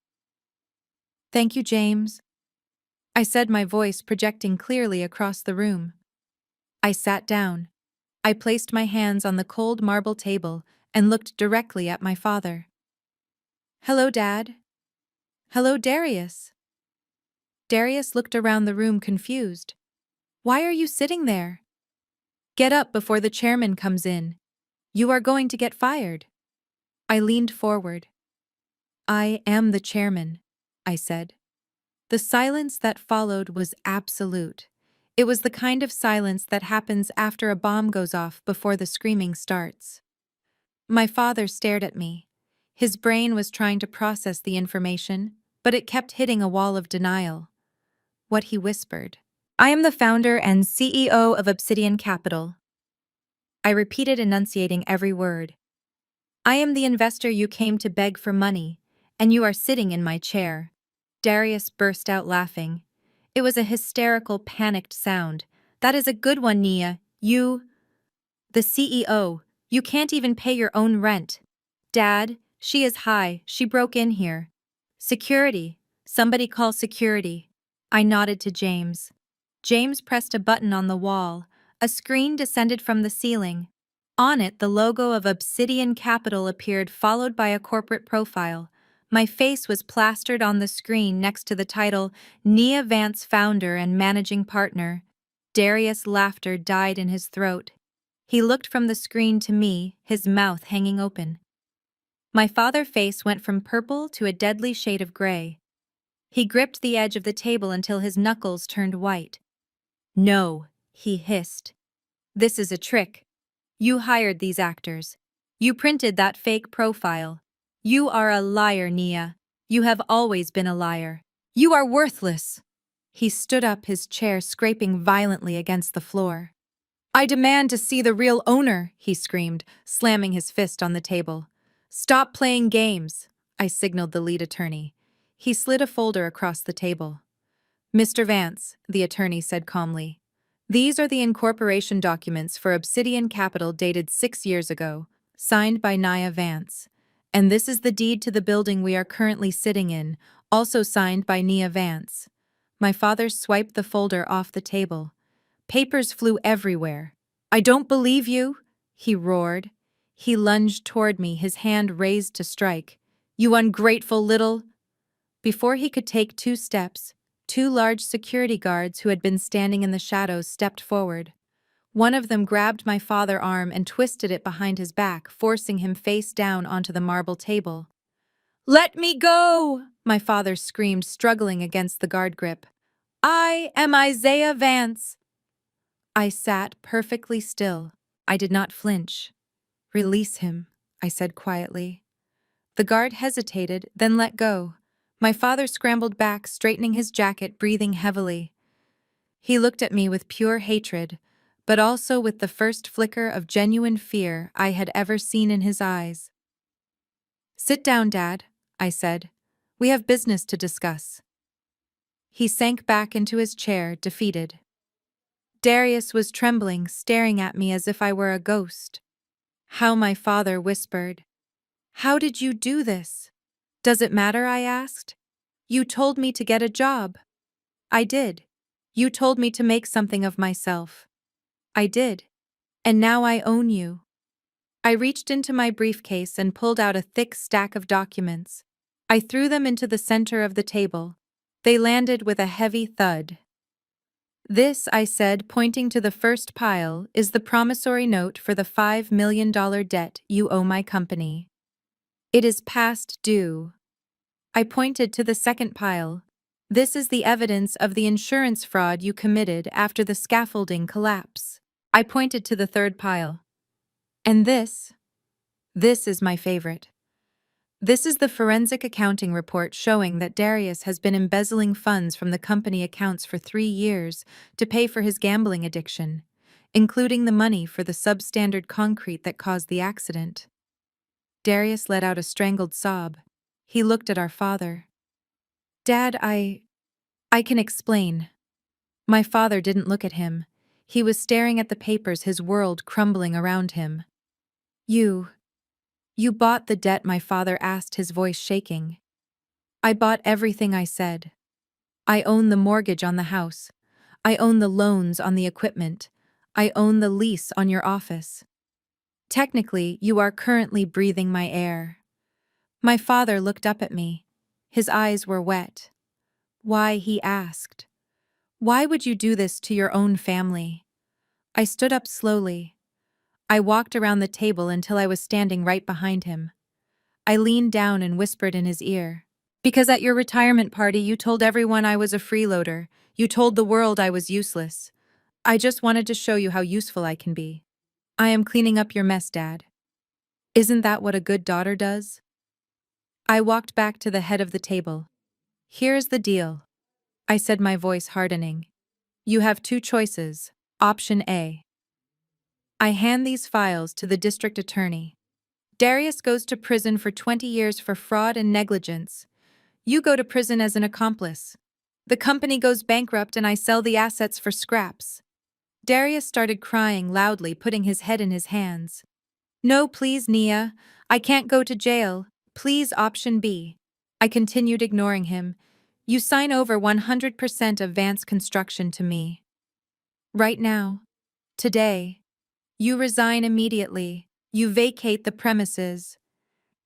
"Thank you, James," I said, my voice projecting clearly across the room. I sat down. I placed my hands on the cold marble table and looked directly at my father. "Hello, Dad." "Hello, Darius." Darius looked around the room confused. "Why are you sitting there? Get up before the chairman comes in. You are going to get fired." I leaned forward. "I am the chairman," I said. The silence that followed was absolute. It was the kind of silence that happens after a bomb goes off before the screaming starts. My father stared at me. His brain was trying to process the information, but it kept hitting a wall of denial. What he whispered. "I am the founder and CEO of Obsidian Capital." I repeated, enunciating every word. "I am the investor you came to beg for money, and you are sitting in my chair." Darius burst out laughing. It was a hysterical, panicked sound. "That is a good one, Nia. You..." "The CEO. You can't even pay your own rent." "Dad, she is high. She broke in here." "Security. Somebody call security." I nodded to James. James pressed a button on the wall. A screen descended from the ceiling. On it, the logo of Obsidian Capital appeared, followed by a corporate profile. My face was plastered on the screen next to the title, Nia Vance, founder and managing partner. Darius' laughter died in his throat. He looked from the screen to me, his mouth hanging open. My father's face went from purple to a deadly shade of gray. He gripped the edge of the table until his knuckles turned white. "No," he hissed. "This is a trick. You hired these actors. You printed that fake profile. You are a liar, Nia. You have always been a liar. You are worthless." He stood up, his chair scraping violently against the floor. "I demand to see the real owner," he screamed, slamming his fist on the table. "Stop playing games," I signaled the lead attorney. He slid a folder across the table. Mr. Vance, the attorney said calmly. These are the incorporation documents for Obsidian Capital dated 6 years ago, signed by Nia Vance. And this is the deed to the building we are currently sitting in, also signed by Nia Vance. My father swiped the folder off the table. Papers flew everywhere. I don't believe you, he roared. He lunged toward me, his hand raised to strike. You ungrateful little... Before he could take 2 steps, 2 large security guards who had been standing in the shadows stepped forward. One of them grabbed my father's arm and twisted it behind his back, forcing him face down onto the marble table. Let me go! My father screamed, struggling against the guard grip. I am Isaiah Vance. I sat perfectly still. I did not flinch. Release him, I said quietly. The guard hesitated, then let go. My father scrambled back, straightening his jacket, breathing heavily. He looked at me with pure hatred, but also with the first flicker of genuine fear I had ever seen in his eyes. Sit down, Dad, I said. We have business to discuss. He sank back into his chair, defeated. Darius was trembling, staring at me as if I were a ghost. How my father whispered. How did you do this? Does it matter, I asked. You told me to get a job. I did. You told me to make something of myself. I did. And now I own you. I reached into my briefcase and pulled out a thick stack of documents. I threw them into the center of the table. They landed with a heavy thud. This, I said, pointing to the first pile, is the promissory note for the $5 million debt you owe my company. It is past due. I pointed to the second pile. This is the evidence of the insurance fraud you committed after the scaffolding collapse. I pointed to the third pile. And this is my favorite. This is the forensic accounting report showing that Darius has been embezzling funds from the company accounts for 3 years to pay for his gambling addiction, including the money for the substandard concrete that caused the accident. Darius let out a strangled sob. He looked at our father. Dad, I can explain. My father didn't look at him. He was staring at the papers, his world crumbling around him. You bought the debt, my father asked, his voice shaking. I bought everything, I said. I own the mortgage on the house. I own the loans on the equipment. I own the lease on your office. Technically, you are currently breathing my air. My father looked up at me. His eyes were wet. Why, he asked. Why would you do this to your own family? I stood up slowly. I walked around the table until I was standing right behind him. I leaned down and whispered in his ear. Because at your retirement party you told everyone I was a freeloader. You told the world I was useless. I just wanted to show you how useful I can be. I am cleaning up your mess, Dad. Isn't that what a good daughter does? I walked back to the head of the table. Here's the deal, I said, my voice hardening. You have 2 choices. Option A. I hand these files to the district attorney. Darius goes to prison for 20 years for fraud and negligence. You go to prison as an accomplice. The company goes bankrupt and I sell the assets for scraps. Darius started crying loudly, putting his head in his hands. No, please, Nia. I can't go to jail. Please, option B. I continued, ignoring him. You sign over 100% of Vance Construction to me. Right now. Today. You resign immediately. You vacate the premises.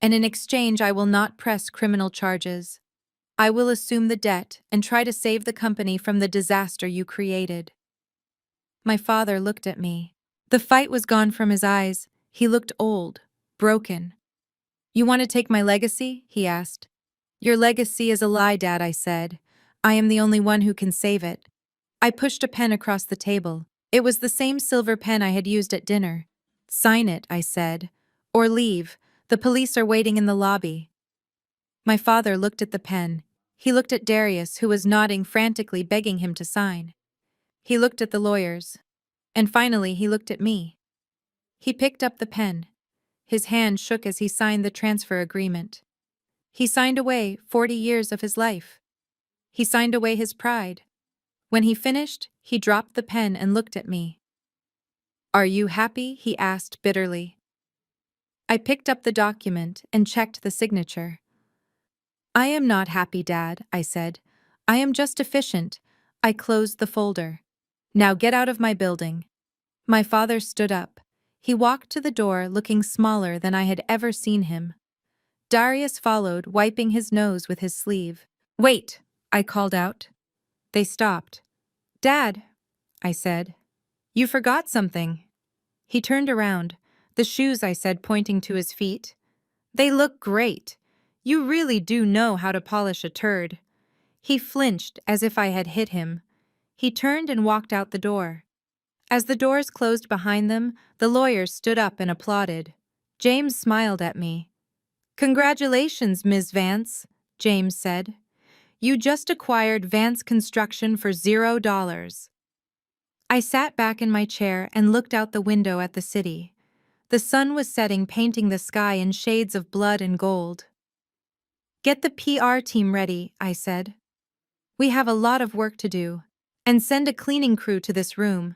And in exchange, I will not press criminal charges. I will assume the debt and try to save the company from the disaster you created. My father looked at me. The fight was gone from his eyes. He looked old, broken. You want to take my legacy? He asked. Your legacy is a lie, Dad, I said. I am the only one who can save it. I pushed a pen across the table. It was the same silver pen I had used at dinner. Sign it, I said. Or leave. The police are waiting in the lobby. My father looked at the pen. He looked at Darius, who was nodding frantically, begging him to sign. He looked at the lawyers. And finally, he looked at me. He picked up the pen. His hand shook as he signed the transfer agreement. He signed away 40 years of his life. He signed away his pride. When he finished, he dropped the pen and looked at me. "Are you happy?" he asked bitterly. I picked up the document and checked the signature. "I am not happy, Dad," I said. "I am just efficient." I closed the folder. "Now get out of my building." My father stood up. He walked to the door looking smaller than I had ever seen him. Darius followed, wiping his nose with his sleeve. "Wait!" I called out. They stopped. "Dad," I said. "You forgot something." He turned around. "The shoes," I said, pointing to his feet. "They look great. You really do know how to polish a turd." He flinched as if I had hit him. He turned and walked out the door. As the doors closed behind them, the lawyers stood up and applauded. James smiled at me. "Congratulations, Ms. Vance," James said. "You just acquired Vance Construction for $0." I sat back in my chair and looked out the window at the city. The sun was setting, painting the sky in shades of blood and gold. "Get the PR team ready," I said. "We have a lot of work to do. And send a cleaning crew to this room.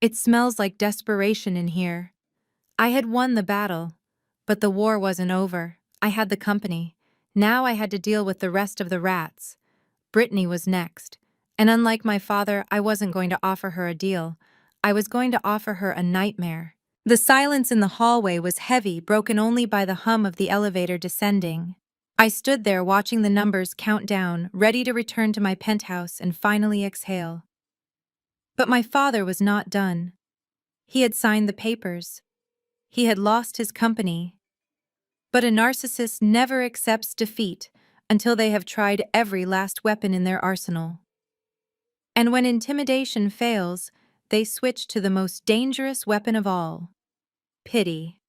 It smells like desperation in here." I had won the battle. But the war wasn't over. I had the company. Now I had to deal with the rest of the rats. Brittany was next. And unlike my father, I wasn't going to offer her a deal. I was going to offer her a nightmare. The silence in the hallway was heavy, broken only by the hum of the elevator descending. I stood there watching the numbers count down, ready to return to my penthouse and finally exhale. But my father was not done. He had signed the papers. He had lost his company. But a narcissist never accepts defeat until they have tried every last weapon in their arsenal. And when intimidation fails, they switch to the most dangerous weapon of all: pity.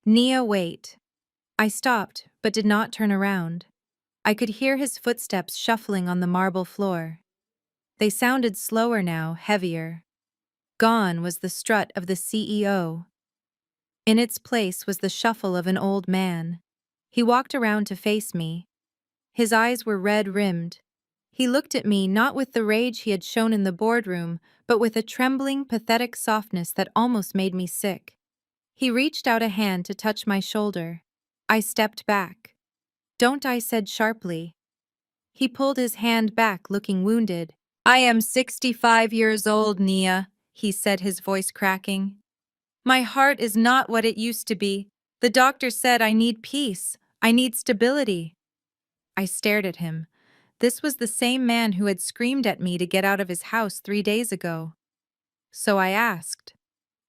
"Nia, wait." I stopped, but did not turn around. I could hear his footsteps shuffling on the marble floor. They sounded slower now, heavier. Gone was the strut of the CEO. In its place was the shuffle of an old man. He walked around to face me. His eyes were red-rimmed. He looked at me not with the rage he had shown in the boardroom, but with a trembling, pathetic softness that almost made me sick. He reached out a hand to touch my shoulder. I stepped back. "Don't," I said sharply. He pulled his hand back, looking wounded. "I am 65 years old, Nia," he said, his voice cracking. "My heart is not what it used to be. The doctor said I need peace. I need stability." I stared at him. This was the same man who had screamed at me to get out of his house 3 days ago. So I asked.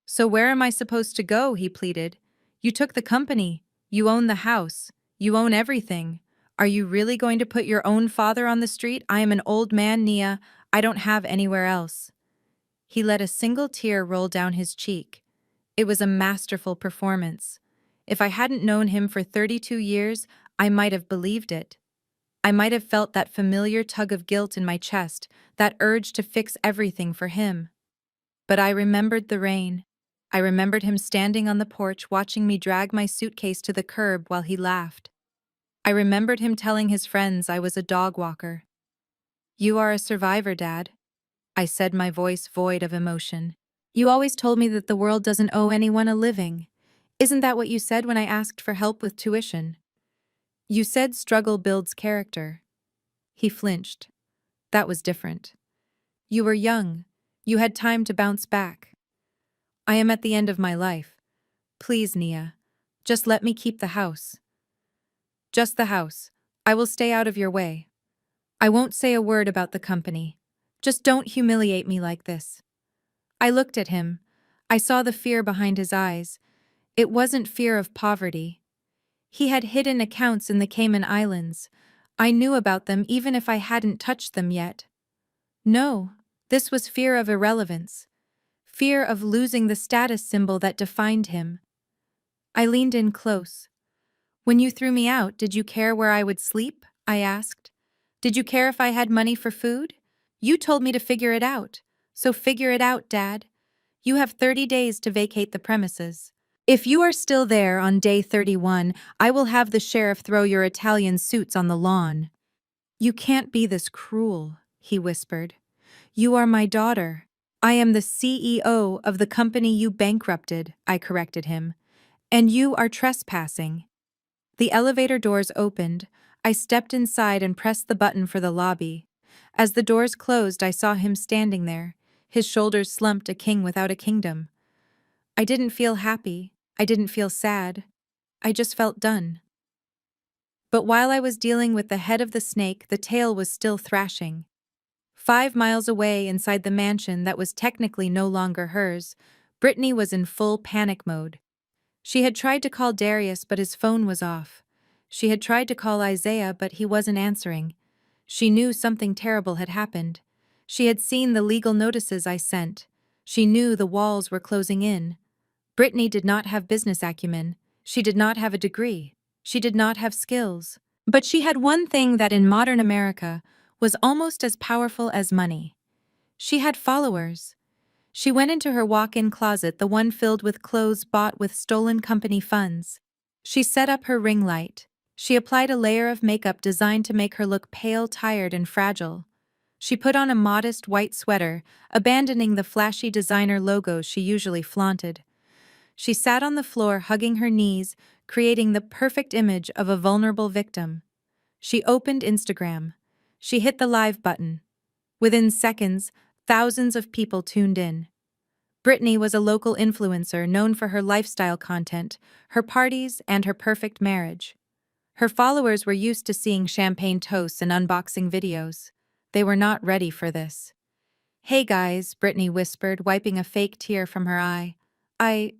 "So where am I supposed to go?" he pleaded. "You took the company. You own the house. You own everything. Are you really going to put your own father on the street? I am an old man, Nia. I don't have anywhere else." He let a single tear roll down his cheek. It was a masterful performance. If I hadn't known him for 32 years, I might have believed it. I might have felt that familiar tug of guilt in my chest, that urge to fix everything for him. But I remembered the rain. I remembered him standing on the porch watching me drag my suitcase to the curb while he laughed. I remembered him telling his friends I was a dog walker. "You are a survivor, Dad," I said, my voice void of emotion. "You always told me that the world doesn't owe anyone a living. Isn't that what you said when I asked for help with tuition? You said struggle builds character." He flinched. "That was different. You were young. You had time to bounce back. I am at the end of my life. Please, Nia, just let me keep the house." "Just the house. I will stay out of your way. I won't say a word about the company. Just don't humiliate me like this." I looked at him. I saw the fear behind his eyes. It wasn't fear of poverty. He had hidden accounts in the Cayman Islands. I knew about them even if I hadn't touched them yet. No, this was fear of irrelevance. Fear of losing the status symbol that defined him. I leaned in close. "When you threw me out, did you care where I would sleep?" I asked. "Did you care if I had money for food? You told me to figure it out. So figure it out, Dad. You have 30 days to vacate the premises. If you are still there on day 31, I will have the sheriff throw your Italian suits on the lawn." "You can't be this cruel," he whispered. You are my daughter. I am the CEO of the company you bankrupted, I corrected him. And you are trespassing. The elevator doors opened. I stepped inside and pressed the button for the lobby. As the doors closed, I saw him standing there, his shoulders slumped, a king without a kingdom. I didn't feel happy. I didn't feel sad. I just felt done. But while I was dealing with the head of the snake, the tail was still thrashing. 5 miles away, inside the mansion that was technically no longer hers, Brittany was in full panic mode. She had tried to call Darius, but his phone was off. She had tried to call Isaiah, but he wasn't answering. She knew something terrible had happened. She had seen the legal notices I sent. She knew the walls were closing in. Brittany did not have business acumen. She did not have a degree. She did not have skills. But she had one thing that in modern America was almost as powerful as money. She had followers. She went into her walk-in closet, the one filled with clothes bought with stolen company funds. She set up her ring light. She applied a layer of makeup designed to make her look pale, tired, and fragile. She put on a modest white sweater, abandoning the flashy designer logos she usually flaunted. She sat on the floor, hugging her knees, creating the perfect image of a vulnerable victim. She opened Instagram. She hit the live button. Within seconds, thousands of people tuned in. Brittany was a local influencer known for her lifestyle content, her parties, and her perfect marriage. Her followers were used to seeing champagne toasts and unboxing videos. They were not ready for this. "Hey guys," Brittany whispered, wiping a fake tear from her eye. I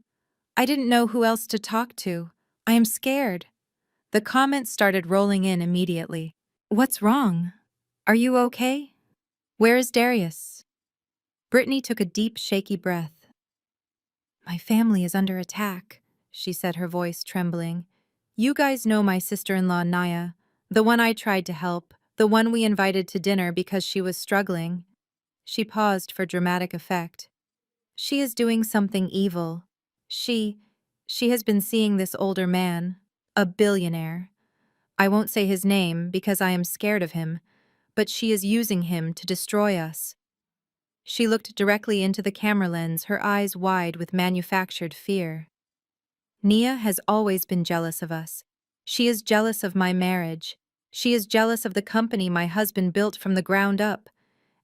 didn't know who else to talk to. I am scared." The comments started rolling in immediately. "What's wrong? Are you okay? Where is Darius?" Brittany took a deep, shaky breath. "My family is under attack," she said, her voice trembling. "You guys know my sister-in-law, Naya, the one I tried to help, the one we invited to dinner because she was struggling." She paused for dramatic effect. "She is doing something evil. She has been seeing this older man, a billionaire. I won't say his name because I am scared of him, but she is using him to destroy us." She looked directly into the camera lens, her eyes wide with manufactured fear. "Nia has always been jealous of us. She is jealous of my marriage. She is jealous of the company my husband built from the ground up.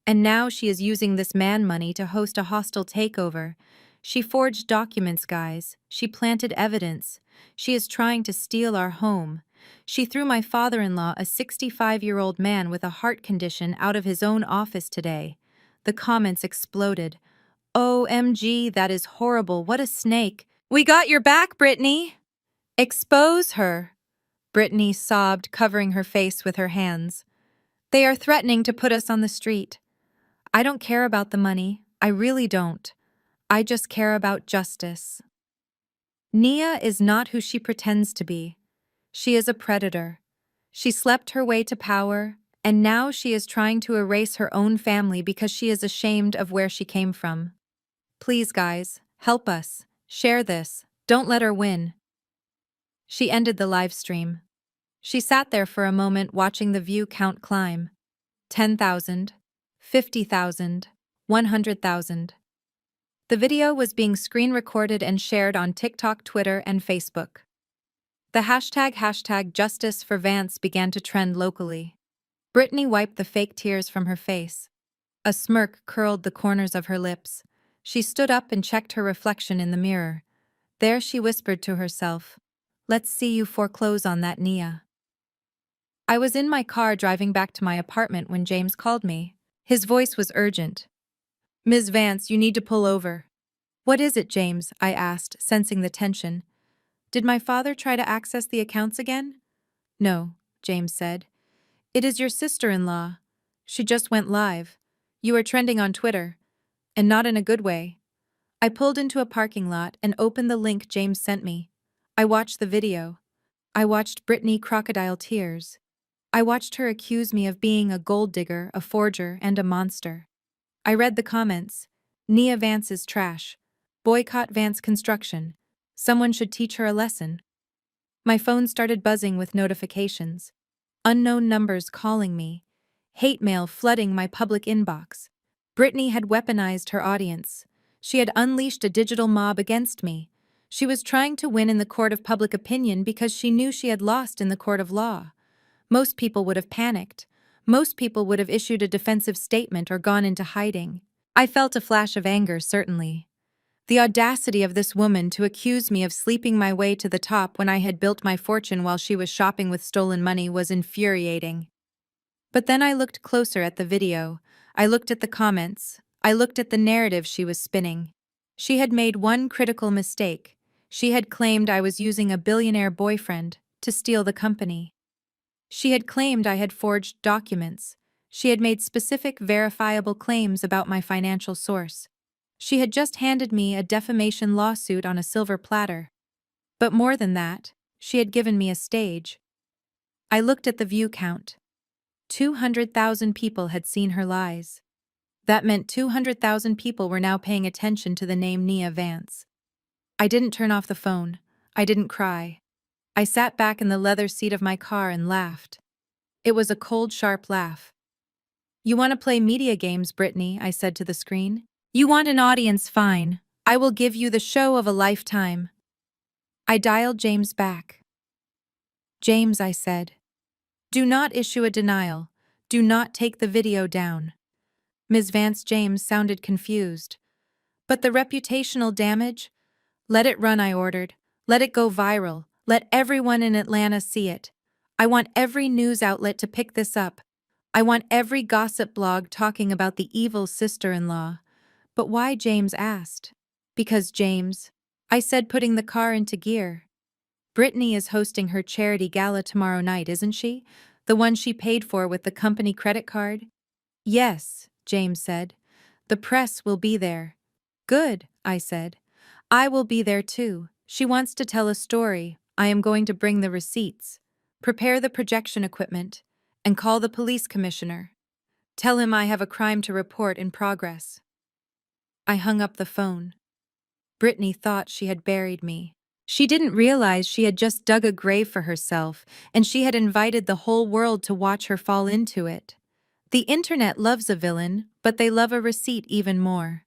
And now she is using this man money to host a hostile takeover. She forged documents, guys. She planted evidence. She is trying to steal our home. She threw my father-in-law, a 65-year-old man with a heart condition, out of his own office today." The comments exploded. "OMG, that is horrible. What a snake. We got your back, Brittany." "Expose her," Brittany sobbed, covering her face with her hands. "They are threatening to put us on the street. I don't care about the money. I really don't. I just care about justice." Nia is not who she pretends to be. She is a predator. She slept her way to power, and now she is trying to erase her own family because she is ashamed of where she came from. Please, guys, help us. Share this. Don't let her win. She ended the live stream. She sat there for a moment, watching the view count climb. 10,000, 50,000, 100,000. The video was being screen recorded and shared on TikTok, Twitter, and Facebook. The hashtag Justice for Vance began to trend locally. Brittany wiped the fake tears from her face. A smirk curled the corners of her lips. She stood up and checked her reflection in the mirror. There she whispered to herself, "Let's see you foreclose on that, Nia." I was in my car driving back to my apartment when James called me. His voice was urgent. "Ms. Vance, you need to pull over." "What is it, James?" I asked, sensing the tension. "Did my father try to access the accounts again?" "No," James said. "It is your sister-in-law. She just went live. You are trending on Twitter. And not in a good way." I pulled into a parking lot and opened the link James sent me. I watched the video. I watched Brittany crocodile tears. I watched her accuse me of being a gold digger, a forger, and a monster. I read the comments. "Nia Vance is trash. Boycott Vance Construction. Someone should teach her a lesson." My phone started buzzing with notifications. Unknown numbers calling me. Hate mail flooding my public inbox. Brittany had weaponized her audience. She had unleashed a digital mob against me. She was trying to win in the court of public opinion because she knew she had lost in the court of law. Most people would have panicked. Most people would have issued a defensive statement or gone into hiding. I felt a flash of anger, certainly. The audacity of this woman to accuse me of sleeping my way to the top when I had built my fortune while she was shopping with stolen money was infuriating. But then I looked closer at the video. I looked at the comments. I looked at the narrative she was spinning. She had made one critical mistake. She had claimed I was using a billionaire boyfriend to steal the company. She had claimed I had forged documents. She had made specific, verifiable claims about my financial source. She had just handed me a defamation lawsuit on a silver platter. But more than that, she had given me a stage. I looked at the view count. 200,000 people had seen her lies. That meant 200,000 people were now paying attention to the name Nia Vance. I didn't turn off the phone. I didn't cry. I sat back in the leather seat of my car and laughed. It was a cold, sharp laugh. "You want to play media games, Brittany," I said to the screen. "You want an audience, fine. I will give you the show of a lifetime." I dialed James back. "James," I said, "do not issue a denial. Do not take the video down." Ms. Vance James sounded confused. "But the reputational damage?" "Let it run," I ordered. "Let it go viral. Let everyone in Atlanta see it. I want every news outlet to pick this up. I want every gossip blog talking about the evil sister-in-law." "But why?" James asked. "Because, James," I said, putting the car into gear, "Brittany is hosting her charity gala tomorrow night, isn't she? The one she paid for with the company credit card?" "Yes," James said. "The press will be there." "Good," I said. "I will be there too. She wants to tell a story. I am going to bring the receipts. Prepare the projection equipment. And call the police commissioner. Tell him I have a crime to report in progress." I hung up the phone. Brittany thought she had buried me. She didn't realize she had just dug a grave for herself, and she had invited the whole world to watch her fall into it. The internet loves a villain, but they love a receipt even more.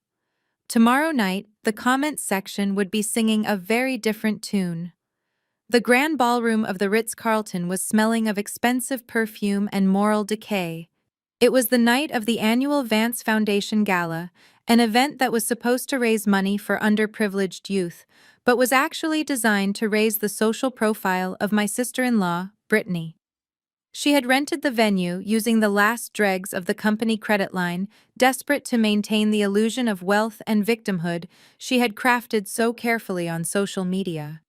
Tomorrow night, the comments section would be singing a very different tune. The grand ballroom of the Ritz-Carlton was smelling of expensive perfume and moral decay. It was the night of the annual Vance Foundation Gala, an event that was supposed to raise money for underprivileged youth, but was actually designed to raise the social profile of my sister-in-law, Brittany. She had rented the venue using the last dregs of the company credit line, desperate to maintain the illusion of wealth and victimhood she had crafted so carefully on social media.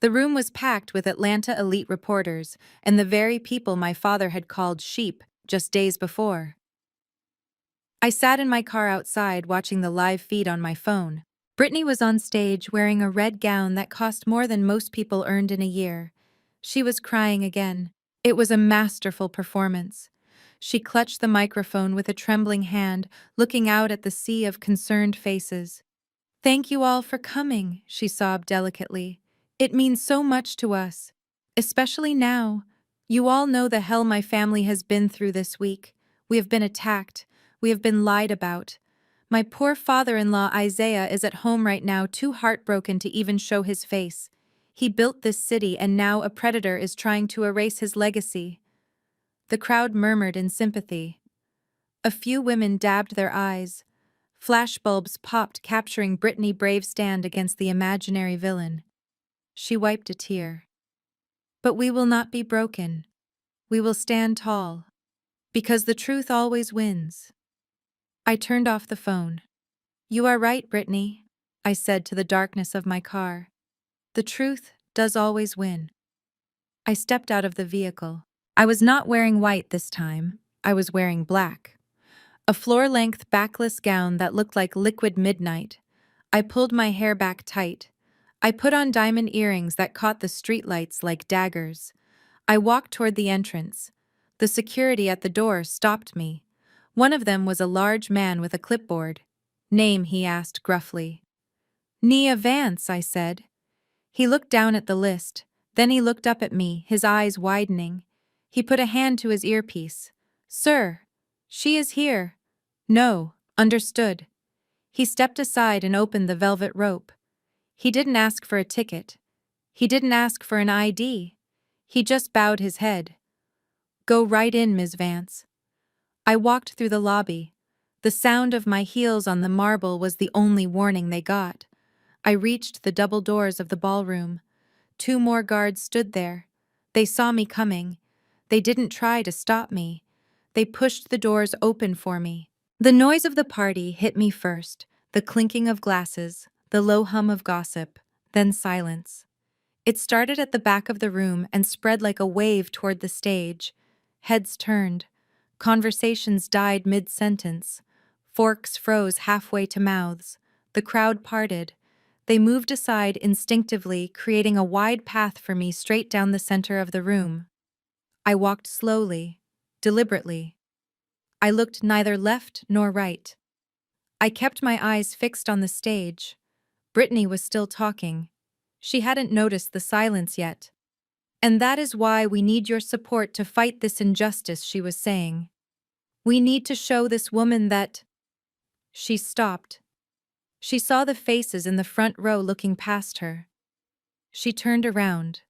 The room was packed with Atlanta elite reporters and the very people my father had called sheep just days before. I sat in my car outside watching the live feed on my phone. Brittany was on stage wearing a red gown that cost more than most people earned in a year. She was crying again. It was a masterful performance. She clutched the microphone with a trembling hand, looking out at the sea of concerned faces. "Thank you all for coming," she sobbed delicately. "It means so much to us. Especially now. You all know the hell my family has been through this week. We have been attacked. We have been lied about. My poor father-in-law Isaiah is at home right now, too heartbroken to even show his face. He built this city and now a predator is trying to erase his legacy." The crowd murmured in sympathy. A few women dabbed their eyes. Flashbulbs popped, capturing Brittany Brave's stand against the imaginary villain. She wiped a tear. "But we will not be broken. We will stand tall. Because the truth always wins." I turned off the phone. "You are right, Brittany," I said to the darkness of my car. "The truth does always win." I stepped out of the vehicle. I was not wearing white this time. I was wearing black. A floor-length backless gown that looked like liquid midnight. I pulled my hair back tight. I put on diamond earrings that caught the streetlights like daggers. I walked toward the entrance. The security at the door stopped me. One of them was a large man with a clipboard. "Name?" he asked gruffly. "Nia Vance," I said. He looked down at the list. Then he looked up at me, his eyes widening. He put a hand to his earpiece. "Sir, she is here." "No," Understood. He stepped aside and opened the velvet rope. He didn't ask for a ticket. He didn't ask for an ID. He just bowed his head. Go right in, Ms. Vance. I walked through the lobby. The sound of my heels on the marble was the only warning they got. I reached the double doors of the ballroom. 2 more guards stood there. They saw me coming. They didn't try to stop me. They pushed the doors open for me. The noise of the party hit me first, the clinking of glasses, the low hum of gossip, then silence. It started at the back of the room and spread like a wave toward the stage. Heads turned. Conversations died mid-sentence. Forks froze halfway to mouths. The crowd parted. They moved aside instinctively, creating a wide path for me straight down the center of the room. I walked slowly, deliberately. I looked neither left nor right. I kept my eyes fixed on the stage. Brittany was still talking. She hadn't noticed the silence yet. And that is why we need your support to fight this injustice, she was saying. We need to show this woman that… She stopped. She saw the faces in the front row looking past her. She turned around.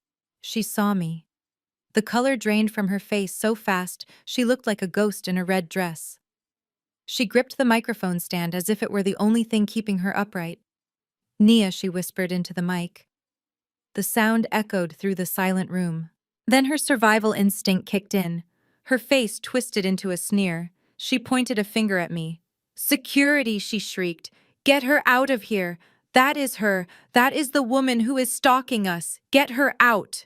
She saw me. The color drained from her face so fast she looked like a ghost in a red dress. She gripped the microphone stand as if it were the only thing keeping her upright. Nia, she whispered into the mic. The sound echoed through the silent room. Then her survival instinct kicked in. Her face twisted into a sneer. She pointed a finger at me. Security, she shrieked. Get her out of here. That is her. That is the woman who is stalking us. Get her out.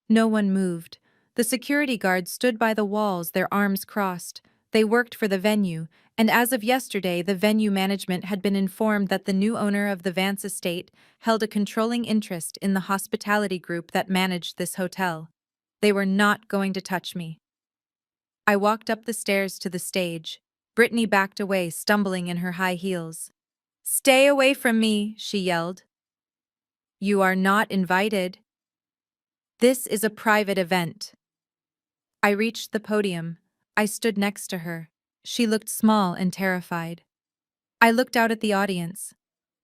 No one moved. The security guards stood by the walls, their arms crossed. They worked for the venue, and as of yesterday, the venue management had been informed that the new owner of the Vance estate held a controlling interest in the hospitality group that managed this hotel. They were not going to touch me. I walked up the stairs to the stage. Brittany backed away, stumbling in her high heels. Stay away from me, she yelled. You are not invited. This is a private event. I reached the podium. I stood next to her. She looked small and terrified. I looked out at the audience.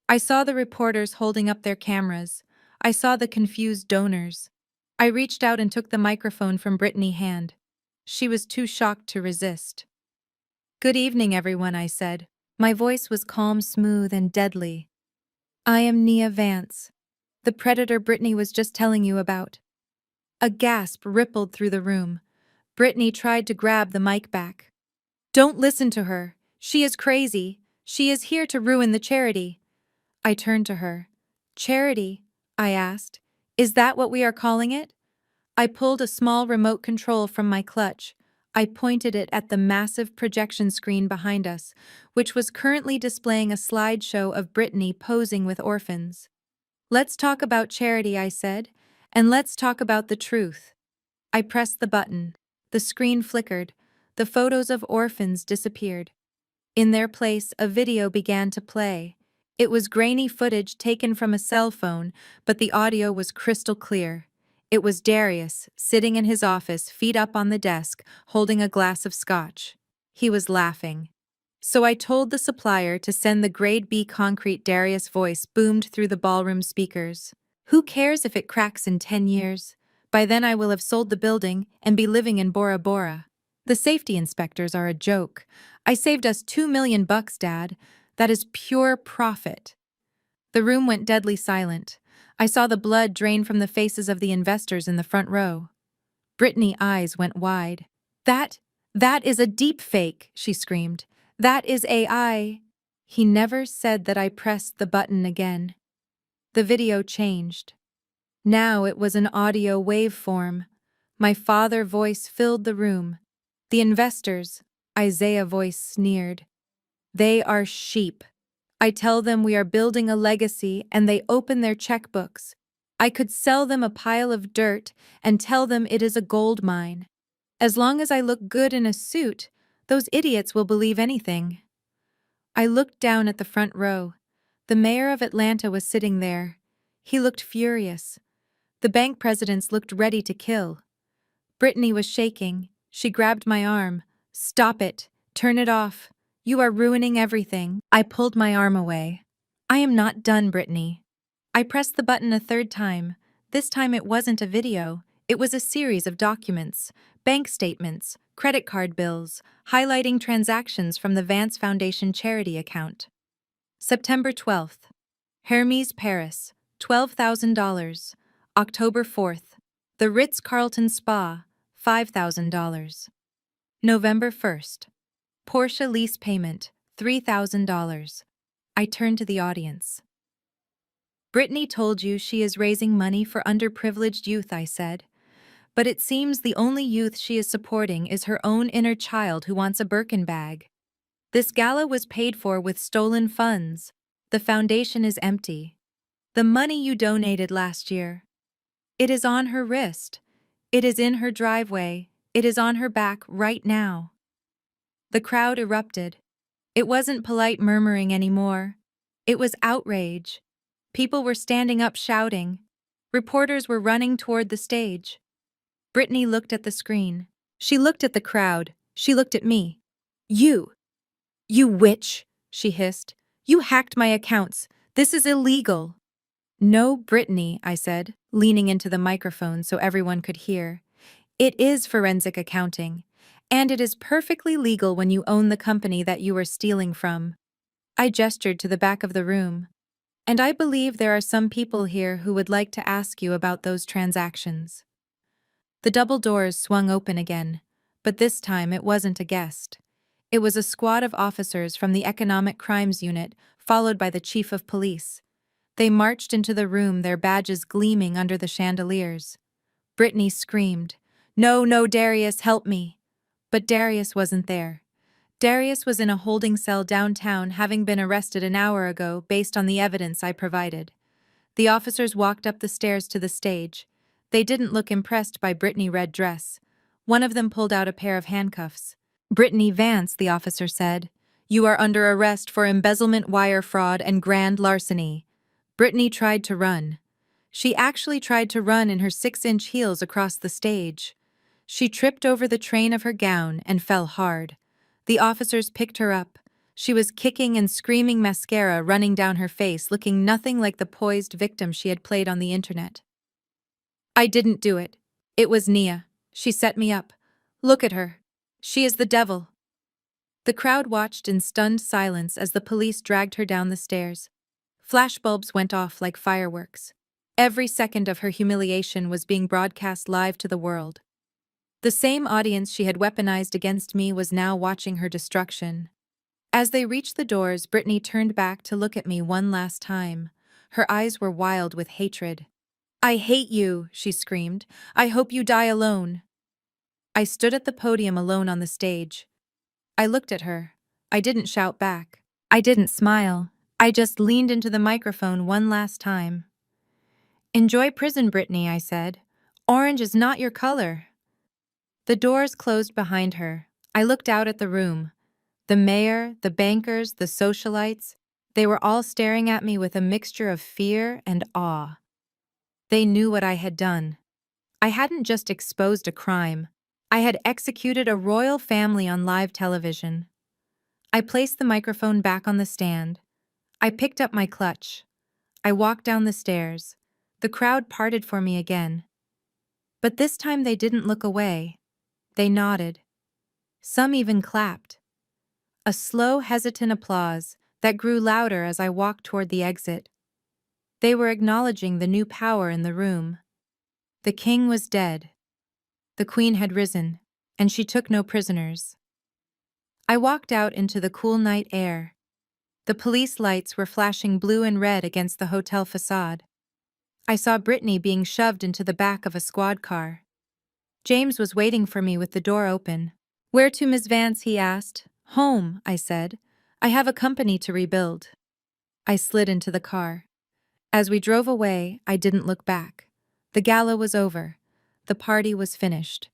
I saw the reporters holding up their cameras. I saw the confused donors. I reached out and took the microphone from Brittany's hand. She was too shocked to resist. Good evening, everyone, I said. My voice was calm, smooth, and deadly. I am Nia Vance, the predator Brittany was just telling you about. A gasp rippled through the room. Brittany tried to grab the mic back. Don't listen to her. She is crazy. She is here to ruin the charity. I turned to her. Charity? I asked. Is that what we are calling it? I pulled a small remote control from my clutch. I pointed it at the massive projection screen behind us, which was currently displaying a slideshow of Brittany posing with orphans. Let's talk about charity, I said, and let's talk about the truth. I pressed the button. The screen flickered. The photos of orphans disappeared. In their place, a video began to play. It was grainy footage taken from a cell phone, but the audio was crystal clear. It was Darius, sitting in his office, feet up on the desk, holding a glass of scotch. He was laughing. So I told the supplier to send the Grade B concrete. Darius' voice boomed through the ballroom speakers. Who cares if it cracks in 10 years? By then I will have sold the building and be living in Bora Bora. The safety inspectors are a joke. I saved us $2 million, Dad. That is pure profit. The room went deadly silent. I saw the blood drain from the faces of the investors in the front row. Brittany's eyes went wide. That is a deep fake, she screamed. That is AI. He never said that. I pressed the button again. The video changed. Now it was an audio waveform. My father's voice filled the room. The investors, Isaiah's voice sneered. They are sheep. I tell them we are building a legacy and they open their checkbooks. I could sell them a pile of dirt and tell them it is a gold mine. As long as I look good in a suit, those idiots will believe anything. I looked down at the front row. The mayor of Atlanta was sitting there. He looked furious. The bank presidents looked ready to kill. Brittany was shaking. She grabbed my arm. Stop it. Turn it off. You are ruining everything. I pulled my arm away. I am not done, Brittany. I pressed the button a third time. This time it wasn't a video. It was a series of documents, bank statements, credit card bills, highlighting transactions from the Vance Foundation charity account. September 12th. Hermes, Paris, $12,000. October 4th. The Ritz-Carlton Spa, $5,000. November 1st. Porsche lease payment, $3,000. I turned to the audience. Brittany told you she is raising money for underprivileged youth, I said. But it seems the only youth she is supporting is her own inner child who wants a Birkin bag. This gala was paid for with stolen funds. The foundation is empty. The money you donated last year. It is on her wrist. It is in her driveway. It is on her back right now. The crowd erupted. It wasn't polite murmuring anymore. It was outrage. People were standing up shouting. Reporters were running toward the stage. Brittany looked at the screen. She looked at the crowd. She looked at me. You witch, she hissed. You hacked my accounts. This is illegal. No, Brittany, I said, leaning into the microphone so everyone could hear. It is forensic accounting, and it is perfectly legal when you own the company that you are stealing from. I gestured to the back of the room. And I believe there are some people here who would like to ask you about those transactions. The double doors swung open again, but this time it wasn't a guest. It was a squad of officers from the Economic Crimes Unit, followed by the Chief of Police. They marched into the room, their badges gleaming under the chandeliers. Brittany screamed, No, Darius, help me. But Darius wasn't there. Darius was in a holding cell downtown, having been arrested an hour ago based on the evidence I provided. The officers walked up the stairs to the stage. They didn't look impressed by Brittany's red dress. One of them pulled out a pair of handcuffs. Brittany Vance, the officer said, You are under arrest for embezzlement, wire fraud, and grand larceny. Brittany tried to run. She actually tried to run in her 6-inch heels across the stage. She tripped over the train of her gown and fell hard. The officers picked her up. She was kicking and screaming, mascara running down her face, looking nothing like the poised victim she had played on the internet. I didn't do it. It was Nia. She set me up. Look at her. She is the devil. The crowd watched in stunned silence as the police dragged her down the stairs. Flashbulbs went off like fireworks. Every second of her humiliation was being broadcast live to the world. The same audience she had weaponized against me was now watching her destruction. As they reached the doors, Brittany turned back to look at me one last time. Her eyes were wild with hatred. I hate you, she screamed. I hope you die alone. I stood at the podium alone on the stage. I looked at her. I didn't shout back. I didn't smile. I just leaned into the microphone one last time. Enjoy prison, Brittany, I said. Orange is not your color. The doors closed behind her. I looked out at the room. The mayor, the bankers, the socialites, they were all staring at me with a mixture of fear and awe. They knew what I had done. I hadn't just exposed a crime. I had executed a royal family on live television. I placed the microphone back on the stand. I picked up my clutch. I walked down the stairs. The crowd parted for me again. But this time they didn't look away. They nodded. Some even clapped. A slow, hesitant applause that grew louder as I walked toward the exit. They were acknowledging the new power in the room. The king was dead. The queen had risen, and she took no prisoners. I walked out into the cool night air. The police lights were flashing blue and red against the hotel facade. I saw Brittany being shoved into the back of a squad car. James was waiting for me with the door open. Where to, Miss Vance? He asked. Home, I said. I have a company to rebuild. I slid into the car. As we drove away, I didn't look back. The gala was over. The party was finished.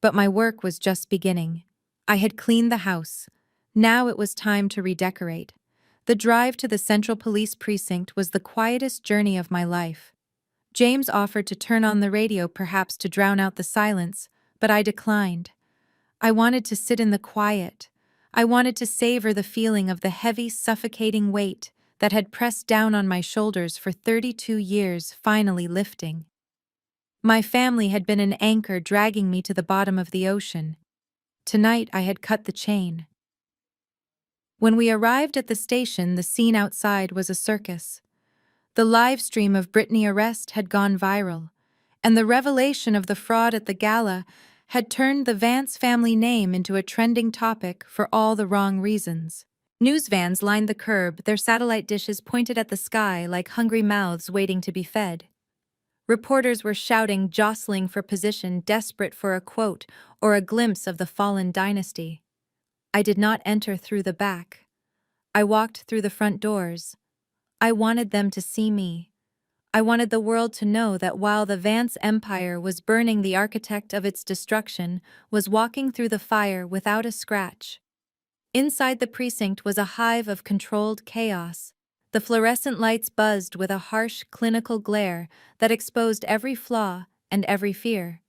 But my work was just beginning. I had cleaned the house. Now it was time to redecorate. The drive to the Central Police Precinct was the quietest journey of my life. James offered to turn on the radio, perhaps to drown out the silence, but I declined. I wanted to sit in the quiet. I wanted to savor the feeling of the heavy, suffocating weight that had pressed down on my shoulders for 32 years finally lifting. My family had been an anchor dragging me to the bottom of the ocean. Tonight I had cut the chain. When we arrived at the station, the scene outside was a circus. The live stream of Brittany's arrest had gone viral, and the revelation of the fraud at the gala had turned the Vance family name into a trending topic for all the wrong reasons. News vans lined the curb, their satellite dishes pointed at the sky like hungry mouths waiting to be fed. Reporters were shouting, jostling for position, desperate for a quote or a glimpse of the fallen dynasty. I did not enter through the back. I walked through the front doors. I wanted them to see me. I wanted the world to know that while the Vance empire was burning, the architect of its destruction was walking through the fire without a scratch. Inside the precinct was a hive of controlled chaos. The fluorescent lights buzzed with a harsh, clinical glare that exposed every flaw and every fear.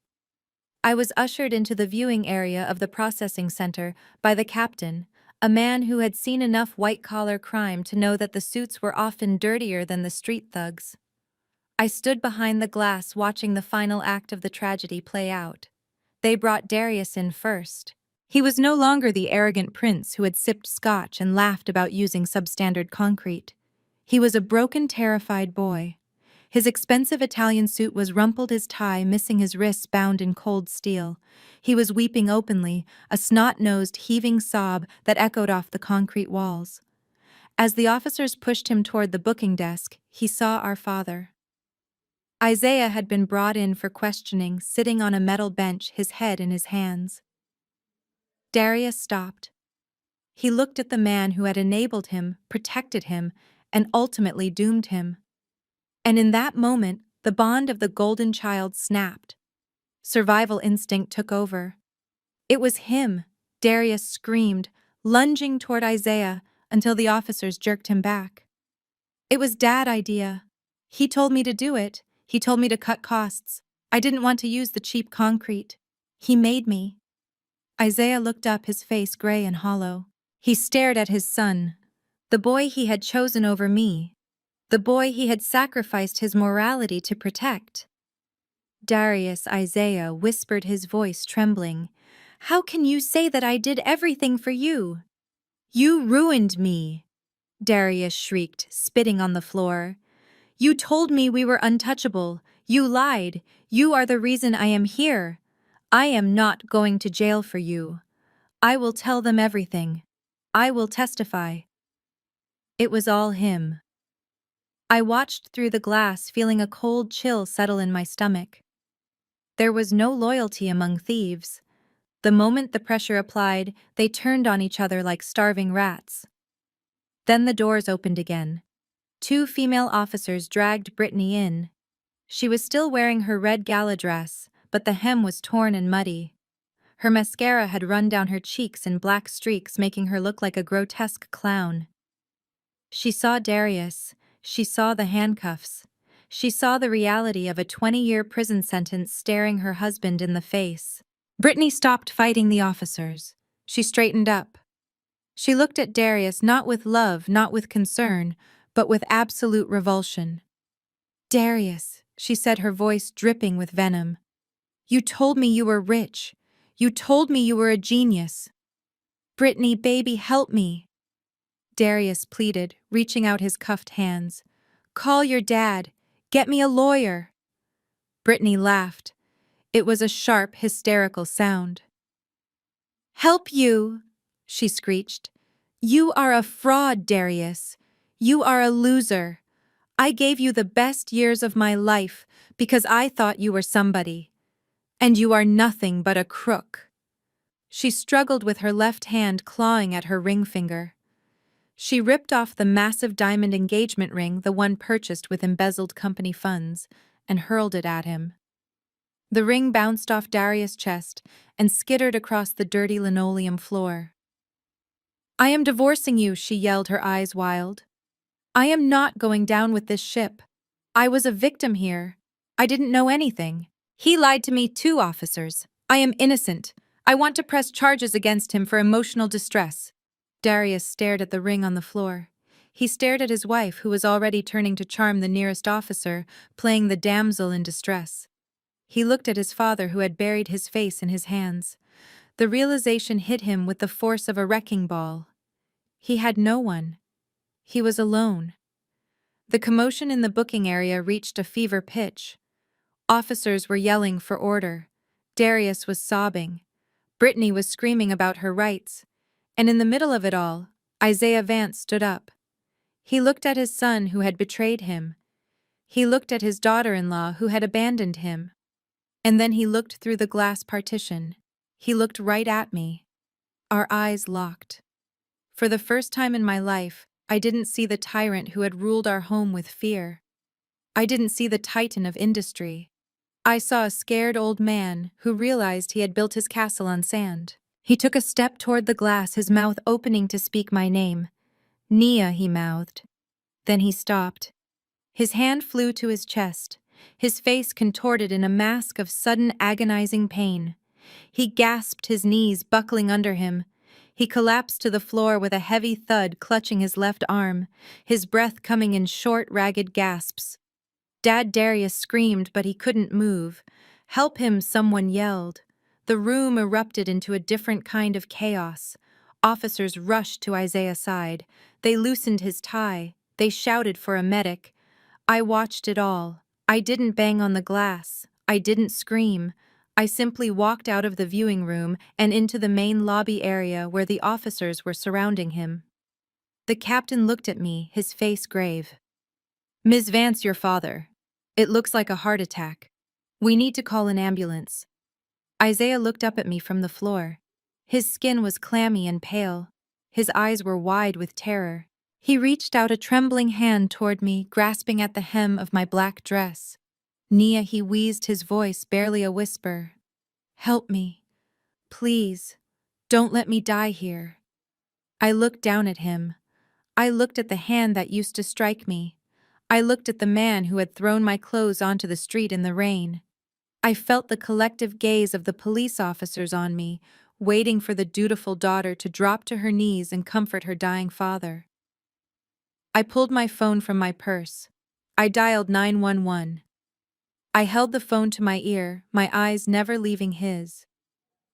I was ushered into the viewing area of the processing center by the captain, a man who had seen enough white-collar crime to know that the suits were often dirtier than the street thugs. I stood behind the glass watching the final act of the tragedy play out. They brought Darius in first. He was no longer the arrogant prince who had sipped scotch and laughed about using substandard concrete. He was a broken, terrified boy. His expensive Italian suit was rumpled, his tie missing, his wrists bound in cold steel. He was weeping openly, a snot-nosed, heaving sob that echoed off the concrete walls. As the officers pushed him toward the booking desk, he saw our father. Isaiah had been brought in for questioning, sitting on a metal bench, his head in his hands. Darius stopped. He looked at the man who had enabled him, protected him, and ultimately doomed him. And in that moment, the bond of the golden child snapped. Survival instinct took over. It was him, Darius screamed, lunging toward Isaiah until the officers jerked him back. It was Dad's idea. He told me to do it. He told me to cut costs. I didn't want to use the cheap concrete. He made me. Isaiah looked up, his face gray and hollow. He stared at his son, the boy he had chosen over me, the boy he had sacrificed his morality to protect. Darius, Isaiah whispered, his voice trembling. How can you say that I did everything for you? You ruined me, Darius shrieked, spitting on the floor. You told me we were untouchable. You lied. You are the reason I am here. I am not going to jail for you. I will tell them everything. I will testify. It was all him. I watched through the glass, feeling a cold chill settle in my stomach. There was no loyalty among thieves. The moment the pressure applied, they turned on each other like starving rats. Then the doors opened again. 2 female officers dragged Brittany in. She was still wearing her red gala dress, but the hem was torn and muddy. Her mascara had run down her cheeks in black streaks, making her look like a grotesque clown. She saw Darius. She saw the handcuffs. She saw the reality of a 20-year prison sentence staring her husband in the face. Brittany stopped fighting the officers. She straightened up. She looked at Darius, not with love, not with concern, but with absolute revulsion. Darius, she said, her voice dripping with venom. You told me you were rich. You told me you were a genius. Brittany, baby, help me. Darius pleaded, reaching out his cuffed hands. Call your dad. Get me a lawyer. Brittany laughed. It was a sharp, hysterical sound. Help you, she screeched. You are a fraud, Darius. You are a loser. I gave you the best years of my life because I thought you were somebody. And you are nothing but a crook. She struggled with her left hand, clawing at her ring finger. She ripped off the massive diamond engagement ring, the one purchased with embezzled company funds, and hurled it at him. The ring bounced off Darius' chest and skittered across the dirty linoleum floor. I am divorcing you, she yelled, her eyes wild. I am not going down with this ship. I was a victim here. I didn't know anything. He lied to me too, officers. I am innocent. I want to press charges against him for emotional distress. Darius stared at the ring on the floor. He stared at his wife, who was already turning to charm the nearest officer, playing the damsel in distress. He looked at his father, who had buried his face in his hands. The realization hit him with the force of a wrecking ball. He had no one. He was alone. The commotion in the booking area reached a fever pitch. Officers were yelling for order. Darius was sobbing. Brittany was screaming about her rights. And in the middle of it all, Isaiah Vance stood up. He looked at his son, who had betrayed him. He looked at his daughter-in-law, who had abandoned him. And then he looked through the glass partition. He looked right at me. Our eyes locked. For the first time in my life, I didn't see the tyrant who had ruled our home with fear. I didn't see the titan of industry. I saw a scared old man who realized he had built his castle on sand. He took a step toward the glass, his mouth opening to speak my name. "Nia," he mouthed. Then he stopped. His hand flew to his chest, his face contorted in a mask of sudden agonizing pain. He gasped, his knees buckling under him. He collapsed to the floor with a heavy thud, clutching his left arm, his breath coming in short, ragged gasps. Dad Darius screamed, but he couldn't move. "Help him," someone yelled. The room erupted into a different kind of chaos. Officers rushed to Isaiah's side. They loosened his tie. They shouted for a medic. I watched it all. I didn't bang on the glass. I didn't scream. I simply walked out of the viewing room and into the main lobby area where the officers were surrounding him. The captain looked at me, his face grave. "Ms. Vance, your father. It looks like a heart attack. We need to call an ambulance." Isaiah looked up at me from the floor. His skin was clammy and pale. His eyes were wide with terror. He reached out a trembling hand toward me, grasping at the hem of my black dress. "Nia," he wheezed, his voice barely a whisper. "Help me. Please. Don't let me die here." I looked down at him. I looked at the hand that used to strike me. I looked at the man who had thrown my clothes onto the street in the rain. I felt the collective gaze of the police officers on me, waiting for the dutiful daughter to drop to her knees and comfort her dying father. I pulled my phone from my purse. I dialed 911. I held the phone to my ear, my eyes never leaving his.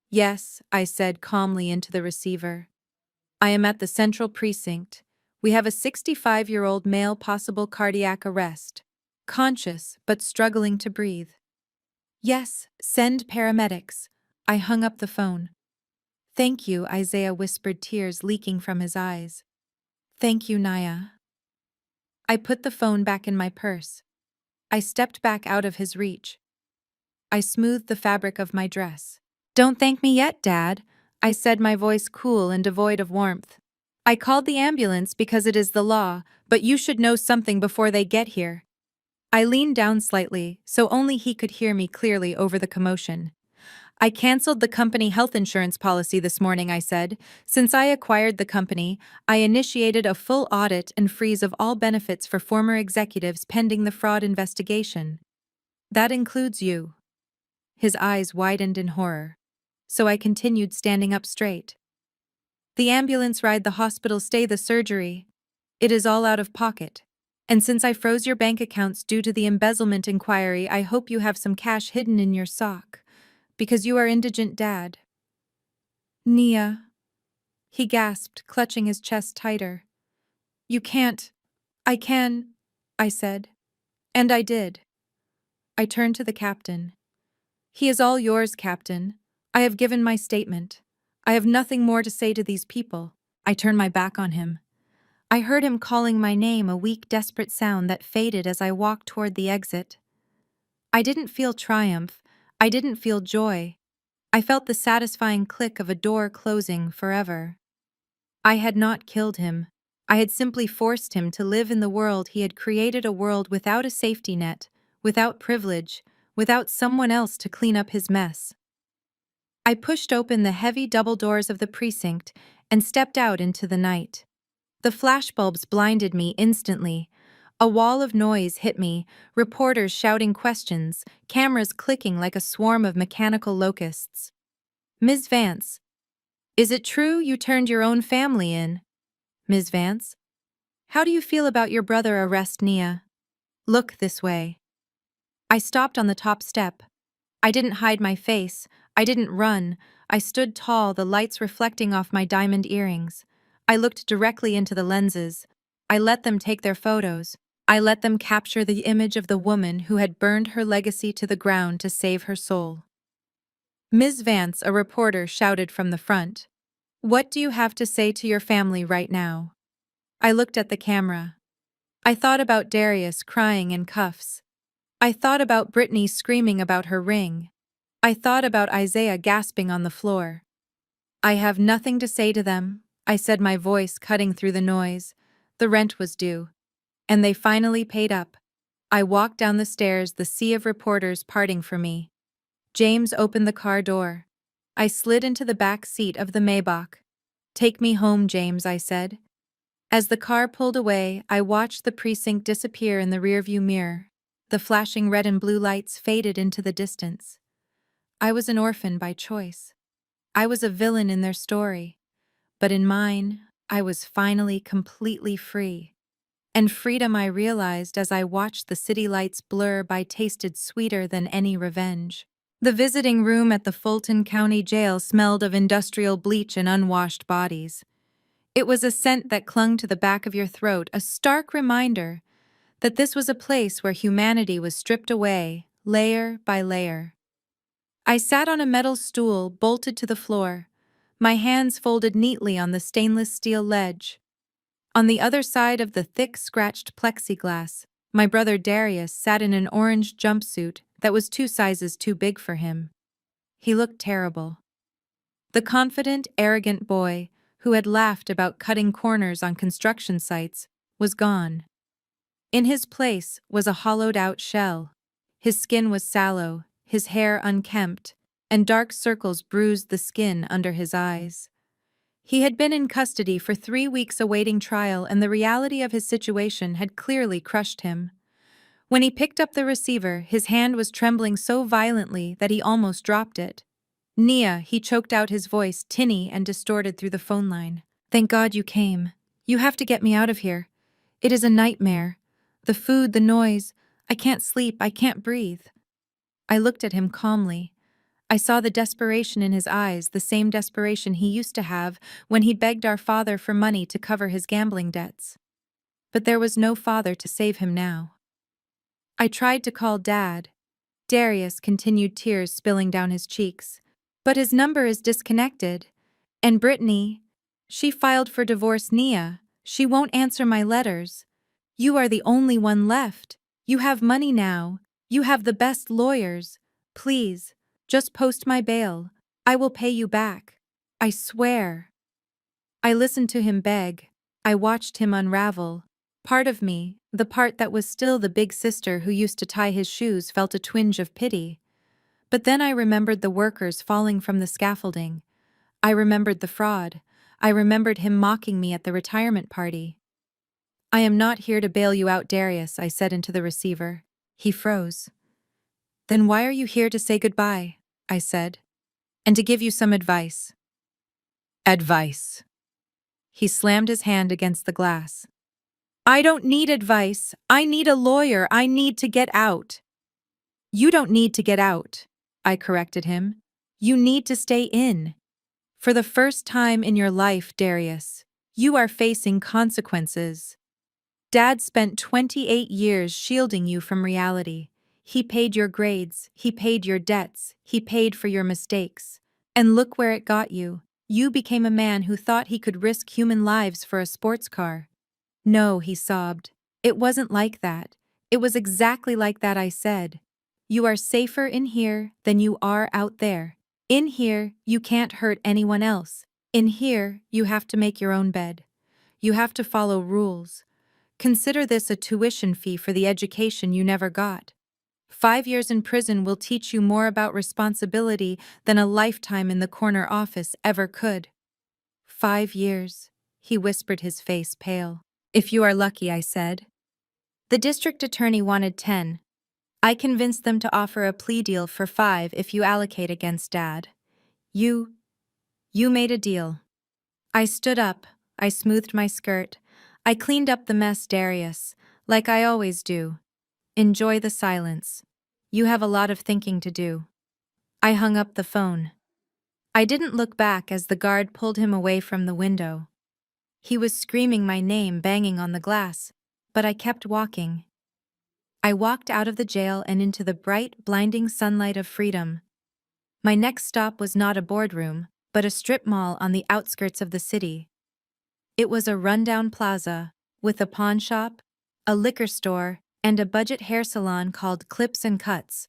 "Yes," I said calmly into the receiver. "I am at the Central Precinct. We have a 65-year-old male, possible cardiac arrest. Conscious, but struggling to breathe." "Yes, send paramedics." I hung up the phone. "Thank you," Isaiah whispered, tears leaking from his eyes. "Thank you, Naya." I put the phone back in my purse. I stepped back out of his reach. I smoothed the fabric of my dress. "Don't thank me yet, Dad," I said, my voice cool and devoid of warmth. "I called the ambulance because it is the law, but you should know something before they get here." I leaned down slightly, so only he could hear me clearly over the commotion. "I canceled the company health insurance policy this morning," I said. "Since I acquired the company, I initiated a full audit and freeze of all benefits for former executives pending the fraud investigation. That includes you." His eyes widened in horror. So I continued, standing up straight. "The ambulance ride, the hospital stay, the surgery. It is all out of pocket. And since I froze your bank accounts due to the embezzlement inquiry, I hope you have some cash hidden in your sock. Because you are indigent, Dad." "Nia," he gasped, clutching his chest tighter. "You can't." "I can," I said. And I did. I turned to the captain. "He is all yours, Captain. I have given my statement. I have nothing more to say to these people." I turned my back on him. I heard him calling my name, a weak, desperate sound that faded as I walked toward the exit. I didn't feel triumph. I didn't feel joy. I felt the satisfying click of a door closing forever. I had not killed him. I had simply forced him to live in the world he had created, a world without a safety net, without privilege, without someone else to clean up his mess. I pushed open the heavy double doors of the precinct and stepped out into the night. The flashbulbs blinded me instantly. A wall of noise hit me, reporters shouting questions, cameras clicking like a swarm of mechanical locusts. "Ms. Vance." Is it true you turned your own family in? Ms. Vance? How do you feel about your brother arrest Nia? Look this way. I stopped on the top step. I didn't hide my face. I didn't run. I stood tall, the lights reflecting off my diamond earrings. I looked directly into the lenses. I let them take their photos. I let them capture the image of the woman who had burned her legacy to the ground to save her soul. Ms. Vance, a reporter, shouted from the front. What do you have to say to your family right now? I looked at the camera. I thought about Darius crying in cuffs. I thought about Brittany screaming about her ring. I thought about Isaiah gasping on the floor. I have nothing to say to them, I said, my voice cutting through the noise. The rent was due. And they finally paid up. I walked down the stairs, the sea of reporters parting for me. James opened the car door. I slid into the back seat of the Maybach. Take me home, James, I said. As the car pulled away, I watched the precinct disappear in the rearview mirror. The flashing red and blue lights faded into the distance. I was an orphan by choice. I was a villain in their story. But in mine, I was finally completely free. And freedom, I realized as I watched the city lights blur by, tasted sweeter than any revenge. The visiting room at the Fulton County Jail smelled of industrial bleach and unwashed bodies. It was a scent that clung to the back of your throat, a stark reminder that this was a place where humanity was stripped away, layer by layer. I sat on a metal stool bolted to the floor, my hands folded neatly on the stainless steel ledge. On the other side of the thick, scratched plexiglass, my brother Darius sat in an orange jumpsuit that was 2 sizes too big for him. He looked terrible. The confident, arrogant boy who had laughed about cutting corners on construction sites was gone. In his place was a hollowed-out shell. His skin was sallow, his hair unkempt, and dark circles bruised the skin under his eyes. He had been in custody for 3 weeks awaiting trial, and the reality of his situation had clearly crushed him. When he picked up the receiver, his hand was trembling so violently that he almost dropped it. Nia, he choked out, his voice tinny and distorted through the phone line. Thank God you came. You have to get me out of here. It is a nightmare. The food, the noise. I can't sleep, I can't breathe. I looked at him calmly. I saw the desperation in his eyes, the same desperation he used to have when he begged our father for money to cover his gambling debts. But there was no father to save him now. I tried to call Dad. Darius continued, tears spilling down his cheeks. But his number is disconnected. And Brittany, she filed for divorce. Nia, she won't answer my letters. You are the only one left. You have money now. You have the best lawyers. Please, just post my bail. I will pay you back. I swear. I listened to him beg. I watched him unravel. Part of me, the part that was still the big sister who used to tie his shoes, felt a twinge of pity. But then I remembered the workers falling from the scaffolding. I remembered the fraud. I remembered him mocking me at the retirement party. I am not here to bail you out, Darius, I said into the receiver. He froze. Then why are you here? To say goodbye, I said. And to give you some advice. Advice. He slammed his hand against the glass. I don't need advice. I need a lawyer. I need to get out. You don't need to get out, I corrected him. You need to stay in. For the first time in your life, Darius, you are facing consequences. Dad spent 28 years shielding you from reality. He paid your grades, he paid your debts, he paid for your mistakes. And look where it got you. You became a man who thought he could risk human lives for a sports car. No, he sobbed. It wasn't like that. It was exactly like that, I said. You are safer in here than you are out there. In here, you can't hurt anyone else. In here, you have to make your own bed. You have to follow rules. Consider this a tuition fee for the education you never got. 5 years in prison will teach you more about responsibility than a lifetime in the corner office ever could. 5 years, he whispered, his face pale. If you are lucky, I said. The district attorney wanted 10. I convinced them to offer a plea deal for 5 if you allocate against Dad. You You made a deal. I stood up, I smoothed my skirt, I cleaned up the mess, Darius, like I always do. Enjoy the silence. You have a lot of thinking to do. I hung up the phone. I didn't look back as the guard pulled him away from the window. He was screaming my name, banging on the glass, but I kept walking. I walked out of the jail and into the bright, blinding sunlight of freedom. My next stop was not a boardroom, but a strip mall on the outskirts of the city. It was a rundown plaza, with a pawn shop, a liquor store, and a budget hair salon called Clips and Cuts.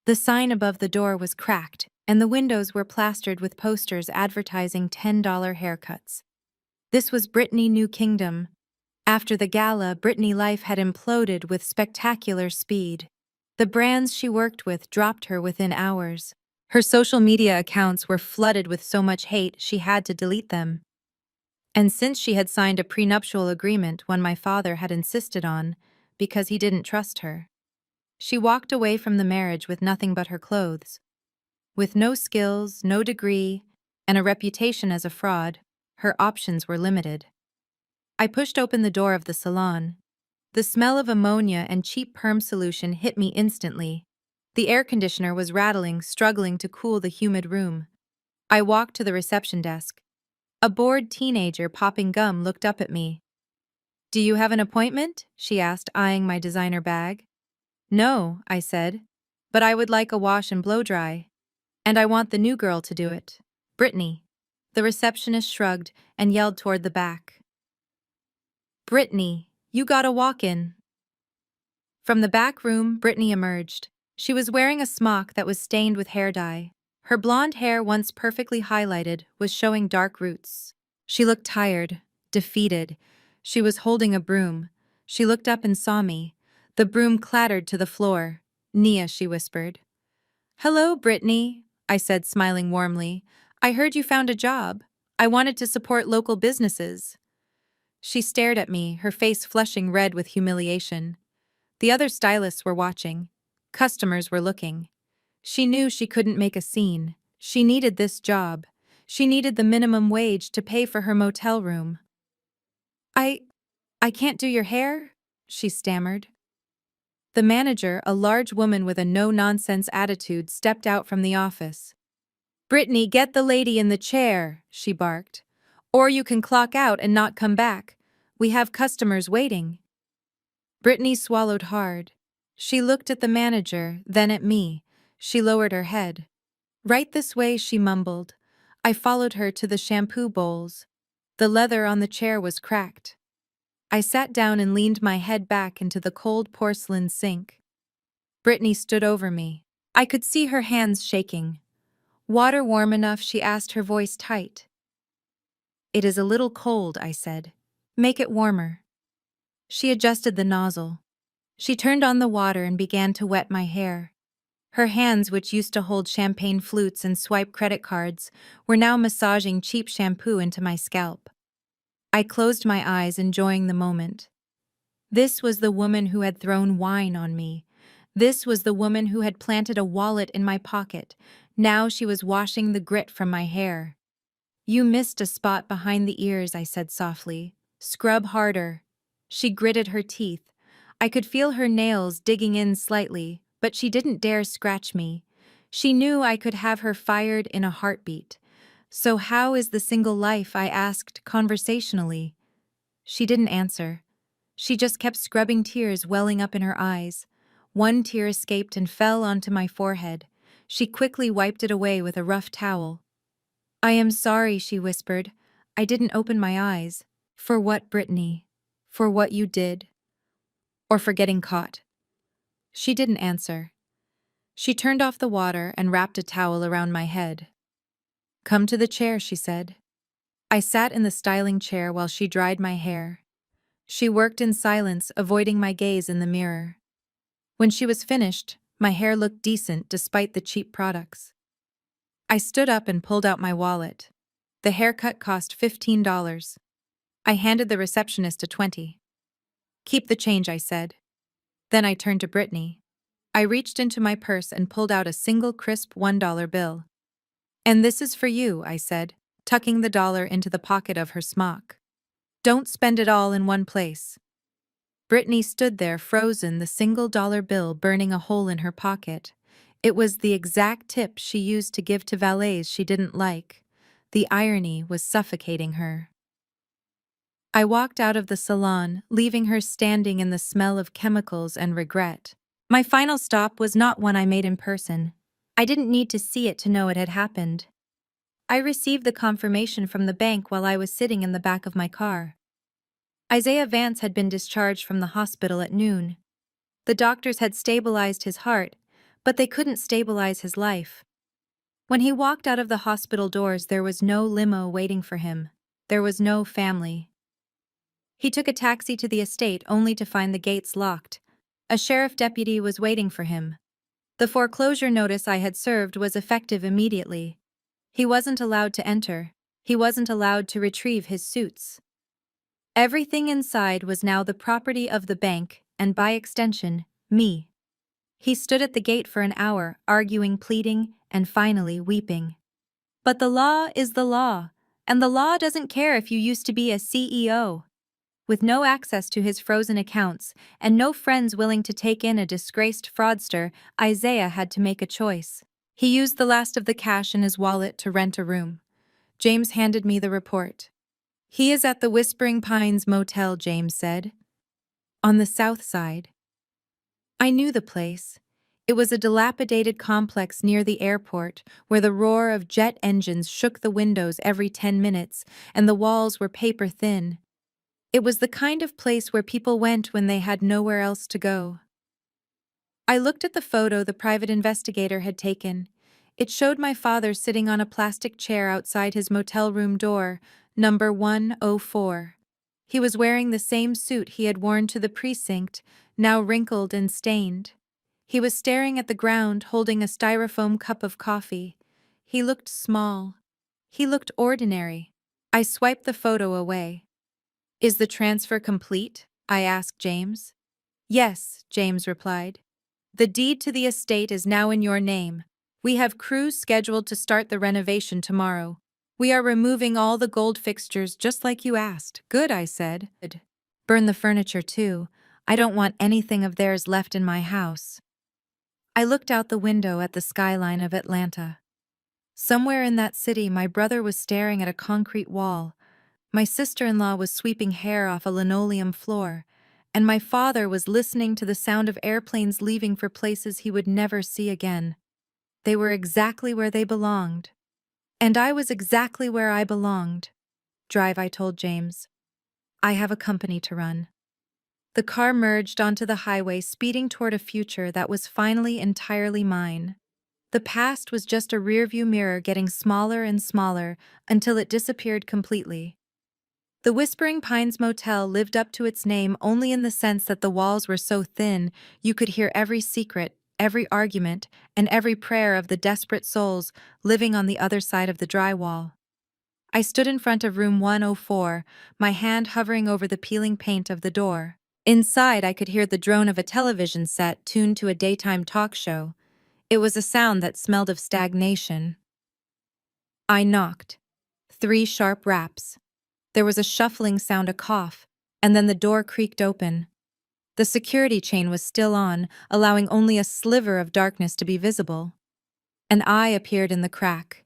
The sign above the door was cracked, and the windows were plastered with posters advertising $10 haircuts. This was Brittany New Kingdom. After the gala, Brittany life had imploded with spectacular speed. The brands she worked with dropped her within hours. Her social media accounts were flooded with so much hate she had to delete them. And since she had signed a prenuptial agreement one my father had insisted on, because he didn't trust her, she walked away from the marriage with nothing but her clothes. With no skills, no degree, and a reputation as a fraud, her options were limited. I pushed open the door of the salon. The smell of ammonia and cheap perm solution hit me instantly. The air conditioner was rattling, struggling to cool the humid room. I walked to the reception desk. A bored teenager popping gum looked up at me. "Do you have an appointment?" she asked, eyeing my designer bag. "No," I said, "but I would like a wash and blow dry. And I want the new girl to do it. Brittany." The receptionist shrugged and yelled toward the back. "Brittany, you gotta walk in." From the back room, Brittany emerged. She was wearing a smock that was stained with hair dye. Her blonde hair, once perfectly highlighted, was showing dark roots. She looked tired, defeated. She was holding a broom. She looked up and saw me. The broom clattered to the floor. "Nia," she whispered. "Hello, Brittany," I said, smiling warmly. "I heard you found a job. I wanted to support local businesses." She stared at me, her face flushing red with humiliation. The other stylists were watching. Customers were looking. She knew she couldn't make a scene. She needed this job. She needed the minimum wage to pay for her motel room. I can't do your hair," she stammered. The manager, a large woman with a no-nonsense attitude, stepped out from the office. "Brittany, get the lady in the chair," she barked. "Or you can clock out and not come back. We have customers waiting." Brittany swallowed hard. She looked at the manager, then at me. She lowered her head. "Right this way," she mumbled. I followed her to the shampoo bowls. The leather on the chair was cracked. I sat down and leaned my head back into the cold porcelain sink. Brittany stood over me. I could see her hands shaking. "Water warm enough?" she asked, her voice tight. "It is a little cold," I said. "Make it warmer." She adjusted the nozzle. She turned on the water and began to wet my hair. Her hands, which used to hold champagne flutes and swipe credit cards, were now massaging cheap shampoo into my scalp. I closed my eyes, enjoying the moment. This was the woman who had thrown wine on me. This was the woman who had planted a wallet in my pocket. Now she was washing the grit from my hair. "You missed a spot behind the ears," I said softly. "Scrub harder." She gritted her teeth. I could feel her nails digging in slightly, but she didn't dare scratch me. She knew I could have her fired in a heartbeat. "So how is the single life?" I asked conversationally. She didn't answer. She just kept scrubbing, tears welling up in her eyes. One tear escaped and fell onto my forehead. She quickly wiped it away with a rough towel. "I am sorry," she whispered. I didn't open my eyes. "For what, Brittany? For what you did? Or for getting caught?" She didn't answer. She turned off the water and wrapped a towel around my head. "Come to the chair," she said. I sat in the styling chair while she dried my hair. She worked in silence, avoiding my gaze in the mirror. When she was finished, my hair looked decent despite the cheap products. I stood up and pulled out my wallet. The haircut cost $15. I handed the receptionist a 20. "Keep the change," I said. Then I turned to Brittany. I reached into my purse and pulled out a single crisp $1 bill. "And this is for you," I said, tucking the dollar into the pocket of her smock. "Don't spend it all in one place." Brittany stood there frozen, the single-dollar bill burning a hole in her pocket. It was the exact tip she used to give to valets she didn't like. The irony was suffocating her. I walked out of the salon, leaving her standing in the smell of chemicals and regret. My final stop was not one I made in person. I didn't need to see it to know it had happened. I received the confirmation from the bank while I was sitting in the back of my car. Isaiah Vance had been discharged from the hospital at noon. The doctors had stabilized his heart, but they couldn't stabilize his life. When he walked out of the hospital doors, there was no limo waiting for him. There was no family. He took a taxi to the estate only to find the gates locked. A sheriff deputy was waiting for him. The foreclosure notice I had served was effective immediately. He wasn't allowed to enter. He wasn't allowed to retrieve his suits. Everything inside was now the property of the bank, and by extension, me. He stood at the gate for an hour, arguing, pleading, and finally weeping. But the law is the law, and the law doesn't care if you used to be a CEO. With no access to his frozen accounts and no friends willing to take in a disgraced fraudster, Isaiah had to make a choice. He used the last of the cash in his wallet to rent a room. James handed me the report. "He is at the Whispering Pines Motel," James said. "On the south side." I knew the place. It was a dilapidated complex near the airport where the roar of jet engines shook the windows every 10 minutes and the walls were paper thin. It was the kind of place where people went when they had nowhere else to go. I looked at the photo the private investigator had taken. It showed my father sitting on a plastic chair outside his motel room door, number 104. He was wearing the same suit he had worn to the precinct, now wrinkled and stained. He was staring at the ground, holding a styrofoam cup of coffee. He looked small. He looked ordinary. I swiped the photo away. "Is the transfer complete?" I asked James. "Yes," James replied. "The deed to the estate is now in your name. We have crews scheduled to start the renovation tomorrow. We are removing all the gold fixtures just like you asked." "Good," I said. "Burn the furniture too. I don't want anything of theirs left in my house." I looked out the window at the skyline of Atlanta. Somewhere in that city, my brother was staring at a concrete wall. My sister-in-law was sweeping hair off a linoleum floor, and my father was listening to the sound of airplanes leaving for places he would never see again. They were exactly where they belonged. And I was exactly where I belonged. "Drive," I told James. "I have a company to run." The car merged onto the highway, speeding toward a future that was finally entirely mine. The past was just a rearview mirror getting smaller and smaller until it disappeared completely. The Whispering Pines Motel lived up to its name only in the sense that the walls were so thin you could hear every secret, every argument, and every prayer of the desperate souls living on the other side of the drywall. I stood in front of room 104, my hand hovering over the peeling paint of the door. Inside, I could hear the drone of a television set tuned to a daytime talk show. It was a sound that smelled of stagnation. I knocked. 3 sharp raps. There was a shuffling sound, a cough, and then the door creaked open. The security chain was still on, allowing only a sliver of darkness to be visible. An eye appeared in the crack.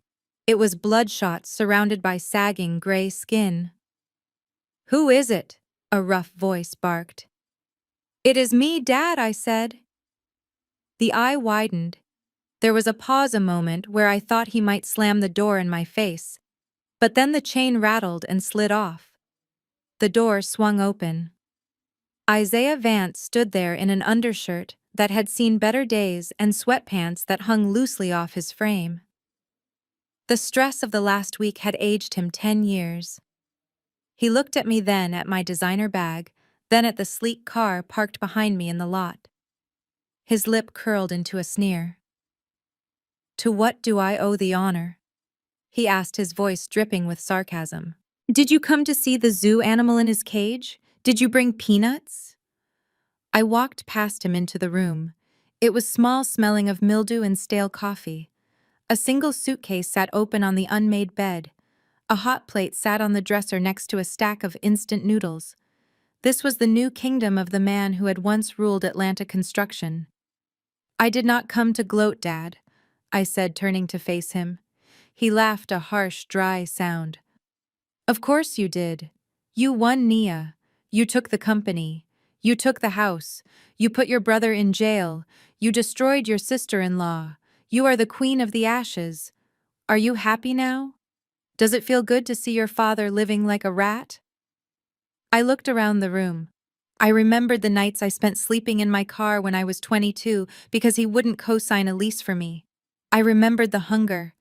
It was bloodshot, surrounded by sagging gray skin. "Who is it?" a rough voice barked. "It is me, Dad," I said. The eye widened. There was a pause, a moment where I thought he might slam the door in my face. But then the chain rattled and slid off. The door swung open. Isaiah Vance stood there in an undershirt that had seen better days and sweatpants that hung loosely off his frame. The stress of the last week had aged him 10 years. He looked at me then, at my designer bag, then at the sleek car parked behind me in the lot. His lip curled into a sneer. "To what do I owe the honor?" he asked, his voice dripping with sarcasm. "Did you come to see the zoo animal in his cage? Did you bring peanuts?" I walked past him into the room. It was small, smelling of mildew and stale coffee. A single suitcase sat open on the unmade bed. A hot plate sat on the dresser next to a stack of instant noodles. This was the new kingdom of the man who had once ruled Atlanta construction. "I did not come to gloat, Dad," I said, turning to face him. He laughed, a harsh, dry sound. "Of course you did. You won, Nia. You took the company. You took the house. You put your brother in jail. You destroyed your sister-in-law. You are the queen of the ashes. Are you happy now? Does it feel good to see your father living like a rat?" I looked around the room. I remembered the nights I spent sleeping in my car when I was 22 because he wouldn't co-sign a lease for me. I remembered the hunger.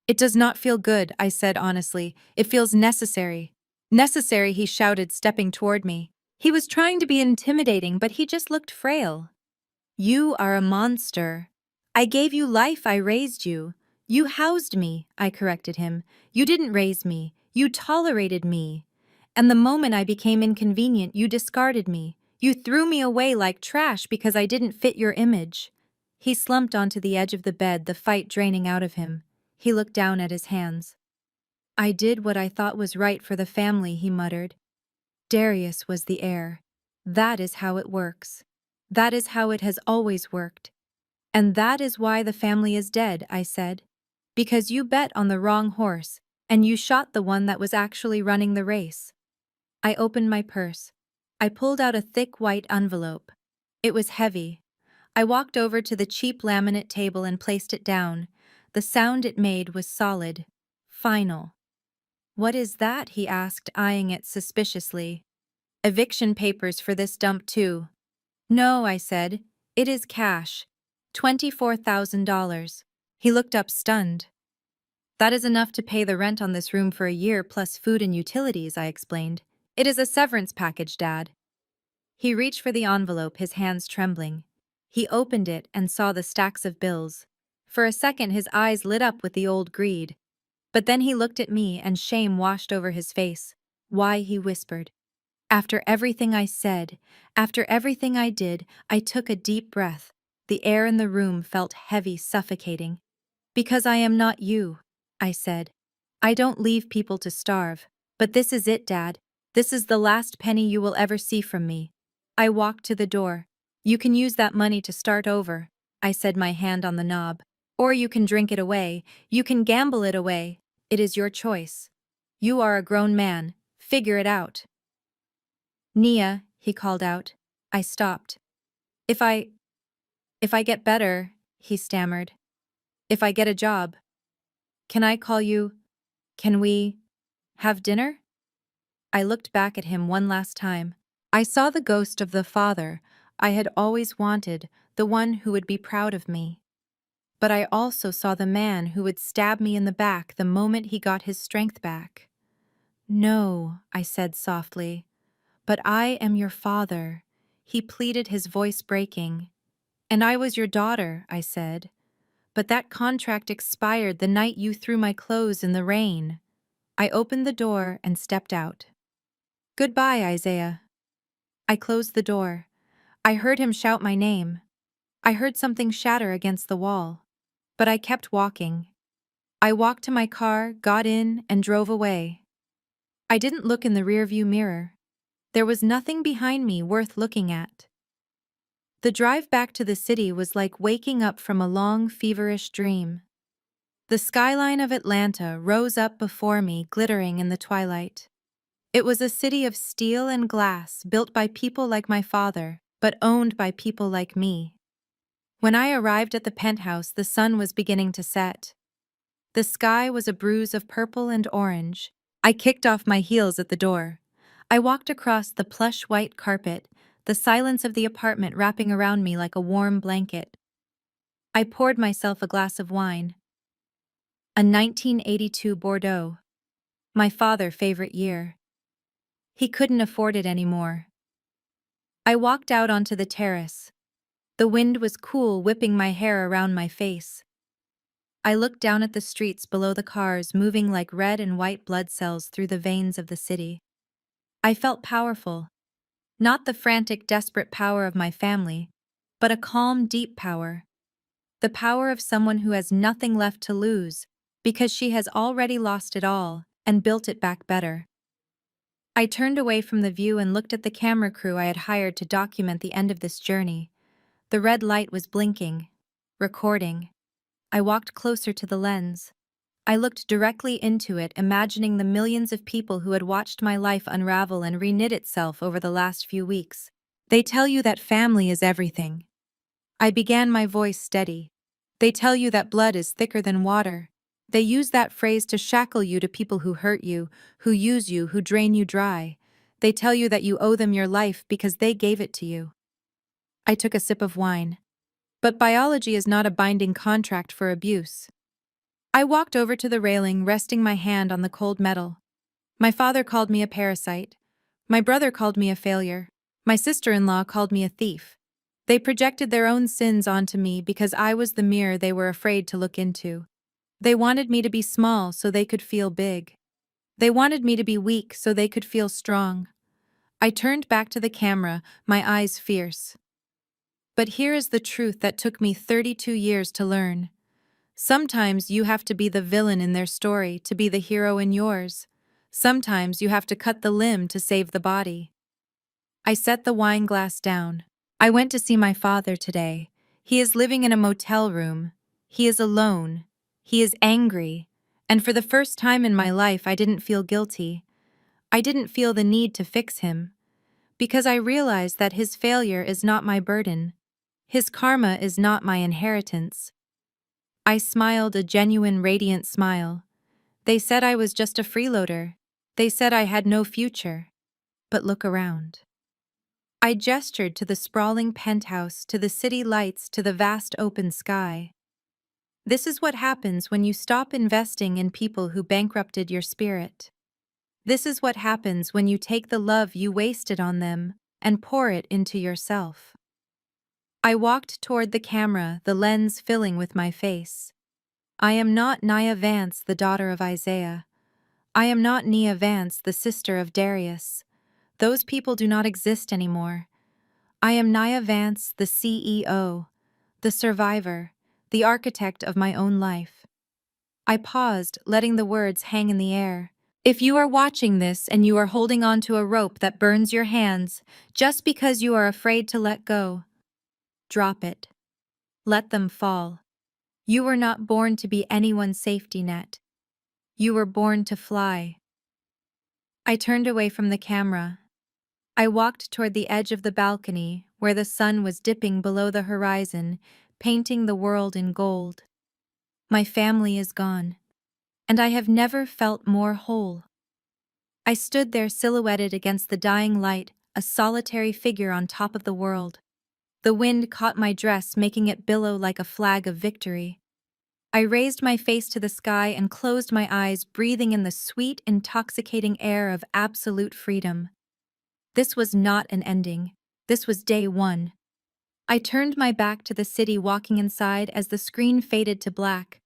"It does not feel good," I said honestly. "It feels necessary." "Necessary," he shouted, stepping toward me. He was trying to be intimidating, but he just looked frail. "You are a monster. I gave you life, I raised you. You housed me," I corrected him. "You didn't raise me. You tolerated me. And the moment I became inconvenient, you discarded me. You threw me away like trash because I didn't fit your image." He slumped onto the edge of the bed, the fight draining out of him. He looked down at his hands. "I did what I thought was right for the family," he muttered. "Darius was the heir. That is how it works. That is how it has always worked. And that is why the family is dead," I said. "Because you bet on the wrong horse, and you shot the one that was actually running the race." I opened my purse. I pulled out a thick white envelope. It was heavy. I walked over to the cheap laminate table and placed it down. The sound it made was solid. Final. "What is that?" he asked, eyeing it suspiciously. "Eviction papers for this dump too." "No," I said. "It is cash. $24,000. He looked up stunned. "That is enough to pay the rent on this room for a year plus food and utilities," I explained. "It is a severance package, Dad." He reached for the envelope, his hands trembling. He opened it and saw the stacks of bills. For a second his eyes lit up with the old greed. But then he looked at me and shame washed over his face. "Why?" he whispered. After everything I said, after everything I did, I took a deep breath. The air in the room felt heavy, suffocating. "Because I am not you," I said. "I don't leave people to starve. But this is it, Dad. This is the last penny you will ever see from me." I walked to the door. "You can use that money to start over," I said, my hand on the knob. "Or you can drink it away. You can gamble it away. It is your choice. You are a grown man. Figure it out." "Nia," he called out. I stopped. If I get better," he stammered. "If I get a job. Can I call you? Can we have dinner?" I looked back at him one last time. I saw the ghost of the father I had always wanted, the one who would be proud of me. But I also saw the man who would stab me in the back the moment he got his strength back. "No," I said softly. "But I am your father," he pleaded, his voice breaking. "And I was your daughter," I said. "But that contract expired the night you threw my clothes in the rain." I opened the door and stepped out. "Goodbye, Isaiah." I closed the door. I heard him shout my name. I heard something shatter against the wall. But I kept walking. I walked to my car, got in, and drove away. I didn't look in the rearview mirror. There was nothing behind me worth looking at. The drive back to the city was like waking up from a long, feverish dream. The skyline of Atlanta rose up before me, glittering in the twilight. It was a city of steel and glass, built by people like my father, but owned by people like me. When I arrived at the penthouse, the sun was beginning to set. The sky was a bruise of purple and orange. I kicked off my heels at the door. I walked across the plush white carpet, the silence of the apartment wrapping around me like a warm blanket. I poured myself a glass of wine. A 1982 Bordeaux. My father's favorite year. He couldn't afford it anymore. I walked out onto the terrace. The wind was cool, whipping my hair around my face. I looked down at the streets below, the cars moving like red and white blood cells through the veins of the city. I felt powerful. Not the frantic, desperate power of my family, but a calm, deep power. The power of someone who has nothing left to lose, because she has already lost it all and built it back better. I turned away from the view and looked at the camera crew I had hired to document the end of this journey. The red light was blinking. Recording. I walked closer to the lens. I looked directly into it, imagining the millions of people who had watched my life unravel and reknit itself over the last few weeks. They tell you that family is everything. I began, my voice steady. They tell you that blood is thicker than water. They use that phrase to shackle you to people who hurt you, who use you, who drain you dry. They tell you that you owe them your life because they gave it to you. I took a sip of wine. But biology is not a binding contract for abuse. I walked over to the railing, resting my hand on the cold metal. My father called me a parasite. My brother called me a failure. My sister-in-law called me a thief. They projected their own sins onto me because I was the mirror they were afraid to look into. They wanted me to be small so they could feel big. They wanted me to be weak so they could feel strong. I turned back to the camera, my eyes fierce. But here is the truth that took me 32 years to learn. Sometimes you have to be the villain in their story to be the hero in yours. Sometimes you have to cut the limb to save the body. I set the wine glass down. I went to see my father today. He is living in a motel room. He is alone. He is angry. And for the first time in my life, I didn't feel guilty. I didn't feel the need to fix him. Because I realized that his failure is not my burden. His karma is not my inheritance. I smiled a genuine, radiant smile. They said I was just a freeloader. They said I had no future. But look around. I gestured to the sprawling penthouse, to the city lights, to the vast open sky. This is what happens when you stop investing in people who bankrupted your spirit. This is what happens when you take the love you wasted on them and pour it into yourself. I walked toward the camera, the lens filling with my face. I am not Nia Vance, the daughter of Isaiah. I am not Nia Vance, the sister of Darius. Those people do not exist anymore. I am Nia Vance, the CEO, the survivor, the architect of my own life. I paused, letting the words hang in the air. If you are watching this and you are holding on to a rope that burns your hands just because you are afraid to let go, drop it. Let them fall. You were not born to be anyone's safety net. You were born to fly. I turned away from the camera. I walked toward the edge of the balcony where the sun was dipping below the horizon, painting the world in gold. My family is gone, and I have never felt more whole. I stood there silhouetted against the dying light, a solitary figure on top of the world. The wind caught my dress, making it billow like a flag of victory. I raised my face to the sky and closed my eyes, breathing in the sweet, intoxicating air of absolute freedom. This was not an ending. This was day one. I turned my back to the city, walking inside as the screen faded to black.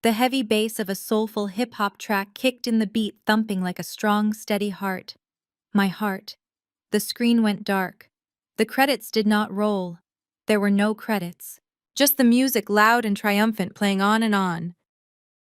The heavy bass of a soulful hip-hop track kicked in, the beat thumping like a strong, steady heart. My heart. The screen went dark. The credits did not roll. There were no credits. Just the music, loud and triumphant, playing on and on.